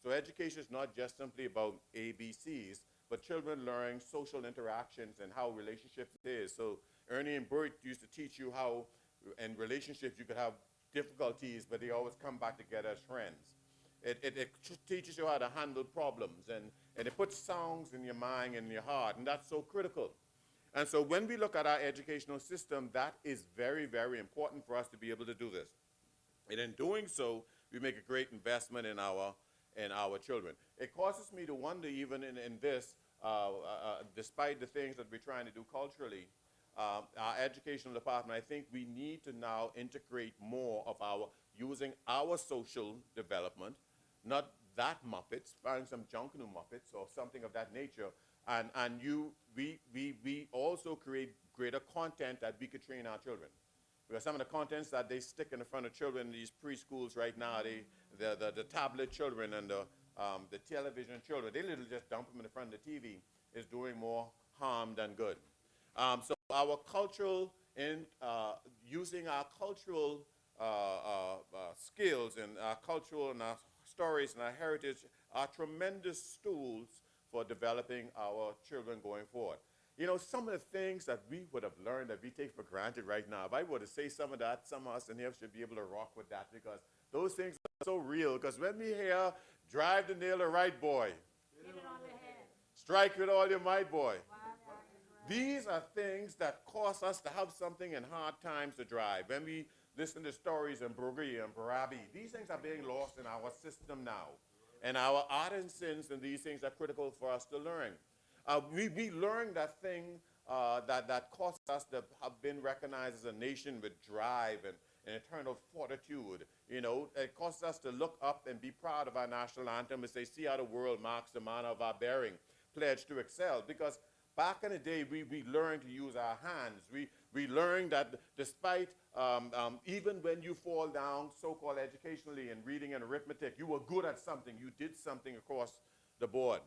Speaker 4: So education is not just simply about ABCs, but children learning social interactions and how relationships is. So Ernie and Bert used to teach you how in relationships you could have difficulties, but they always come back together as friends. It teaches you how to handle problems, and it puts songs in your mind and your heart, and that's so critical. And so when we look at our educational system, that is very, very important for us to be able to do this. And in doing so, we make a great investment in our children. It causes me to wonder, even in this, despite the things that we're trying to do culturally, our educational department, I think we need to now integrate more of using our social development, not that Muppets, find some Junkanoo Muppets or something of that nature, we also create greater content that we could train our children. Because some of the contents that they stick in the front of children in these preschools right now, the tablet children and the television children, they literally just dump them in the front of the TV, is doing more harm than good. So our cultural, using our cultural skills and our cultural and our stories and our heritage are tremendous tools for developing our children going forward. Some of the things that we would have learned that we take for granted right now, if I were to say some of that, some of us in here should be able to rock with that, because those things are so real. Because when we hear, drive the nail right, boy. Hit it on the head. Strike with all your might, boy. These are things that cause us to have something in hard times to drive. When we listen to stories in Brugge and Barabi, these things are being lost in our system now. And our art and sins and these things are critical for us to learn. We learned that thing that caused us to have been recognized as a nation with drive and eternal fortitude. It caused us to look up and be proud of our national anthem and say, see how the world marks the manner of our bearing, pledge to excel. Because back in the day, we learned to use our hands. We learned that despite, even when you fall down so-called educationally in reading and arithmetic, you were good at something. You did something across the board.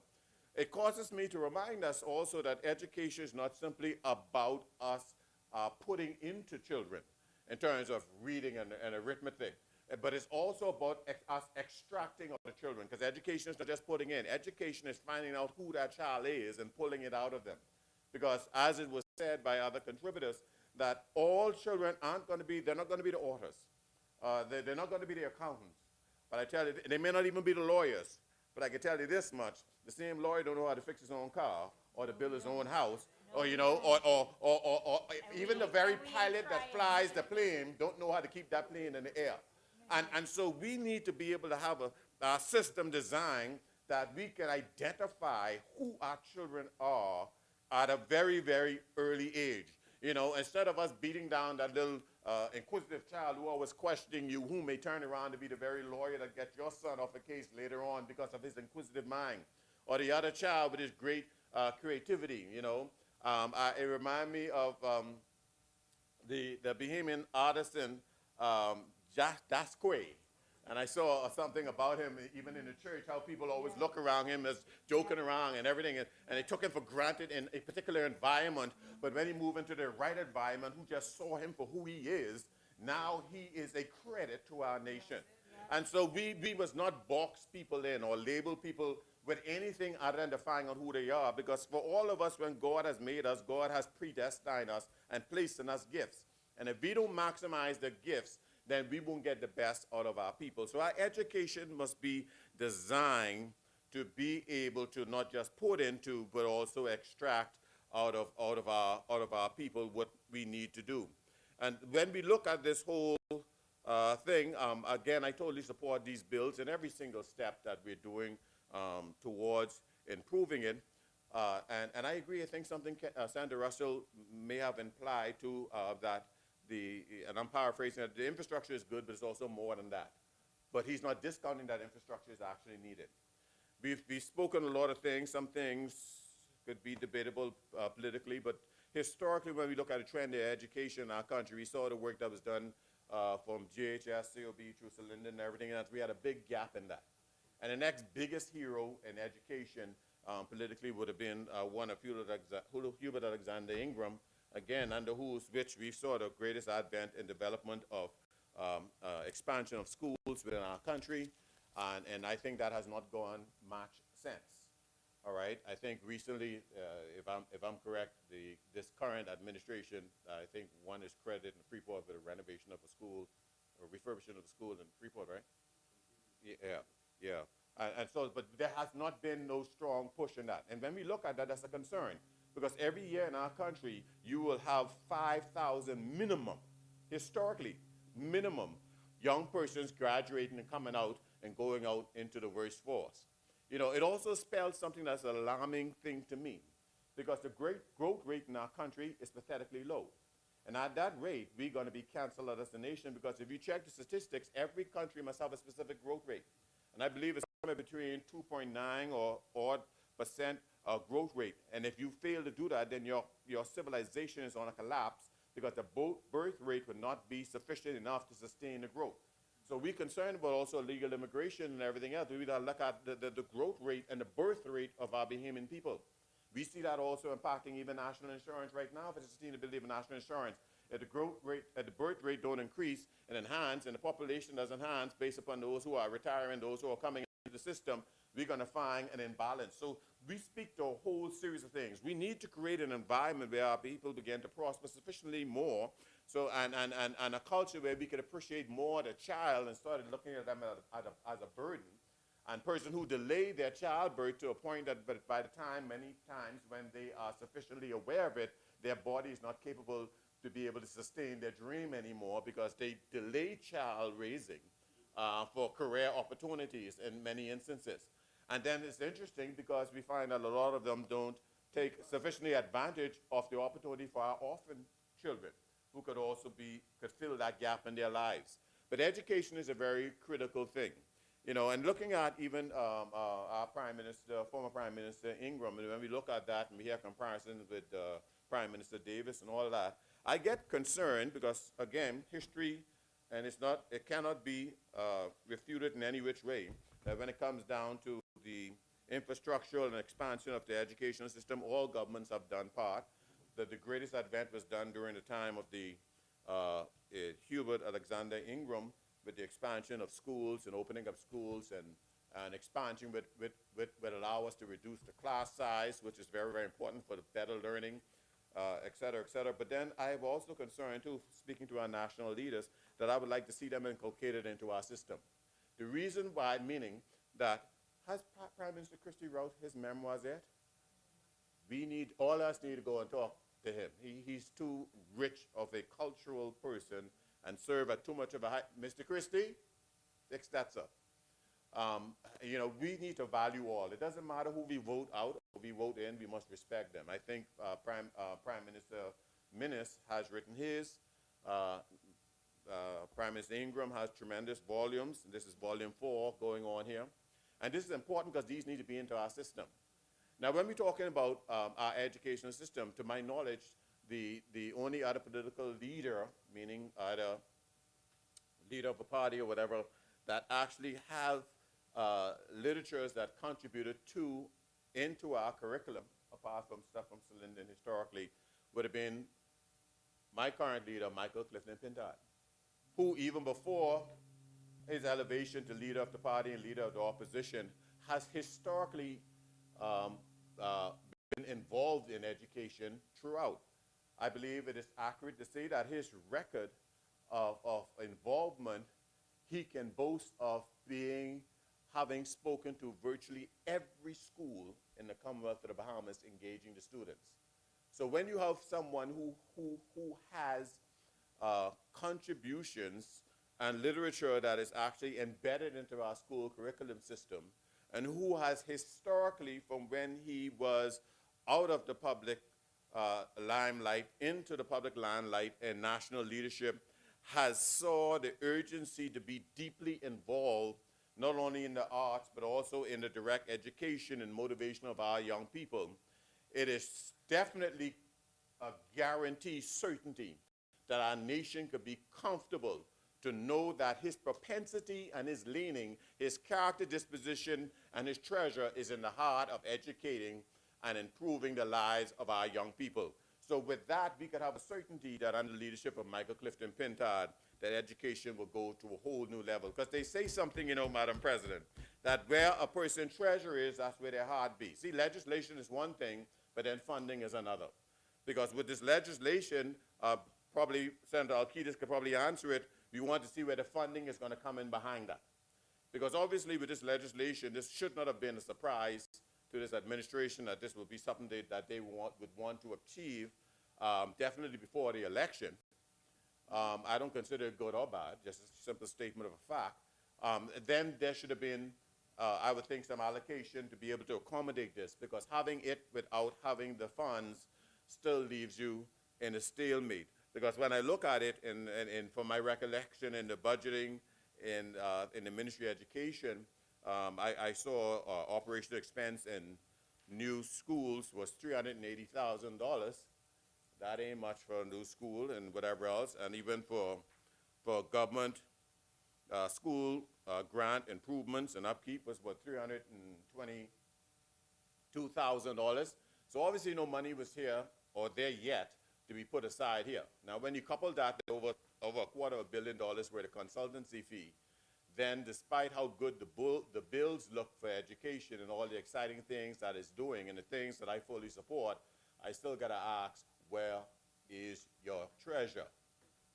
Speaker 4: It causes me to remind us also that education is not simply about us putting into children in terms of reading and arithmetic, but it's also about us extracting of the children, because education is not just putting in. Education is finding out who that child is and pulling it out of them. Because as it was said by other contributors, that all children they're not going to be the authors. They're not going to be the accountants. But I tell you, they may not even be the lawyers. But I can tell you this much, the same lawyer don't know how to fix his own car or to build his own house, or even the very pilot that flies the plane don't know how to keep that plane in the air. And so we need to be able to have a system designed that we can identify who our children are at a very, very early age. Instead of us beating down that little inquisitive child who always questioning you, who may turn around to be the very lawyer that gets your son off a case later on because of his inquisitive mind. Or the other child with his great creativity, you know. It reminds me of the Bahamian artisan Dasque. And I saw something about him, even in the church, how people always look around him as joking around and everything, and they took him for granted in a particular environment. But when he moved into the right environment, who just saw him for who he is, now he is a credit to our nation. And so we must not box people in or label people with anything other than defining on who they are, because for all of us, when God has made us, God has predestined us and placed in us gifts. And if we don't maximize the gifts, then we won't get the best out of our people. So our education must be designed to be able to not just put into, but also extract out of our people what we need to do. And when we look at this whole thing, again, I totally support these bills and every single step that we're doing towards improving it. And I agree. I think something Senator Russell may have implied too, that and I'm paraphrasing it, the infrastructure is good, but it's also more than that. But he's not discounting that infrastructure is actually needed. We've spoken a lot of things. Some things could be debatable politically, but historically, when we look at a trend in education in our country, we saw the work that was done from JHS, COB, through Linden and everything else. We had a big gap in that. And the next biggest hero in education politically would have been one of Hubert Alexander Ingram, again, under which we saw the greatest advent in development of expansion of schools within our country, and I think that has not gone much since. All right, I think recently, if I'm correct, this current administration, I think one is credited in Freeport with a renovation of a school, or refurbishment of a school in Freeport, right? Yeah. And so, but there has not been no strong push in that. And when we look at that, that's a concern. Because every year in our country, you will have 5,000 minimum, historically, minimum, young persons graduating and coming out and going out into the workforce. You know, it also spells something that's an alarming thing to me, because the growth rate in our country is pathetically low. And at that rate, we're going to be canceled as a nation, because if you check the statistics, every country must have a specific growth rate. And I believe it's somewhere between 2.9 or odd percent growth rate. And if you fail to do that, then your civilization is on a collapse, because the birth rate would not be sufficient enough to sustain the growth. So we're concerned about also legal immigration and everything else. We gotta look at the growth rate and the birth rate of our Bahamian people. We see that also impacting even national insurance right now for the sustainability of national insurance. If the growth rate, if the birth rate don't increase and enhance, and the population doesn't enhance based upon those who are retiring, those who are coming into the system, we're going to find an imbalance. So we speak to a whole series of things. We need to create an environment where our people begin to prosper sufficiently more, so and a culture where we can appreciate more the child and start looking at them as a burden. And person who delay their childbirth to a point that by the time, many times when they are sufficiently aware of it, their body is not capable to be able to sustain their dream anymore, because they delay child raising for career opportunities in many instances. And then it's interesting because we find that a lot of them don't take sufficiently advantage of the opportunity for our orphan children, who could fill that gap in their lives. But education is a very critical thing. You know, and looking at even our Prime Minister, former Prime Minister Ingram, and when we look at that and we hear comparisons with Prime Minister Davis and all of that, I get concerned because, again, history, and it cannot be refuted in any which way, that when it comes down to the infrastructural and expansion of the educational system, all governments have done part. That the greatest advent was done during the time of the Hubert Alexander Ingram, with the expansion of schools and opening up schools, and expansion would allow us to reduce the class size, which is very, very important for the better learning, et cetera, et cetera. But then I have also concerned too, speaking to our national leaders, that I would like to see them inculcated into our system. The reason why, meaning that, has Prime Minister Christie wrote his memoirs yet? All of us need to go and talk to him. He's too rich of a cultural person and serve at too much of a high. Mr. Christie, fix that up. You know, we need to value all. It doesn't matter who we vote out or we vote in, we must respect them. I think Prime Minister Minnis has written his. Prime Minister Ingram has tremendous volumes. This is volume 4 going on here. And this is important because these need to be into our system. Now, when we're talking about our educational system, to my knowledge, the only other political leader, meaning either leader of a party or whatever, that actually have literatures that contributed into our curriculum, apart from stuff from Linden historically, would have been my current leader, Michael Clifton Pintard, who even before his elevation to leader of the party and leader of the opposition has historically been involved in education throughout. I believe it is accurate to say that his record of involvement, he can boast of having spoken to virtually every school in the Commonwealth of the Bahamas engaging the students. So when you have someone who has contributions and literature that is actually embedded into our school curriculum system, and who has historically, from when he was out of the public limelight into the public limelight and national leadership, has saw the urgency to be deeply involved not only in the arts but also in the direct education and motivation of our young people, it is definitely a guarantee, certainty, that our nation could be comfortable to know that his propensity and his leaning, his character disposition and his treasure is in the heart of educating and improving the lives of our young people. So with that, we could have a certainty that under the leadership of Michael Clifton Pintard, that education will go to a whole new level. Because they say something, you know, Madam President, that where a person's treasure is, that's where their heart be. See, legislation is one thing, but then funding is another. Because with this legislation, probably Senator Alcides could probably answer it, we want to see where the funding is going to come in behind that. Because obviously with this legislation, this should not have been a surprise to this administration that this would be something that they would want to achieve definitely before the election. I don't consider it good or bad, just a simple statement of a fact. Then there should have been, I would think, some allocation to be able to accommodate this, because having it without having the funds still leaves you in a stalemate. Because when I look at it, and from my recollection in the budgeting in the Ministry of Education, I saw operational expense in new schools was $380,000. That ain't much for a new school and whatever else. And even for government school grant improvements and upkeep was what, $322,000. So obviously no money was here or there yet to be put aside here. Now when you couple that with over $250 million worth of consultancy fee, then despite how good the bills look for education and all the exciting things that it's doing and the things that I fully support, I still gotta ask, where is your treasure?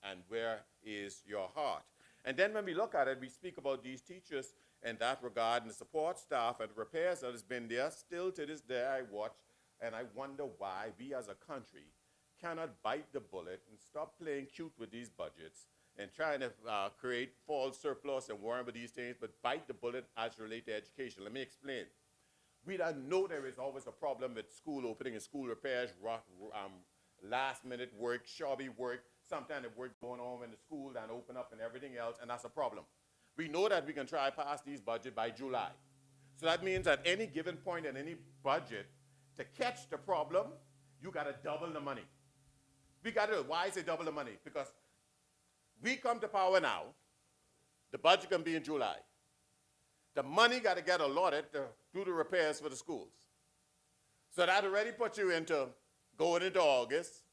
Speaker 4: And where is your heart? And then when we look at it, we speak about these teachers in that regard and the support staff and the repairs that has been there. Still to this day I watch and I wonder why we as a country cannot bite the bullet and stop playing cute with these budgets and trying to create false surplus and worry about these things, but bite the bullet as related to education. Let me explain. We don't know there is always a problem with school opening and school repairs, last-minute work, shabby work, sometimes the work going on in the school and open up and everything else, and that's a problem. We know that we can try to pass these budgets by July. So that means at any given point in any budget, to catch the problem, you got to double the money. We got to, why is it double the money? Because we come to power now, the budget can be in July. The money got to get allotted to do the repairs for the schools. So that already puts you into going into August.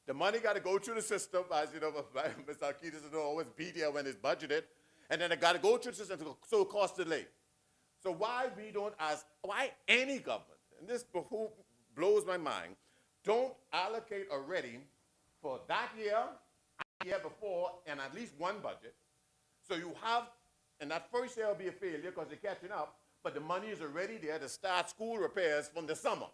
Speaker 4: The money got to go through the system, as you know, Mr. Alcides will always be there when it's budgeted, and then it got to go through the system, so it costs delay. So why we don't ask, why any government, and this blows my mind, don't allocate already for that year, the year before, and at least one budget. So you have, and that first year will be a failure because you're catching up, but the money is already there to start school repairs from the summer.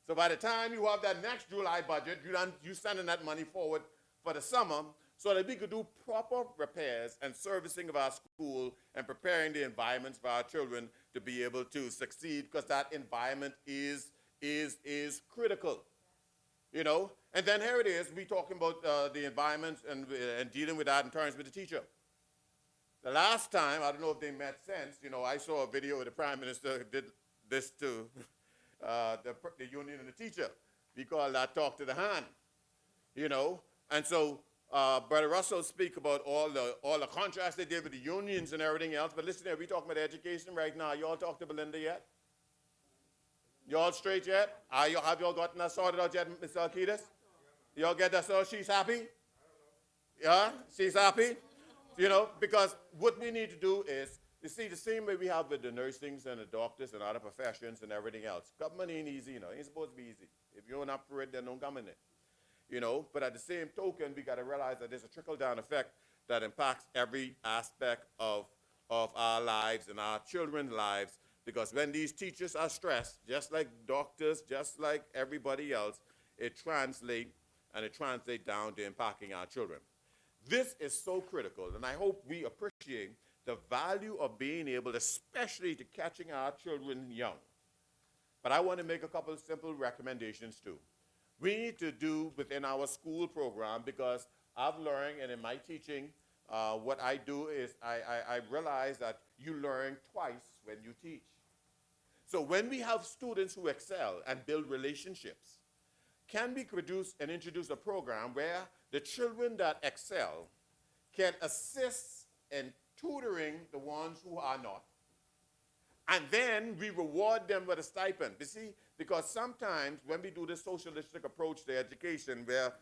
Speaker 4: So by the time you have that next July budget, you're sending that money forward for the summer so that we could do proper repairs and servicing of our school and preparing the environments for our children to be able to succeed, because that environment is critical. you know? And then here it is, we talking about the environment and dealing with that in terms with the teacher. The last time, I don't know if they met since, you know, I saw a video where the Prime Minister did this to the union and the teacher. We call that talk to the hand, you know? And so Brother Russell speak about all the contracts they did with the unions and everything else, but listen here, we talking about education right now. You all talked to Belinda yet? You all straight yet? Have you all gotten that sorted out yet, Mr. Alcides? You all get that sorted? She's happy? Yeah, she's happy? You know, because what we need to do is, you see, the same way we have with the nursings and the doctors and other professions and everything else. Government ain't easy, you know. It ain't supposed to be easy. If you don't up for it, then don't come in it. You know, but at the same token, we got to realize that there's a trickle-down effect that impacts every aspect of our lives and our children's lives. Because when these teachers are stressed, just like doctors, just like everybody else, it translates down to impacting our children. This is so critical, and I hope we appreciate the value of being able, especially to catching our children young. But I want to make a couple of simple recommendations too. We need to do within our school program, because I've learned, and in my teaching, what I do is I realize that you learn twice when you teach. So when we have students who excel and build relationships, can we produce and introduce a program where the children that excel can assist in tutoring the ones who are not? And then we reward them with a stipend. You see, because sometimes when we do this socialistic approach to education, where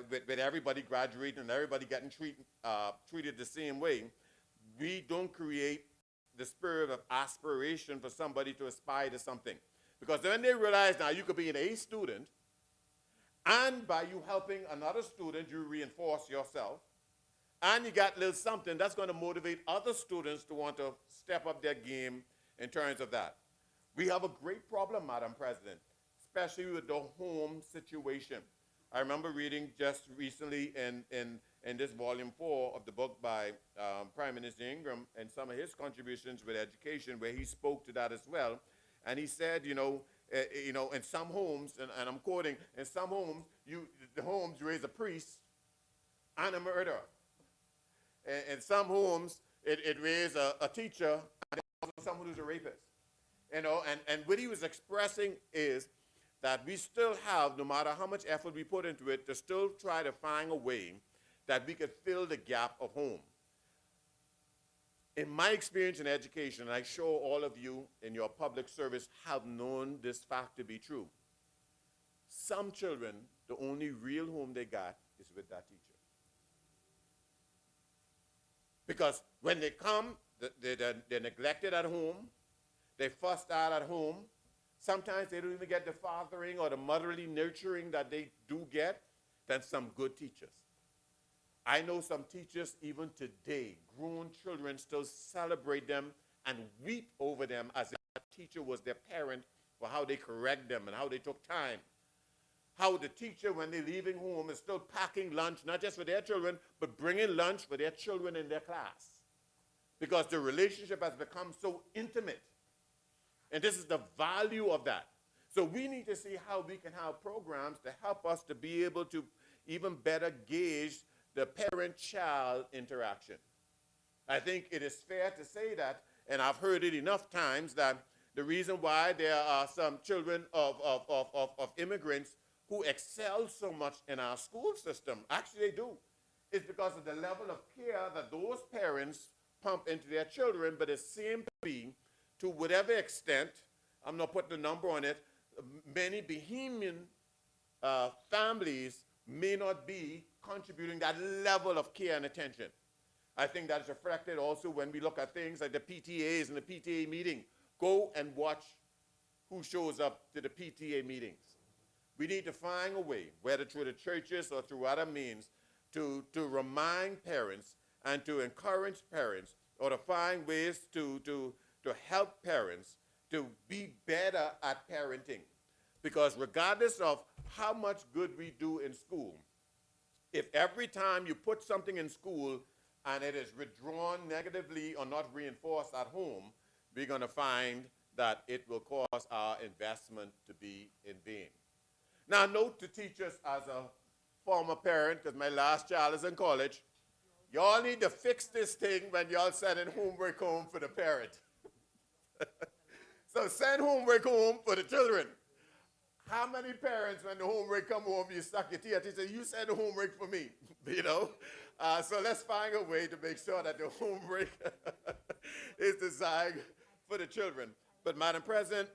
Speaker 4: with everybody graduating and everybody getting treated the same way, we don't create the spirit of aspiration for somebody to aspire to something. Because when they realize now you could be an A student, and by you helping another student, you reinforce yourself, and you got a little something that's going to motivate other students to want to step up their game in terms of that. We have a great problem, Madam President, especially with the home situation. I remember reading just recently in this volume 4 of the book by Prime Minister Ingram and some of his contributions with education, where he spoke to that as well. And he said, you know, in some homes, and I'm quoting, in some homes, the homes raise a priest and a murderer. In some homes, it raised a teacher and also someone who's a rapist. You know, and what he was expressing is that we still have, no matter how much effort we put into it, to still try to find a way that we could fill the gap of home. In my experience in education, and I'm sure all of you in your public service have known this fact to be true, some children, the only real home they got is with that teacher. Because when they come, they're neglected at home, they fussed out at home. Sometimes they don't even get the fathering or the motherly nurturing that they do get than some good teachers. I know some teachers even today, grown children still celebrate them and weep over them as if that teacher was their parent, for how they correct them and how they took time. How the teacher, when they're leaving home, is still packing lunch, not just for their children, but bringing lunch for their children in their class. Because the relationship has become so intimate. And this is the value of that. So we need to see how we can have programs to help us to be able to even better gauge the parent-child interaction. I think it is fair to say that, and I've heard it enough times, that the reason why there are some children of immigrants who excel so much in our school system, actually they do, is because of the level of care that those parents pump into their children, but it seems to be, to whatever extent, I'm not putting a number on it, many Bahamian families may not be contributing that level of care and attention. I think that is reflected also when we look at things like the PTAs and the PTA meeting. Go and watch who shows up to the PTA meetings. We need to find a way, whether through the churches or through other means, to remind parents and to encourage parents, or to find ways to help parents to be better at parenting. Because regardless of how much good we do in school, if every time you put something in school and it is withdrawn negatively or not reinforced at home, we're going to find that it will cause our investment to be in vain. Now, note to teachers as a former parent, because my last child is in college, y'all need to fix this thing when y'all sending homework home for the parent. So send homework home for the children. How many parents, when the homework come home, you suck your teeth and say, you send the homework for me, you know? So let's find a way to make sure that the homework is designed for the children. But Madam President,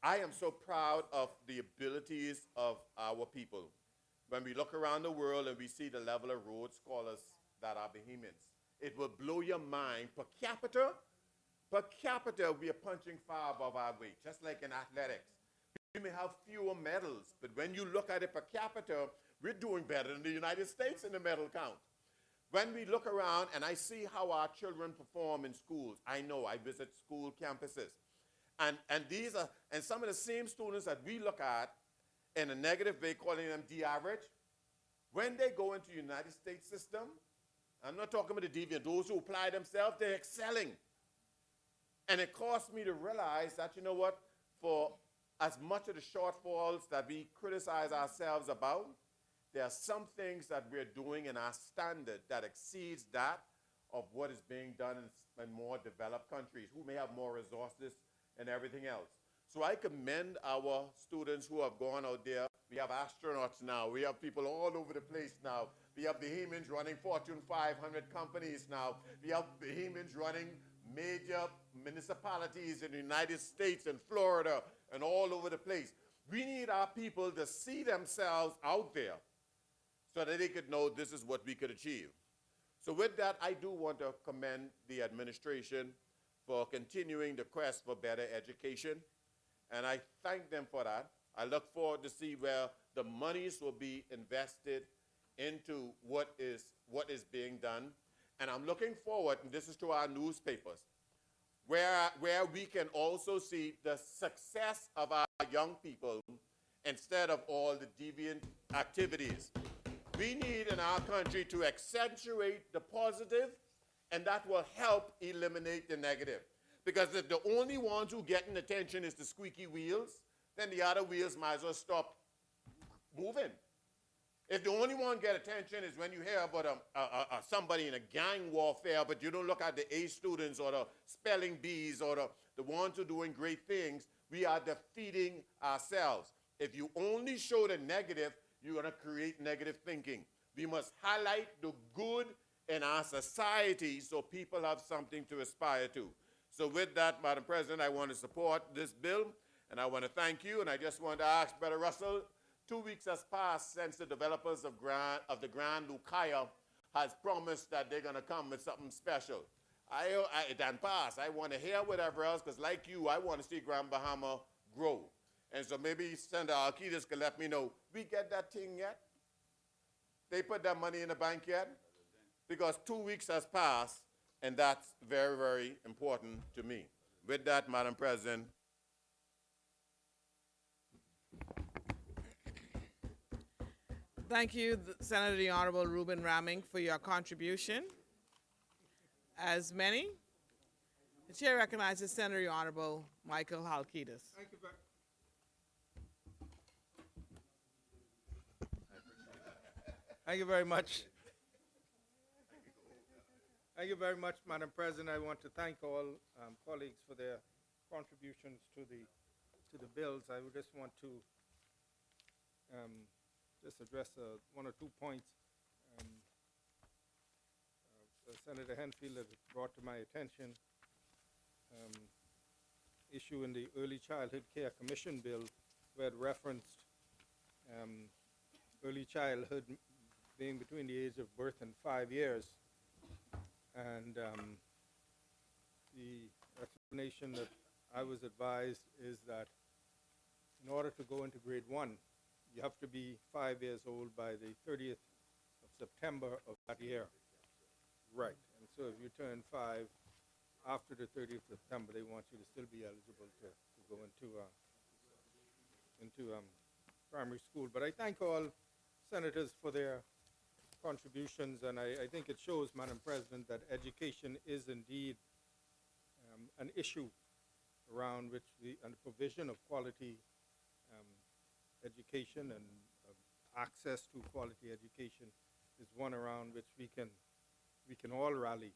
Speaker 4: I am so proud of the abilities of our people. When we look around the world and we see the level of road scholars that are Bahamians, it will blow your mind. Per capita, we are punching far above our weight, just like in athletics. We may have fewer medals, but when you look at it per capita, we're doing better than the United States in the medal count. When we look around and I see how our children perform in schools, I know I visit school campuses. And some of the same students that we look at in a negative way, calling them de-average, when they go into the United States system, I'm not talking about the deviant, those who apply themselves, they're excelling. And it caused me to realize that, you know what, for as much of the shortfalls that we criticize ourselves about, there are some things that we're doing in our standard that exceeds that of what is being done in more developed countries who may have more resources and everything else. So I commend our students who have gone out there. We have astronauts now. We have people all over the place now. We have Bahamians running Fortune 500 companies now. We have Bahamians running major municipalities in the United States and Florida and all over the place. We need our people to see themselves out there so that they could know this is what we could achieve. So with that, I do want to commend the administration for continuing the quest for better education, and I thank them for that. I look forward to see where the monies will be invested into what is being done. And I'm looking forward, and this is to our newspapers, where we can also see the success of our young people instead of all the deviant activities. We need in our country to accentuate the positive, and that will help eliminate the negative. Because if the only ones who getting attention is the squeaky wheels, then the other wheels might as well stop moving. If the only one get attention is when you hear about somebody in a gang warfare, but you don't look at the A students or the spelling bees or the ones who are doing great things, we are defeating ourselves. If you only show the negative, you're going to create negative thinking. We must highlight the good in our society so people have something to aspire to. So with that, Madam President, I want to support this bill, and I want to thank you, and I just want to ask Brother Russell, 2 weeks has passed since the developers of the Grand Lucaya has promised that they're going to come with something special. It done passed. I want to hear whatever else, because like you, I want to see Grand Bahama grow. And so maybe Senator Alcides can let me know, we get that thing yet? They put that money in the bank yet? Because 2 weeks has passed, and that's very, very important to me. With that, Madam President.
Speaker 2: Thank you, Senator the Honorable Reuben Ramming, for your contribution. As many, the chair recognizes Senator the Honorable Michael Halkitis.
Speaker 3: Thank you very Thank you very much. Thank you very much, Madam President. I want to thank all colleagues for their contributions to the bills. I would just want to just address one or 2 points. Senator Henfield has brought to my attention issue in the Early Childhood Care Commission bill, where it referenced early childhood being between the age of birth and 5 years. And the explanation that I was advised is that in order to go into grade 1, you have to be 5 years old by the 30th of September of that year. Right. And so if you turn 5 after the 30th of September, they want you to still be eligible to go into primary school. But I thank all senators for their contributions, and I think it shows, Madam President, that education is indeed an issue around which and the provision of quality education and access to quality education is one around which we can all rally.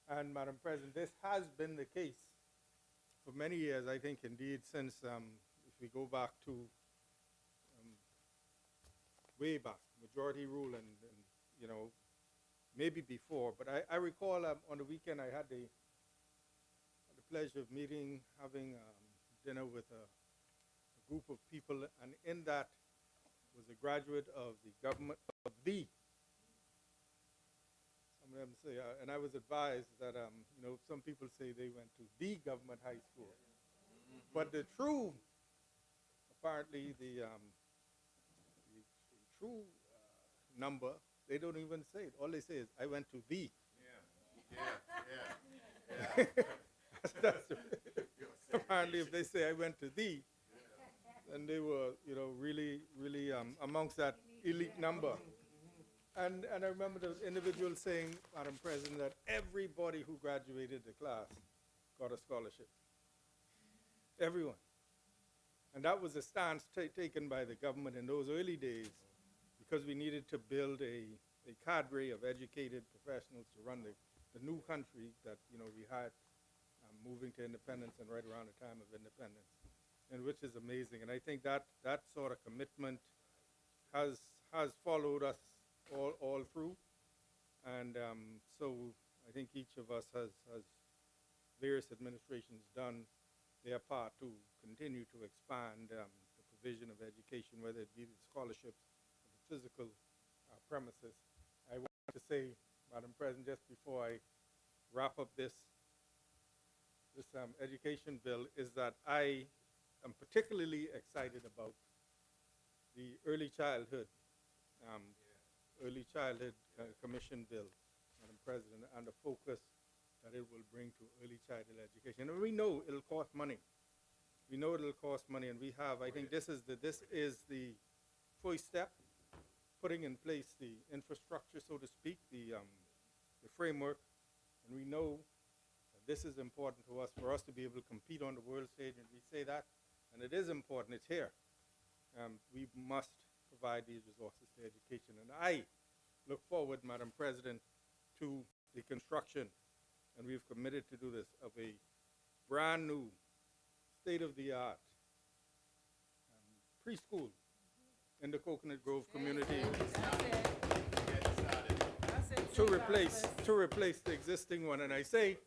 Speaker 3: And Madam President, this has been the case for many years, I think, indeed, since if we go back to way back, majority rule and you know, maybe before, but I recall on the weekend I had the pleasure of having dinner with a group of people, and in that was a graduate of the government, some of them say, and I was advised that, you know, some people say they went to the government high school. But the true, apparently the true number, they don't even say it. All they say is, I went to the. Apparently, if they say I went to the, then they were, you know, really, really amongst that elite number. And I remember the individual saying, Madam President, that everybody who graduated the class got a scholarship. Everyone. And that was a stance taken by the government in those early days, because we needed to build a cadre of educated professionals to run the new country that, you know, we had moving to independence and right around the time of independence, and which is amazing. And I think that sort of commitment has followed us all through. And so I think each of us has various administrations done their part to continue to expand the provision of education, whether it be the scholarships or the physical premises. I want to say, Madam President, just before I wrap up this education bill, is that I am particularly excited about the early childhood commission bill, Madam President, and the focus that it will bring to early childhood education. And we know it'll cost money. We know it'll cost money, and we have, I think this is the first step, putting in place the infrastructure, so to speak, the framework, and we know that this is important to us, for us to be able to compete on the world stage, and we say that, and it is important, it's here. We must provide these resources to education, and I look forward, Madam President, to the construction, and we've committed to do this, of a brand new, state-of-the-art preschool in the Coconut Grove community to replace the existing one. And I say,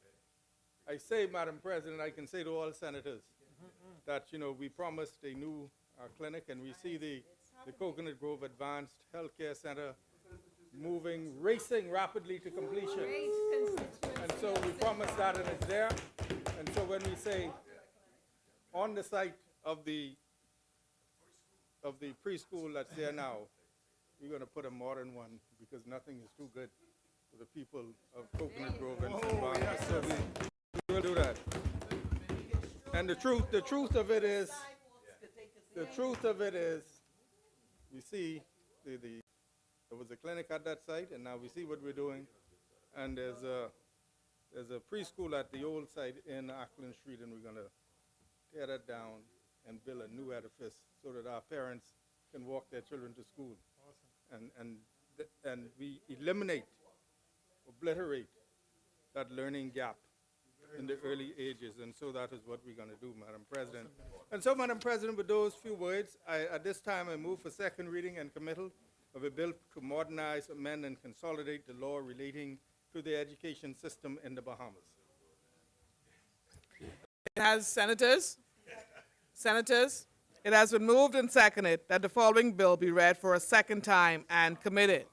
Speaker 3: Madam President, I can say to all senators that, you know, we promised a new clinic, and we see the Coconut Grove Advanced Healthcare Center racing rapidly to completion. And so we promised that, and it's there. And so when we say on the site of the preschool that's there now, we're going to put a modern one, because nothing is too good for the people of Coconut Grove and Bahamas. So we will do that. And the truth of it is, we see there was a clinic at that site, and now we see what we're doing. And there's a preschool at the old site in Ackland Street, and we're going to tear that down and build a new edifice so that our parents can walk their children to school. Awesome. And we obliterate that learning gap in the early ages, and so that is what we're going to do, Madam President. And so, Madam President, with those few words, at this time I move for second reading and committal of a bill to modernize, amend, and consolidate the law relating to the education system in the Bahamas.
Speaker 2: It has senators, it has been moved and seconded that the following bill be read for a second time and committed.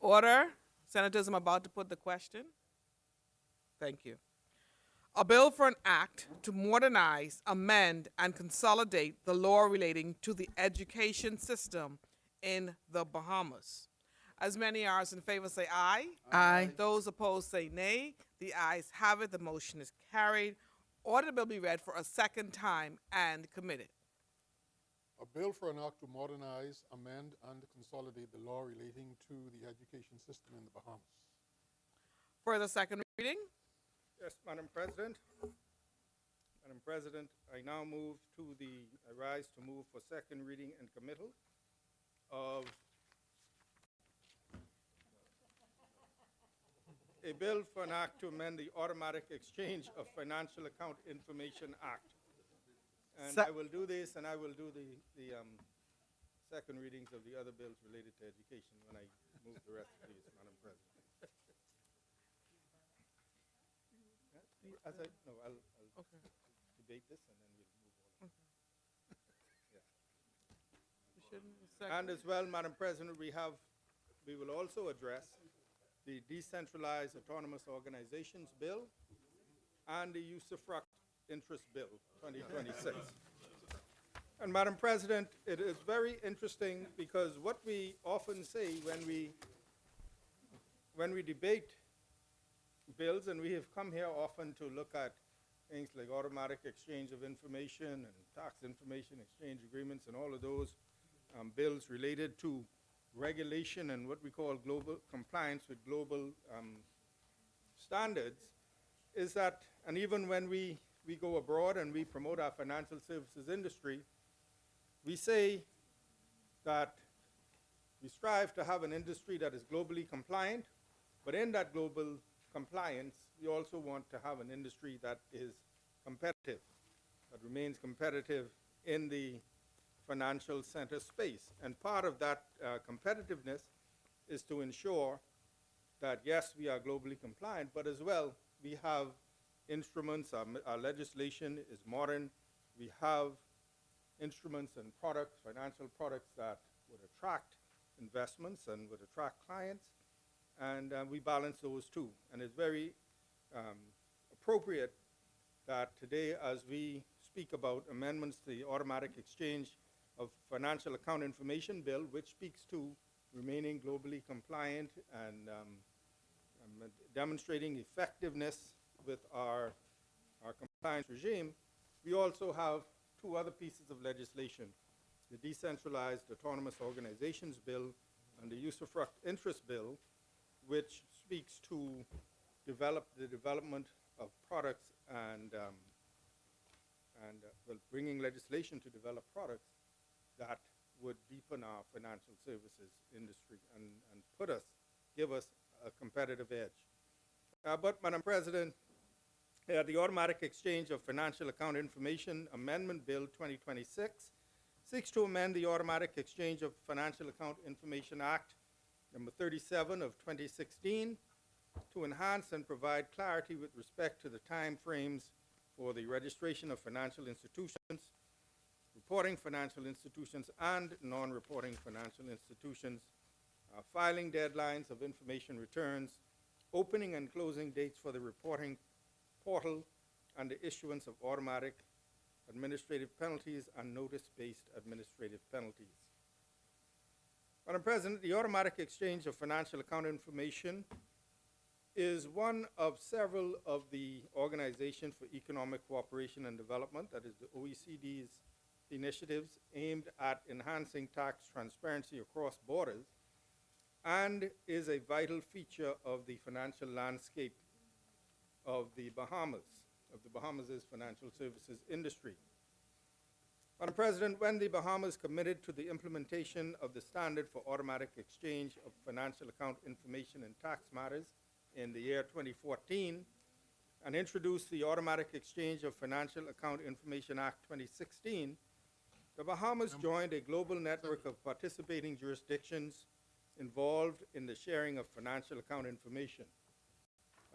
Speaker 2: Order. Senators, I'm about to put the question. Thank you. A bill for an act to modernize, amend, and consolidate the law relating to the education system in the Bahamas. As many are in favor, say aye. Aye. Those opposed, say nay. The ayes have it. The motion is carried. Order the bill be read for a second time and committed.
Speaker 11: A bill for an act to modernize, amend, and consolidate the law relating to the education system in the Bahamas.
Speaker 2: For the second reading.
Speaker 3: Yes, Madam President. Madam President, I now I rise to move for second reading and committal of a bill for an act to amend the Automatic Exchange of Financial Account Information Act. And I will do this, and I will do the second readings of the other bills related to education when I move the rest of these, Madam President. I'll
Speaker 2: Okay.
Speaker 3: debate this, and then we'll move on.
Speaker 2: You shouldn't.
Speaker 3: And as well, Madam President, we will also address the Decentralized Autonomous Organizations Bill and the Usufruct Interest Bill 2026. And Madam President, it is very interesting because what we often say when we debate bills, and we have come here often to look at things like automatic exchange of information and tax information exchange agreements and all of those bills related to regulation and what we call global compliance with global standards, is that, and even when we go abroad and we promote our financial services industry, we say that we strive to have an industry that is globally compliant, but in that global compliance, we also want to have an industry that is competitive, that remains competitive in the financial center space. And part of that competitiveness is to ensure that, yes, we are globally compliant, but as well, we have instruments, our legislation is modern, we have instruments and products, financial products that would attract investments and would attract clients, and we balance those two. And it's very appropriate that today, as we speak about amendments to the Automatic Exchange of Financial Account Information Bill, which speaks to remaining globally compliant and demonstrating effectiveness with our compliance regime, we also have two other pieces of legislation, the Decentralized Autonomous Organizations Bill and the Usufruct Interest Bill, which speaks to the development of products and bringing legislation to develop products that would deepen our financial services industry and give us a competitive edge. But, Madam President, the Automatic Exchange of Financial Account Information Amendment Bill 2026 seeks to amend the Automatic Exchange of Financial Account Information Act number 37 of 2016 to enhance and provide clarity with respect to the time frames for the registration of financial institutions, reporting financial institutions and non-reporting financial institutions, filing deadlines of information returns, opening and closing dates for the reporting portal, and the issuance of automatic administrative penalties and notice-based administrative penalties. Madam President, the Automatic Exchange of Financial Account Information is one of several of the Organization for Economic Cooperation and Development, that is the OECD's initiatives aimed at enhancing tax transparency across borders, and is a vital feature of the financial landscape of the Bahamas, financial services industry. Madam President, when the Bahamas committed to the implementation of the Standard for Automatic Exchange of Financial Account Information in Tax Matters in the year 2014 and introduced the Automatic Exchange of Financial Account Information Act 2016, the Bahamas joined a global network of participating jurisdictions involved in the sharing of financial account information.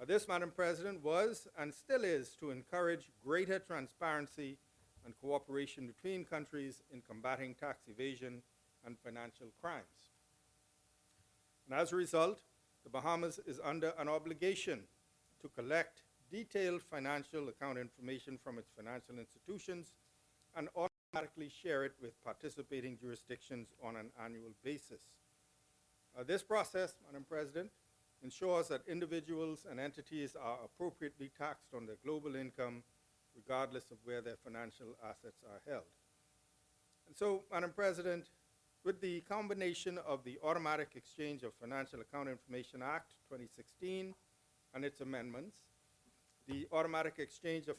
Speaker 3: This, Madam President, was and still is to encourage greater transparency and cooperation between countries in combating tax evasion and financial crimes. And as a result, the Bahamas is under an obligation to collect detailed financial account information from its financial institutions and automatically share it with participating jurisdictions on an annual basis. This process, Madam President, ensures that individuals and entities are appropriately taxed on their global income regardless of where their financial assets are held. And so, Madam President, with the combination of the Automatic Exchange of Financial Account Information Act 2016 and its amendments, the Automatic Exchange of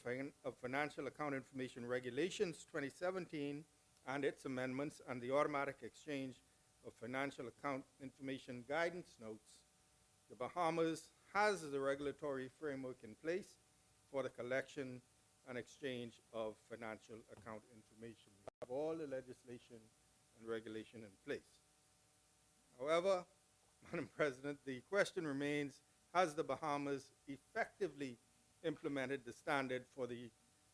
Speaker 3: Financial Account Information Regulations 2017 and its amendments, and the Automatic Exchange of Financial Account Information Guidance Notes, the Bahamas has the regulatory framework in place for the collection and exchange of financial account information. We have all the legislation and regulation in place. However, Madam President, the question remains, has the Bahamas effectively implemented the standard for the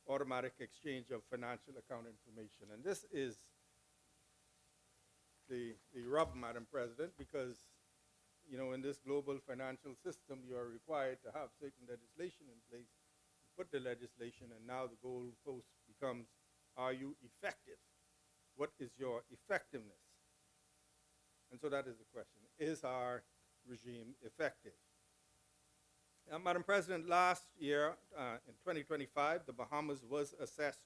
Speaker 3: automatic exchange of financial account information? And this is the rub, Madam President, because in this global financial system, you are required to have certain legislation in place. You put the legislation, and now the goalpost becomes, are you effective? What is your effectiveness? And so that is the question. Is our regime effective? Madam President, last year, in 2025, the Bahamas was assessed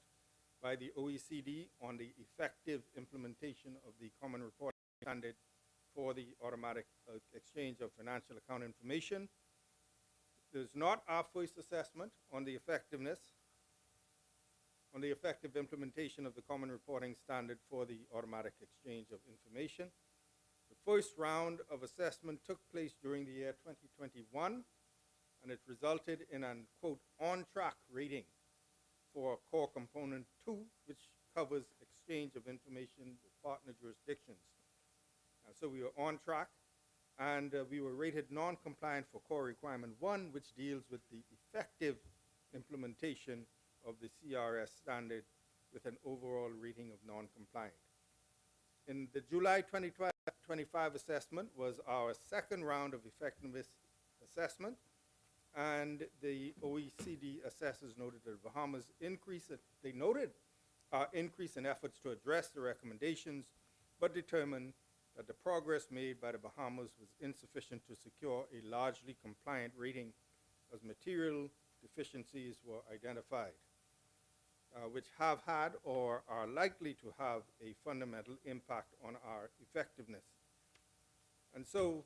Speaker 3: by the OECD on the effective implementation of the Common Reporting Standard for the automatic exchange of financial account information. There's not our first assessment on the effectiveness, on the effective implementation of the Common Reporting Standard for the automatic exchange of information. The first round of assessment took place during the year 2021, and it resulted in an, quote, on-track rating for core component 2, which covers exchange of information with partner jurisdictions. So we were on track, and we were rated non-compliant for core requirement 1, which deals with the effective implementation of the CRS standard with an overall rating of non-compliant. In the July 2025 assessment was our second round of effectiveness assessment, and the OECD assessors noted that the Bahamas they noted our increase in efforts to address the recommendations, but determined that the progress made by the Bahamas was insufficient to secure a largely compliant rating, as material deficiencies were identified, which have had or are likely to have a fundamental impact on our effectiveness. And so,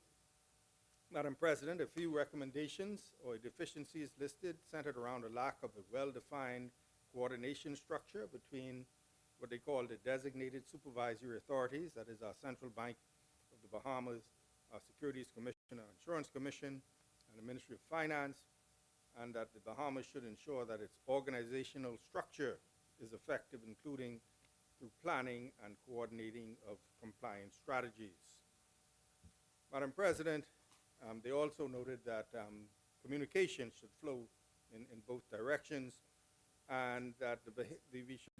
Speaker 3: Madam President, a few recommendations or deficiencies listed centered around a lack of a well-defined coordination structure between what they call the designated supervisory authorities, that is our Central Bank of the Bahamas, our Securities Commission, our Insurance Commission, and the Ministry of Finance, and that the Bahamas should ensure that its organizational structure is effective, including through planning and coordinating of compliance strategies. Madam President, they also noted that communication should flow in both directions, and that we should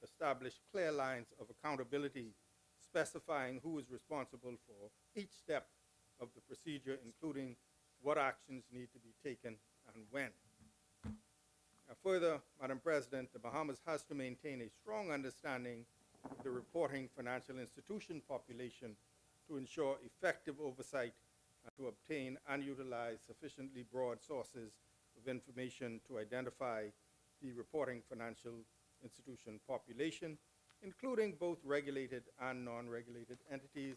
Speaker 3: establish clear lines of accountability specifying who is responsible for each step of the procedure, including what actions need to be taken and when. Further, Madam President, the Bahamas has to maintain a strong understanding of the reporting financial institution population to ensure effective oversight and to obtain and utilize sufficiently broad sources of information to identify the reporting financial institution population, including both regulated and non-regulated entities,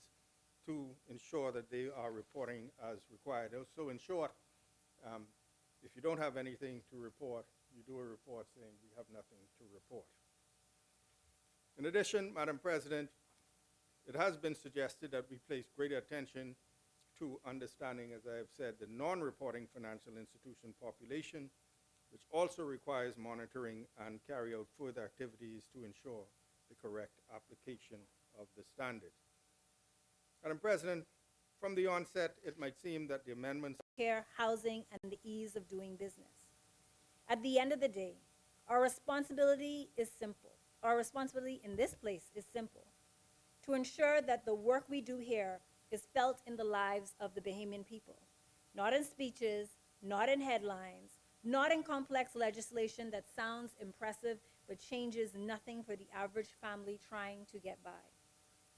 Speaker 3: to ensure that they are reporting as required. So in short, if you don't have anything to report, you do a report saying we have nothing to report. In addition, Madam President, it has been suggested that we place greater attention to understanding, as I have said, the non-reporting financial institution population, which also requires monitoring and carry out further activities to ensure the correct application of the standard. Madam President, from the onset, it might seem that the amendments
Speaker 9: care, housing, and the ease of doing business. At the end of the day, our responsibility is simple. Our responsibility in this place is simple: to ensure that the work we do here is felt in the lives of the Bahamian people, not in speeches, not in headlines, not in complex legislation that sounds impressive but changes nothing for the average family trying to get by.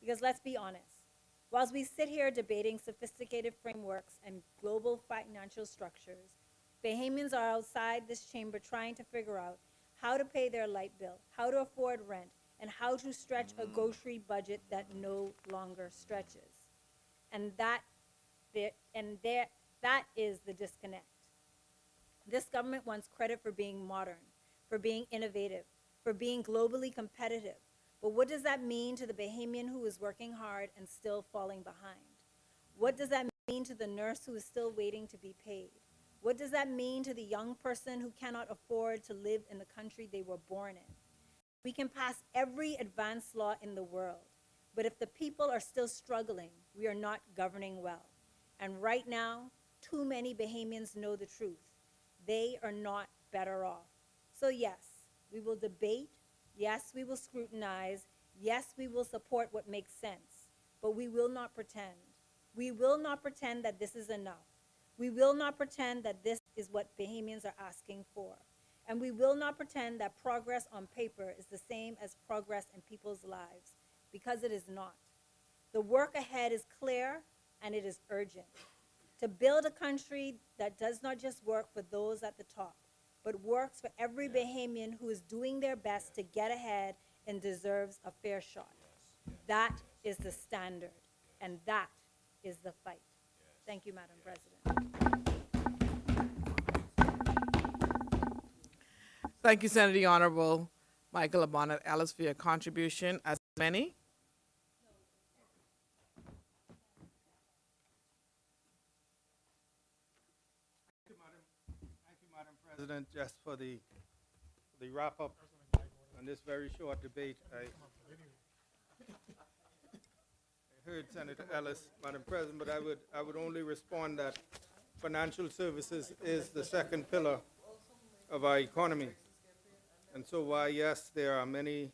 Speaker 9: Because let's be honest, whilst we sit here debating sophisticated frameworks and global financial structures, Bahamians are outside this chamber trying to figure out how to pay their light bill, how to afford rent, and how to stretch a grocery budget that no longer stretches. And that is the disconnect. This government wants credit for being modern, for being innovative, for being globally competitive. But what does that mean to the Bahamian who is working hard and still falling behind? What does that mean to the nurse who is still waiting to be paid? What does that mean to the young person who cannot afford to live in the country they were born in? We can pass every advanced law in the world, but if the people are still struggling, we are not governing well. And right now, too many Bahamians know the truth. They are not better off. So yes, we will debate. Yes, we will scrutinize. Yes, we will support what makes sense. But we will not pretend. We will not pretend that this is enough. We will not pretend that this is what Bahamians are asking for. And we will not pretend that progress on paper is the same as progress in people's lives, because it is not. The work ahead is clear and it is urgent. To build a country that does not just work for those at the top, but works for every Bahamian who is doing their best to get ahead and deserves a fair shot. That is the standard, and that is the fight. Thank you, Madam President.
Speaker 2: Thank you, Senator the Honorable Michael Abonnet Ellis, for your contribution. As many.
Speaker 3: Thank you, Madam President, just for the wrap-up on this very short debate. I heard Senator Ellis, Madam President, but I would only respond that financial services is the second pillar of our economy. And so while, yes, there are many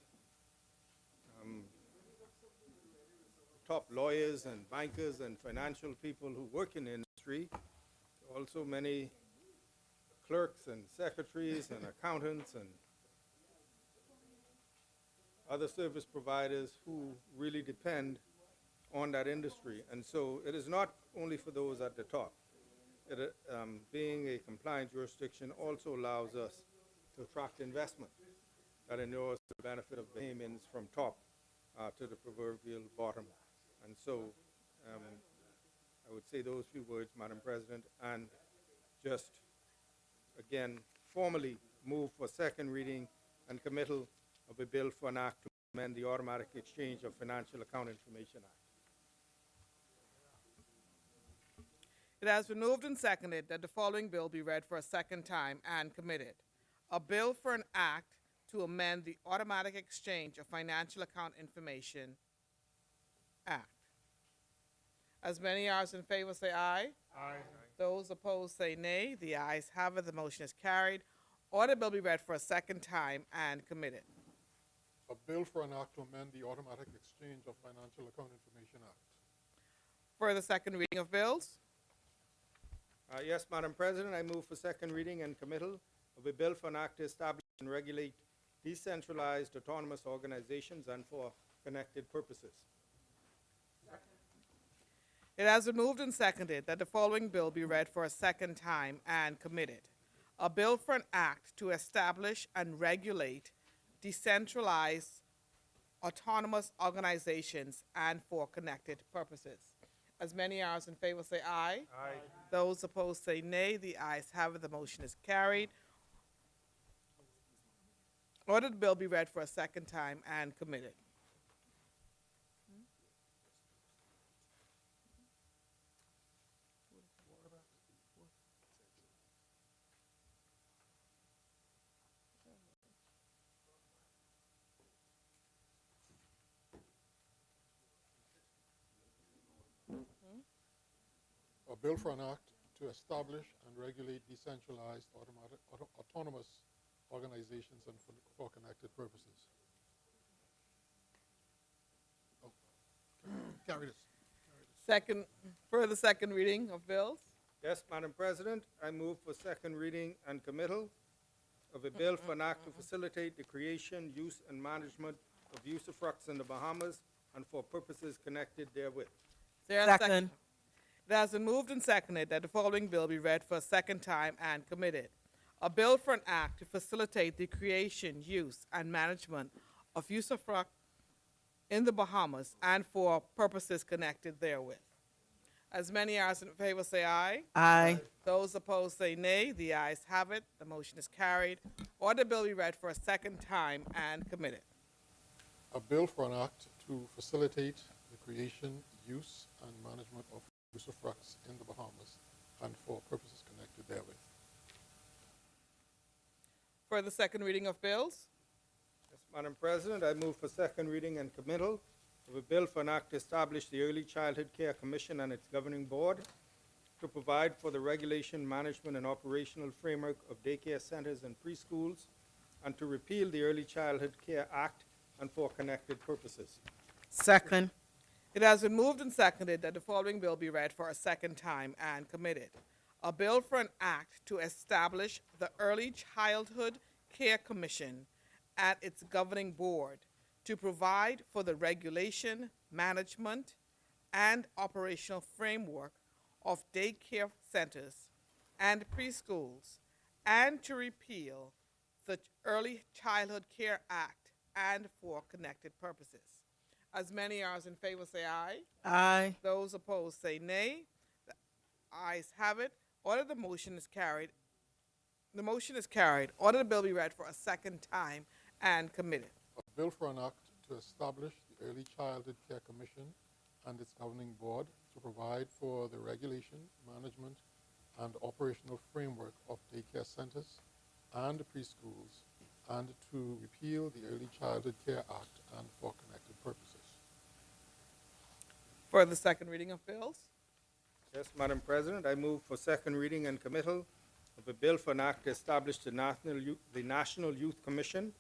Speaker 3: top lawyers and bankers and financial people who work in the industry, also many clerks and secretaries and accountants and other service providers who really depend on that industry. And so it is not only for those at the top. Being a compliant jurisdiction also allows us to attract investment that inures to the benefit of Bahamians from top to the proverbial bottom. And so I would say those few words, Madam President, and just again formally move for second reading and committal of a bill for an act to amend the Automatic Exchange of Financial Account Information Act.
Speaker 2: It has been moved and seconded that the following bill be read for a second time and committed. A bill for an act to amend the Automatic Exchange of Financial Account Information Act. As many as in favor say aye.
Speaker 11: Aye.
Speaker 2: Those opposed say nay. The ayes have it. The motion is carried. Order bill be read for a second time and committed.
Speaker 11: A bill for an act to amend the Automatic Exchange of Financial Account Information Act.
Speaker 2: For the second reading of bills.
Speaker 3: Yes, Madam President, I move for second reading and committal of a bill for an act to establish and regulate decentralized autonomous organizations and for connected purposes.
Speaker 2: It has been moved and seconded that the following bill be read for a second time and committed. A bill for an act to establish and regulate decentralized autonomous organizations and for connected purposes. As many as in favor say aye.
Speaker 3: Aye.
Speaker 2: Those opposed say nay. The ayes have it. The motion is carried. Order the bill be read for a second time and committed.
Speaker 11: A bill for an act to establish and regulate decentralized autonomous organizations and for connected purposes. Oh, carry this.
Speaker 2: Second, further second reading of bills.
Speaker 3: Yes, Madam President, I move for second reading and committal of a bill for an act to facilitate the creation, use, and management of usufructs in the Bahamas and for purposes connected therewith.
Speaker 2: Is there a second? It has been moved and seconded that the following bill be read for a second time and committed. A bill for an act to facilitate the creation, use, and management of usufruct in the Bahamas and for purposes connected therewith. As many as in favor say aye.
Speaker 6: Aye.
Speaker 2: Those opposed say nay. The ayes have it. The motion is carried. Order bill be read for a second time and committed.
Speaker 11: A bill for an act to facilitate the creation, use, and management of usufructs in the Bahamas and for purposes connected therewith.
Speaker 2: For the second reading of bills,
Speaker 3: Yes, Madam President, I move for second reading and committal of a bill for an act to establish the Early Childhood Care Commission and its governing board to provide for the regulation, management, and operational framework of daycare centers and preschools, and to repeal the Early Childhood Care Act and for connected purposes.
Speaker 6: Second.
Speaker 2: it has been moved and seconded that the following bill be read for a second time and committed. A bill for an act to establish the Early Childhood Care Commission and its governing board to provide for the regulation, management, and operational framework of daycare centers and preschools, and to repeal the Early Childhood Care Act and for connected purposes. As many as in favor say aye.
Speaker 6: Aye.
Speaker 2: Those opposed say nay. The ayes have it. Order the motion is carried. The motion is carried. Order the bill be read for a second time and committed.
Speaker 11: A bill for an act to establish the Early Childhood Care Commission and its governing board to provide for the regulation, management, and operational framework of daycare centers and preschools, and to repeal the Early Childhood Care Act and for connected purposes.
Speaker 2: For the second reading of bills,
Speaker 3: Yes, Madam President, I move for second reading and committal of a bill for an act to establish the National Youth Commission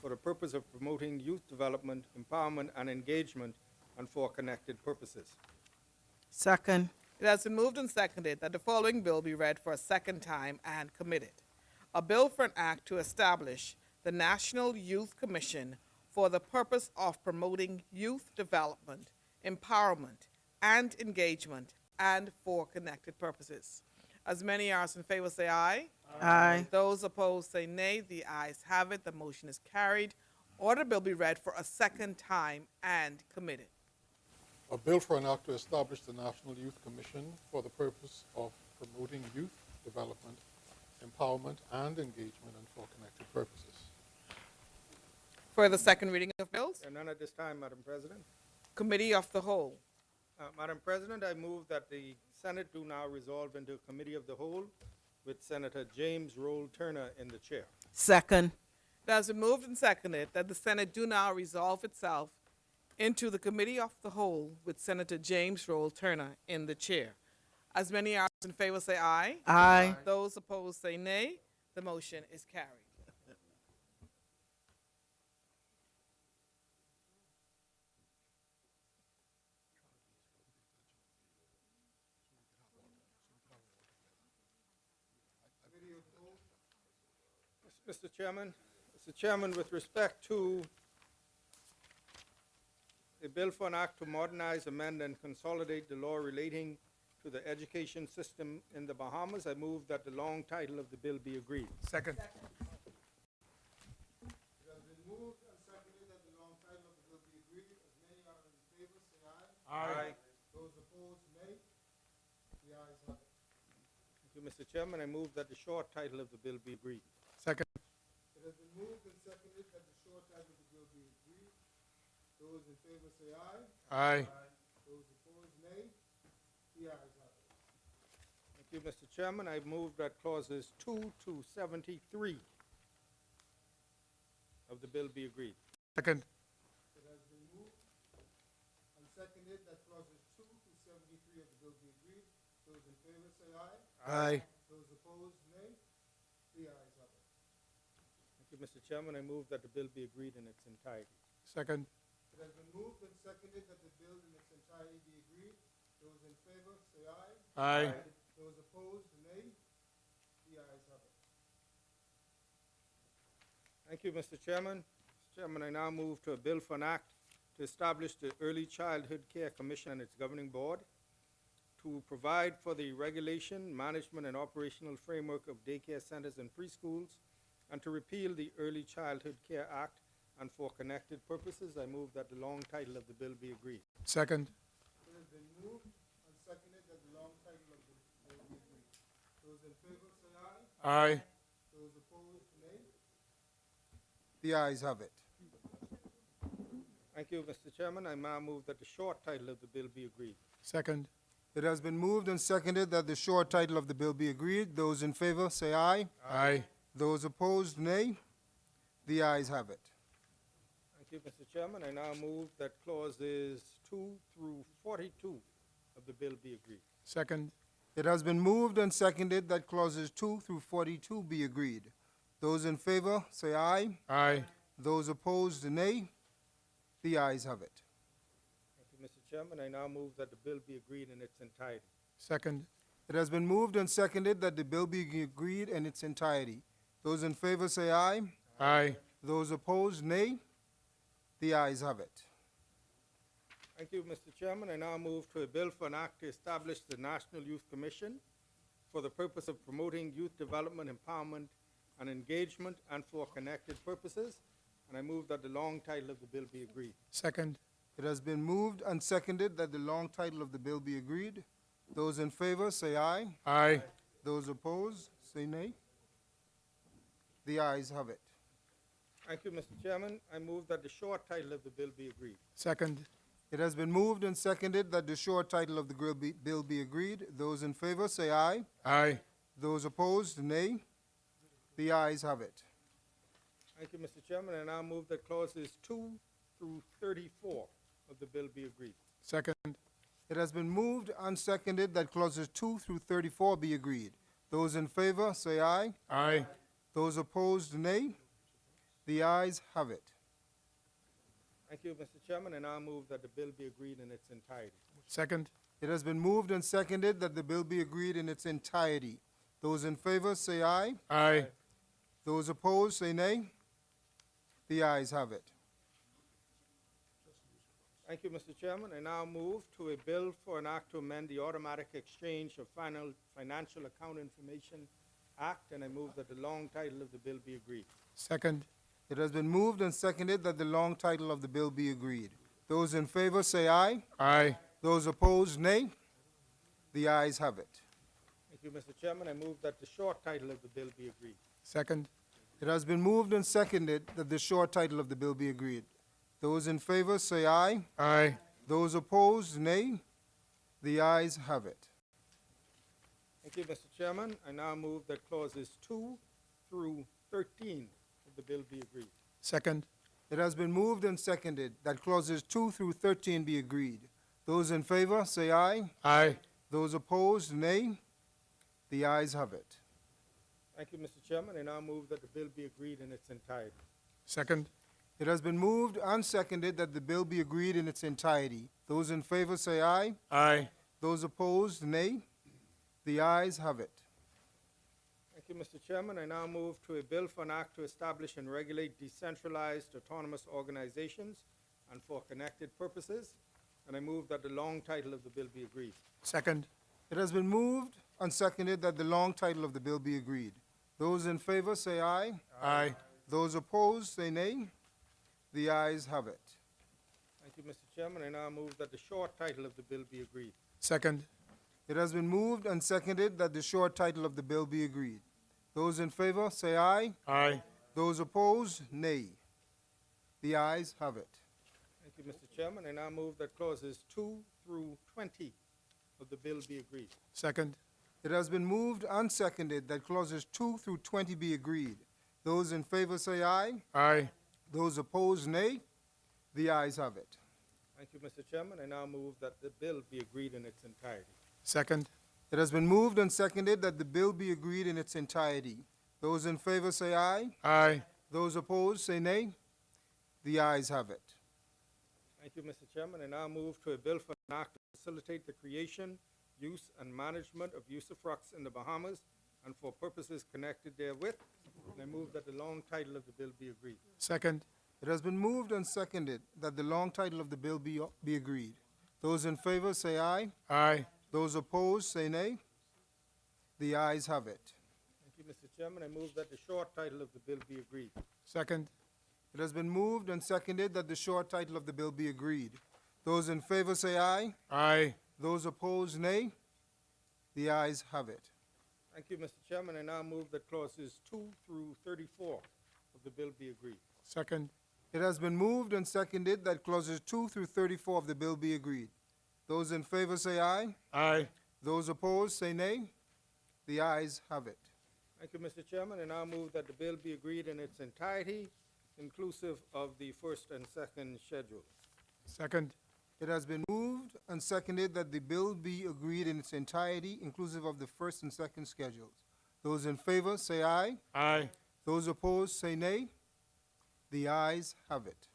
Speaker 3: for the purpose of promoting youth development, empowerment, and engagement, and for connected purposes.
Speaker 6: Second.
Speaker 2: it has been moved and seconded that the following bill be read for a second time and committed. A bill for an act to establish the National Youth Commission for the purpose of promoting youth development, empowerment, and engagement, and for connected purposes. As many as in favor say aye.
Speaker 6: Aye.
Speaker 2: Those opposed say nay. The ayes have it. The motion is carried. Order bill be read for a second time and committed.
Speaker 11: A bill for an act to establish the National Youth Commission for the purpose of promoting youth development, empowerment, and engagement, and for connected purposes.
Speaker 2: For the second reading of bills,
Speaker 3: And none at this time, Madam President.
Speaker 2: Committee of the Whole.
Speaker 3: Madam President, I move that the Senate do now resolve into a committee of the whole with Senator James Roll Turner in the chair.
Speaker 6: Second.
Speaker 2: It has been moved and seconded that the Senate do now resolve itself into the Committee of the Whole with Senator James Roll Turner in the chair. As many as in favor say aye.
Speaker 6: Aye.
Speaker 2: Those opposed say nay. The motion is carried.
Speaker 3: Mr. Chairman, with respect to a bill for an act to modernize, amend, and consolidate the law relating to the education system in the Bahamas, I move that the long title of the bill be agreed.
Speaker 12: Second.
Speaker 3: It has been moved and seconded that the long title of the bill be agreed. As many are in favor, say aye.
Speaker 12: Aye.
Speaker 3: Those opposed, nay. The ayes have it. Thank you, Mr. Chairman. I move that the short title of the bill be agreed.
Speaker 12: Second.
Speaker 3: It has been moved and seconded that the short title of the bill be agreed. Those in favor say aye.
Speaker 12: Aye.
Speaker 3: Those opposed, nay. The ayes have it. Thank you, Mr. Chairman. I move that clauses 2 to 73 of the bill be agreed.
Speaker 12: Second.
Speaker 3: It has been moved and seconded that clauses 2 to 73 of the bill be agreed. Those in favor say aye.
Speaker 12: Aye.
Speaker 3: Those opposed, nay. The ayes have it. Thank you, Mr. Chairman. I move that the bill be agreed in its entirety.
Speaker 12: Second.
Speaker 3: It has been moved and seconded that the bill in its entirety be agreed. Those in favor say aye.
Speaker 12: Aye.
Speaker 3: Those opposed, nay. The ayes have it. Thank you, Mr. Chairman. Mr. Chairman, I now move to a bill for an act to establish the Early Childhood Care Commission and its governing board to provide for the regulation, management, and operational framework of daycare centers and preschools, and to repeal the Early Childhood Care Act, and for connected purposes, I move that the long title of the bill be agreed.
Speaker 12: Second.
Speaker 3: It has been moved and seconded that in favor, say aye.
Speaker 11: Aye.
Speaker 3: Those opposed, nay.
Speaker 10: The ayes have it.
Speaker 3: Thank you, Mr. Chairman. I now move that the short title of the bill be agreed.
Speaker 11: Second.
Speaker 10: It has been moved and seconded that the short title of the bill be agreed. Those in favor, say aye.
Speaker 11: Aye.
Speaker 10: Those opposed, nay. The ayes have it.
Speaker 3: Thank you, Mr. Chairman. I now move that clauses 2 through 42 of the bill be agreed.
Speaker 11: Second.
Speaker 10: It has been moved and seconded that clauses 2 through 42 be agreed. Those in favor, say aye.
Speaker 11: Aye.
Speaker 10: Those opposed, nay. The ayes have it.
Speaker 3: Thank you, Mr. Chairman. I now move that the bill be agreed in its entirety.
Speaker 11: Second.
Speaker 10: It has been moved and seconded that the bill be agreed in its entirety. Those in favor, say aye.
Speaker 11: Aye.
Speaker 10: Those opposed, nay. The ayes have it.
Speaker 3: Thank you, Mr. Chairman. I now move to a bill for an act to establish the National Youth Commission for the purpose of promoting youth development, empowerment, and engagement, and for connected purposes. And I move that the long title of the bill be agreed.
Speaker 11: Second.
Speaker 10: It has been moved and seconded that the long title of the bill be agreed. Those in favor, say aye.
Speaker 11: Aye.
Speaker 10: Those opposed, say nay. The ayes have it.
Speaker 3: Thank you, Mr. Chairman. I move that the short title of the bill be agreed.
Speaker 11: Second.
Speaker 10: It has been moved and seconded that the short title of the bill be agreed. Those in favor, say aye.
Speaker 11: Aye.
Speaker 10: Those opposed, nay. The ayes have it.
Speaker 3: Thank you, Mr. Chairman. I now move that clauses 2 through 34 of the bill be agreed.
Speaker 11: Second.
Speaker 10: It has been moved and seconded that clauses 2 through 34 be agreed. Those in favor, say aye.
Speaker 11: Aye.
Speaker 10: Those opposed, nay. The ayes have it.
Speaker 3: Thank you, Mr. Chairman. I now move that the bill be agreed in its entirety.
Speaker 11: Second.
Speaker 10: It has been moved and seconded that the bill be agreed in its entirety. Those in favor, say aye.
Speaker 11: Aye.
Speaker 10: Those opposed, say nay. The ayes have it.
Speaker 3: Thank you, Mr. Chairman. I now move to a bill for an act to amend the Automatic Exchange of Financial Account Information Act, and I move that the long title of the bill be agreed.
Speaker 11: Second.
Speaker 10: It has been moved and seconded that the long title of the bill be agreed. Those in favor, say aye.
Speaker 11: Aye.
Speaker 10: Those opposed, nay. The ayes have it.
Speaker 3: Thank you, Mr. Chairman. I move that the short title of the bill be agreed.
Speaker 11: Second.
Speaker 10: It has been moved and seconded that the short title of the bill be agreed. Those in favor, say aye.
Speaker 11: Aye.
Speaker 10: Those opposed, nay. The ayes have it.
Speaker 3: Thank you, Mr. Chairman. I now move that clauses 2 through 13 of the bill be agreed.
Speaker 11: Second.
Speaker 10: It has been moved and seconded that clauses 2 through 13 be agreed. Those in favor, say aye.
Speaker 11: Aye.
Speaker 10: Those opposed, nay. The ayes have it.
Speaker 3: Thank you, Mr. Chairman. I now move that the bill be agreed in its entirety.
Speaker 11: Second.
Speaker 10: It has been moved and seconded that the bill be agreed in its entirety. Those in favor, say aye.
Speaker 11: Aye.
Speaker 10: Those opposed, nay. The ayes have it.
Speaker 3: Thank you, Mr. Chairman. I now move to a bill for an act to establish and regulate decentralized autonomous organizations and for connected purposes, and I move that the long title of the bill be agreed.
Speaker 11: Second.
Speaker 10: It has been moved and seconded that the long title of the bill be agreed. Those in favor, say aye.
Speaker 11: Aye.
Speaker 10: Those opposed, say nay. The ayes have it.
Speaker 3: Thank you, Mr. Chairman. I now move that the short title of the bill be agreed.
Speaker 11: Second.
Speaker 10: It has been moved and seconded that the short title of the bill be agreed. Those in favor, say aye.
Speaker 11: Aye.
Speaker 10: Those opposed, nay. The ayes have it.
Speaker 3: Thank you, Mr. Chairman. I now move that clauses 2 through 20 of the bill be agreed.
Speaker 11: Second.
Speaker 10: It has been moved and seconded that clauses 2 through 20 be agreed. Those in favor, say aye.
Speaker 11: Aye.
Speaker 10: Those opposed, nay. The ayes have it.
Speaker 3: Thank you, Mr. Chairman. I now move that the bill be agreed in its entirety.
Speaker 11: Second.
Speaker 10: It has been moved and seconded that the bill be agreed in its entirety. Those in favor, say aye.
Speaker 11: Aye.
Speaker 10: Those opposed, say nay. The ayes have it.
Speaker 3: Thank you, Mr. Chairman. I now move to a bill for an act to facilitate the creation, use, and management of usufructs in the Bahamas and for purposes connected therewith. And I move that the long title of the bill be agreed.
Speaker 11: Second.
Speaker 10: It has been moved and seconded that the long title of the bill be agreed. Those in favor, say aye.
Speaker 11: Aye.
Speaker 10: Those opposed, say nay. The ayes have it.
Speaker 3: Thank you, Mr. Chairman. I move that the short title of the bill be agreed.
Speaker 11: Second.
Speaker 10: It has been moved and seconded that the short title of the bill be agreed. Those in favor, say aye.
Speaker 11: Aye.
Speaker 10: Those opposed, nay. The ayes have it.
Speaker 3: Thank Thank you, Mr. Chairman. I now move that clauses 2 through 34 of the bill be agreed.
Speaker 11: Second.
Speaker 12: It has been moved and seconded that clauses 2 through 34 of the bill be agreed. Those in favor say aye.
Speaker 11: Aye.
Speaker 12: Those opposed say nay. The ayes have it.
Speaker 3: Thank you, Mr. Chairman. I now move that the bill be agreed in its entirety, inclusive of the first and second schedule.
Speaker 11: Second.
Speaker 12: It has been moved and seconded that the bill be agreed in its entirety, inclusive of the first and second schedules. Those in favor say aye.
Speaker 11: Aye.
Speaker 12: Those opposed say nay. The ayes have it.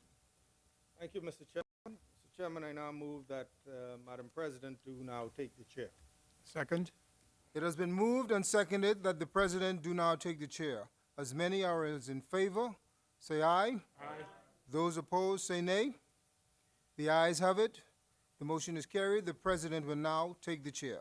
Speaker 3: Thank you, Mr. Chairman. Mr. Chairman, I now move that Madam President do now take the chair.
Speaker 11: Second.
Speaker 12: It has been moved and seconded that the President do now take the chair. As many are as in favor, say aye.
Speaker 11: Aye.
Speaker 12: Those opposed, say nay. The ayes have it. The motion is carried. The President will now take the chair.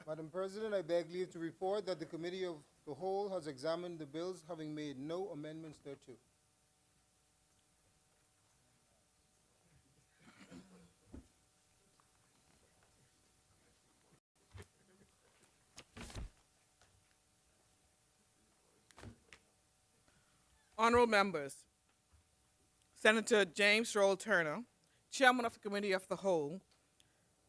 Speaker 12: Madam President, I beg leave to report that the Committee of the Whole has examined the bills, having made no amendments thereto.
Speaker 2: Honorable members, Senator James Roll Turner, Chairman of the Committee of the Whole,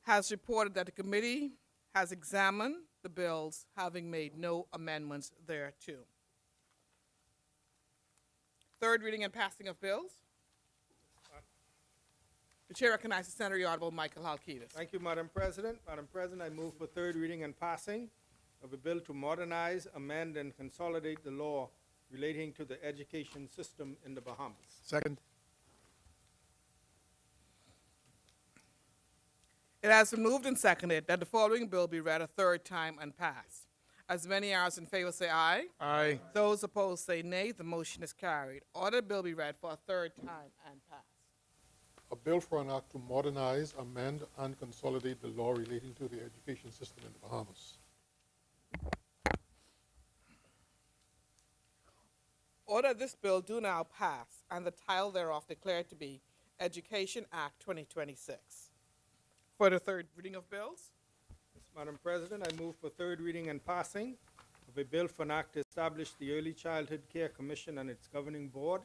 Speaker 2: has reported that the committee has examined the bills, having made no amendments thereto. Third reading and passing of bills. The chair recognizes Senator Honorable Michael Halkitis.
Speaker 3: Thank you, Madam President. Madam President, I move for third reading and passing of a bill to modernize, amend, and consolidate the law relating to the education system in the Bahamas.
Speaker 11: Second.
Speaker 2: It has been moved and seconded that the following bill be read a third time and passed. As many as in favor say aye.
Speaker 11: Aye.
Speaker 2: Those opposed say nay. The motion is carried. Order the bill be read for a third time and passed.
Speaker 11: A bill for an act to modernize, amend, and consolidate the law relating to the education system in the Bahamas.
Speaker 2: Order this bill do now pass, and the title thereof declared to be Education Act 2026. For the third reading of bills,
Speaker 3: Yes, Madam President, I move for third reading and passing of a bill for an act to establish the Early Childhood Care Commission and its governing board,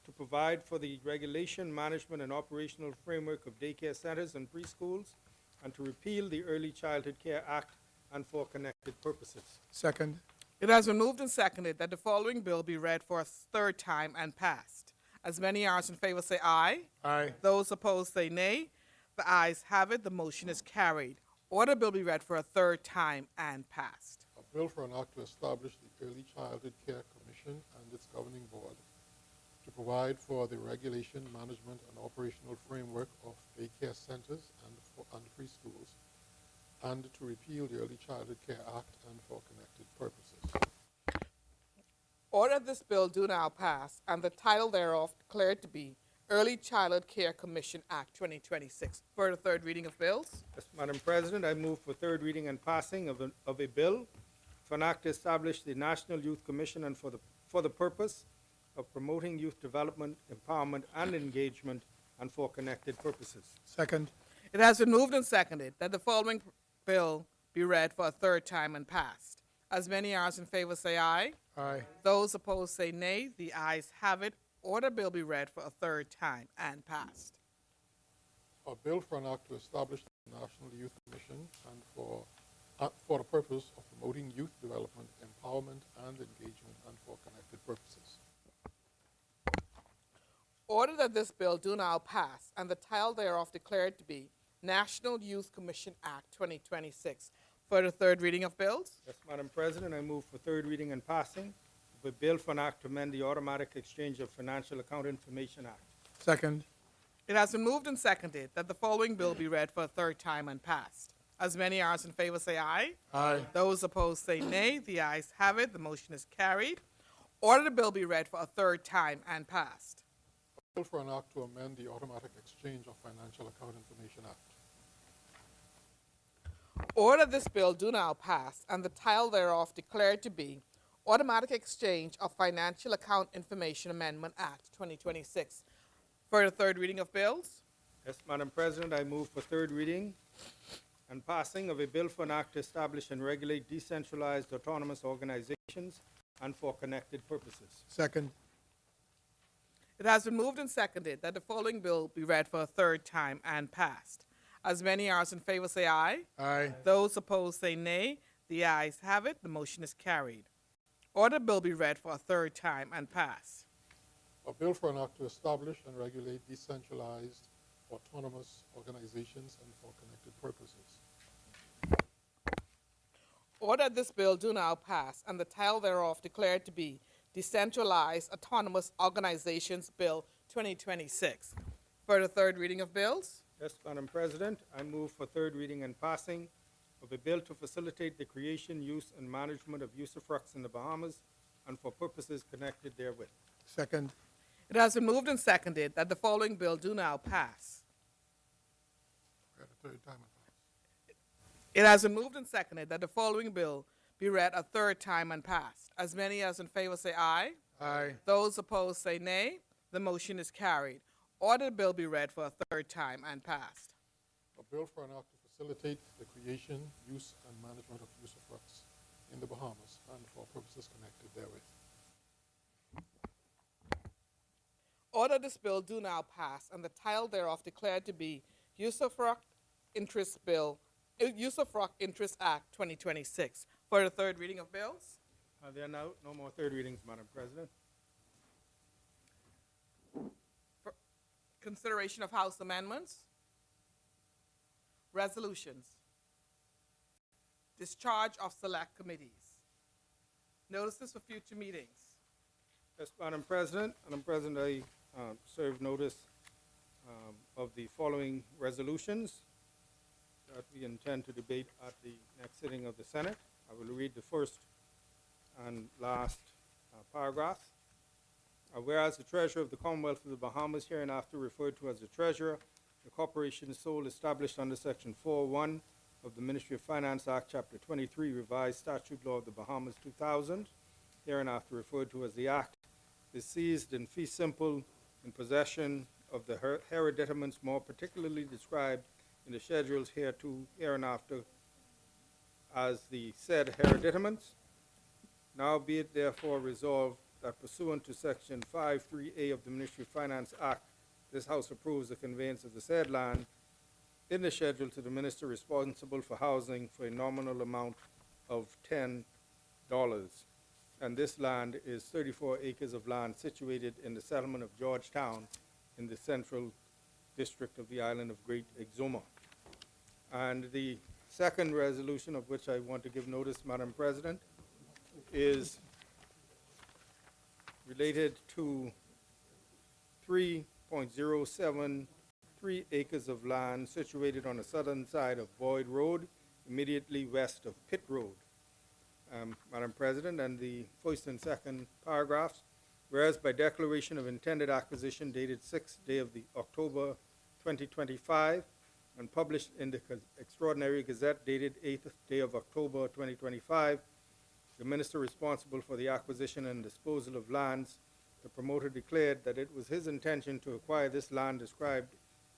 Speaker 3: to provide for the regulation, management, and operational framework of daycare centers and preschools, and to repeal the Early Childhood Care Act and for connected purposes.
Speaker 11: Second.
Speaker 2: it has been moved and seconded that the following bill be read for a third time and passed. As many as in favor say aye.
Speaker 11: Aye.
Speaker 2: Those opposed say nay. The ayes have it. The motion is carried. Order bill be read for a third time and passed.
Speaker 11: A bill for an act to establish the Early Childhood Care Commission and its governing board, to provide for the regulation, management, and operational framework of daycare centers and preschools, and to repeal the Early Childhood Care Act and for connected purposes.
Speaker 2: Order this bill do now pass, and the title thereof declared to be Early Childhood Care Commission Act 2026. For the third reading of bills,
Speaker 3: Yes, Madam President, I move for third reading and passing of a bill for an act to establish the National Youth Commission and for the purpose of promoting youth development, empowerment, and engagement, and for connected purposes.
Speaker 11: Second.
Speaker 2: it has been moved and seconded that the following bill be read for a third time and passed. As many as in favor say aye.
Speaker 11: Aye.
Speaker 2: Those opposed say nay. The ayes have it. Order bill be read for a third time and passed.
Speaker 11: A bill for an act to establish the National Youth Commission and for the purpose of promoting youth development, empowerment, and engagement, and for connected purposes.
Speaker 2: Order that this bill do now pass, and the title thereof declared to be National Youth Commission Act 2026. For the third reading of bills,
Speaker 3: Yes, Madam President, I move for third reading and passing of a bill for an act to amend the Automatic Exchange of Financial Account Information Act.
Speaker 11: Second.
Speaker 2: it has been moved and seconded that the following bill be read for a third time and passed. As many as in favor say aye.
Speaker 11: Aye.
Speaker 2: Those opposed say nay. The ayes have it. The motion is carried. Order the bill be read for a third time and passed.
Speaker 11: A bill for an act to amend the Automatic Exchange of Financial Account Information Act.
Speaker 2: Order this bill do now pass, and the title thereof declared to be Automatic Exchange of Financial Account Information Amendment Act 2026. For the third reading of bills,
Speaker 3: Yes, Madam President, I move for third reading and passing of a bill for an act to establish and regulate decentralized autonomous organizations and for connected purposes.
Speaker 11: Second.
Speaker 2: it has been moved and seconded that the following bill be read for a third time and passed. As many as in favor say aye.
Speaker 11: Aye.
Speaker 2: Those opposed say nay. The ayes have it. The motion is carried. Order bill be read for a third time and pass.
Speaker 11: A bill for an act to establish and regulate decentralized autonomous organizations and for connected purposes.
Speaker 2: Order this bill do now pass, and the title thereof declared to be Decentralized Autonomous Organizations Bill 2026. For the third reading of bills,
Speaker 3: Yes, Madam President, I move for third reading and passing of a bill to facilitate the creation, use, and management of usufructs in the Bahamas and for purposes connected therewith.
Speaker 11: Second.
Speaker 2: it has been moved and seconded that the following bill do now pass.
Speaker 11: Read a third time.
Speaker 2: It has been moved and seconded that the following bill be read a third time and passed. As many as in favor say aye.
Speaker 11: Aye.
Speaker 2: Those opposed say nay. The motion is carried. Order the bill be read for a third time and passed.
Speaker 11: A bill for an act to facilitate the creation, use, and management of usufructs in the Bahamas and for purposes connected therewith.
Speaker 2: Order this bill do now pass, and the title thereof declared to be Usufruct Interest Act 2026. For the third reading of bills,
Speaker 3: There are now no more third readings, Madam President.
Speaker 2: consideration of House amendments, resolutions, discharge of select committees, notices for future meetings.
Speaker 3: Yes, Madam President, I serve notice of the following resolutions that we intend to debate at the next sitting of the Senate. I will read the first and last paragraph. Whereas the Treasurer of the Commonwealth of the Bahamas, hereinafter referred to as the Treasurer, the corporation sole established under Section 4.1 of the Ministry of Finance Act, Chapter 23, Revised Statute Law of the Bahamas 2000, hereinafter referred to as the Act, is seized in fee simple in possession of the hereditaments more particularly described in the schedules hereto, hereinafter, as the said hereditaments. Now be it therefore resolved that pursuant to Section 5.3a of the Ministry of Finance Act, this House approves the conveyance of the said land in the schedule to the Minister responsible for housing for a nominal amount of $10. And this land is 34 acres of land situated in the settlement of Georgetown in the central district of the island of Great Exuma. And the second resolution of which I want to give notice, Madam President, is related to 3.073 acres of land situated on the southern side of Boyd Road, immediately west of Pitt Road. Madam President, and the first and second paragraphs, whereas by declaration of intended acquisition dated 6th day of the October 2025 and published in the Extraordinary Gazette dated 8th day of October 2025, the minister responsible for the acquisition and disposal of lands, the promoter declared that it was his intention to acquire this land described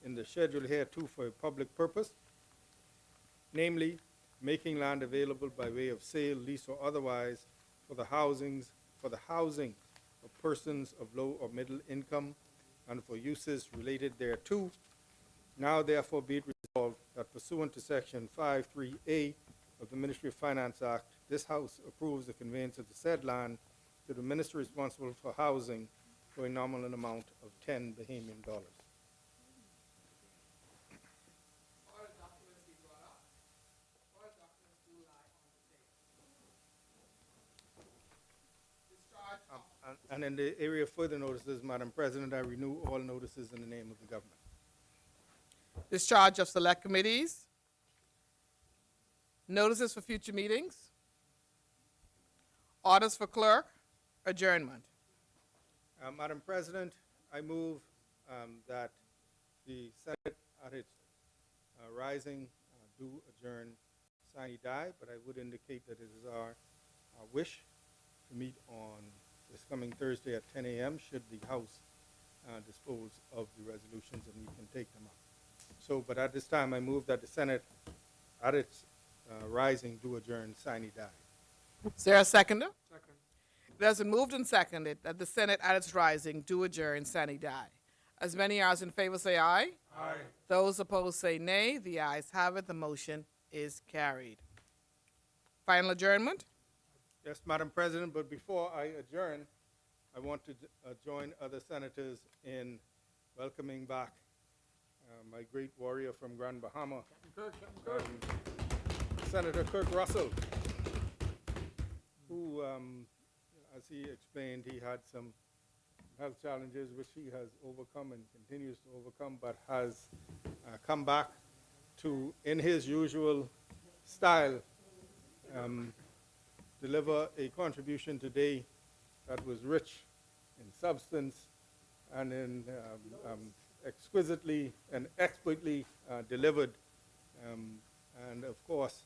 Speaker 3: in the schedule hereto for a public purpose, namely making land available by way of sale, lease, or otherwise for the housing of persons of low or middle income and for uses related thereto. Now therefore be it resolved that pursuant to Section 53A of the Ministry of Finance Act, this House approves the conveyance of the said land to the minister responsible for housing for a nominal amount of $10 Bahamian dollars. And in the area of further notices, Madam President, I renew all notices in the name of the government.
Speaker 2: Discharge of select committees. Notices for future meetings. Orders for clerk. Adjournment.
Speaker 3: Madam President, I move that the Senate at its rising do adjourn sine die, but I would indicate that it is our wish to meet on this coming Thursday at 10 a.m. should the House dispose of the resolutions and we can take them up. So, but at this time, I move that the Senate at its rising do adjourn sine die.
Speaker 2: Is there a seconder? Second. It has been moved and seconded that the Senate at its rising do adjourn sine die. As many as in favor say aye. Aye. Those opposed say nay. The ayes have it. The motion is carried. Final adjournment?
Speaker 3: Yes, Madam President, but before I adjourn, I want to join other senators in welcoming back my great warrior from Grand Bahama, Senator Kirk Russell, who, as he explained, he had some health challenges which he has overcome and continues to overcome, but has come back to, in his usual style, deliver a contribution today that was rich in substance and in exquisitely and expertly delivered, and of course,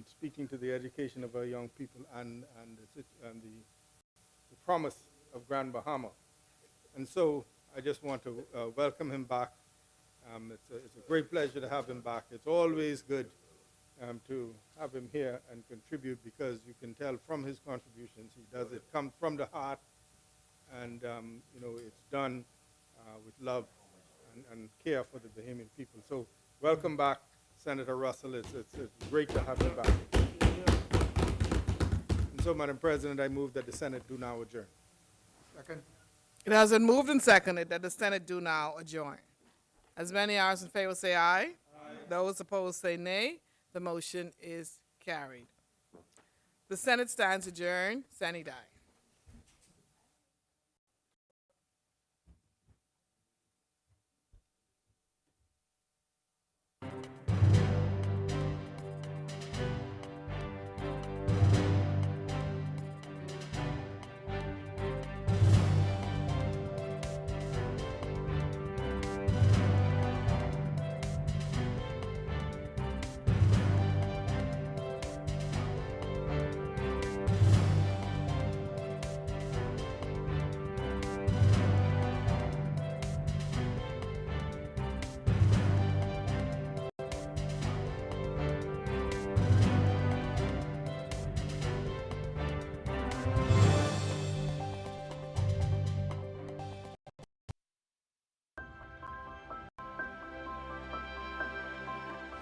Speaker 3: speaking to the education of our young people and the promise of Grand Bahama. And so I just want to welcome him back. It's a great pleasure to have him back. It's always good to have him here and contribute, because you can tell from his contributions, he does it come from the heart, and you know, it's done with love and care for the Bahamian people. So welcome back, Senator Russell. It's great to have you back. And so, Madam President, I move that the Senate do now adjourn.
Speaker 12: Second.
Speaker 2: It has been moved and seconded that the Senate do now adjourn. As many as in favor say aye. Aye. Those opposed say nay. The motion is carried. The Senate stands adjourned. Sine die.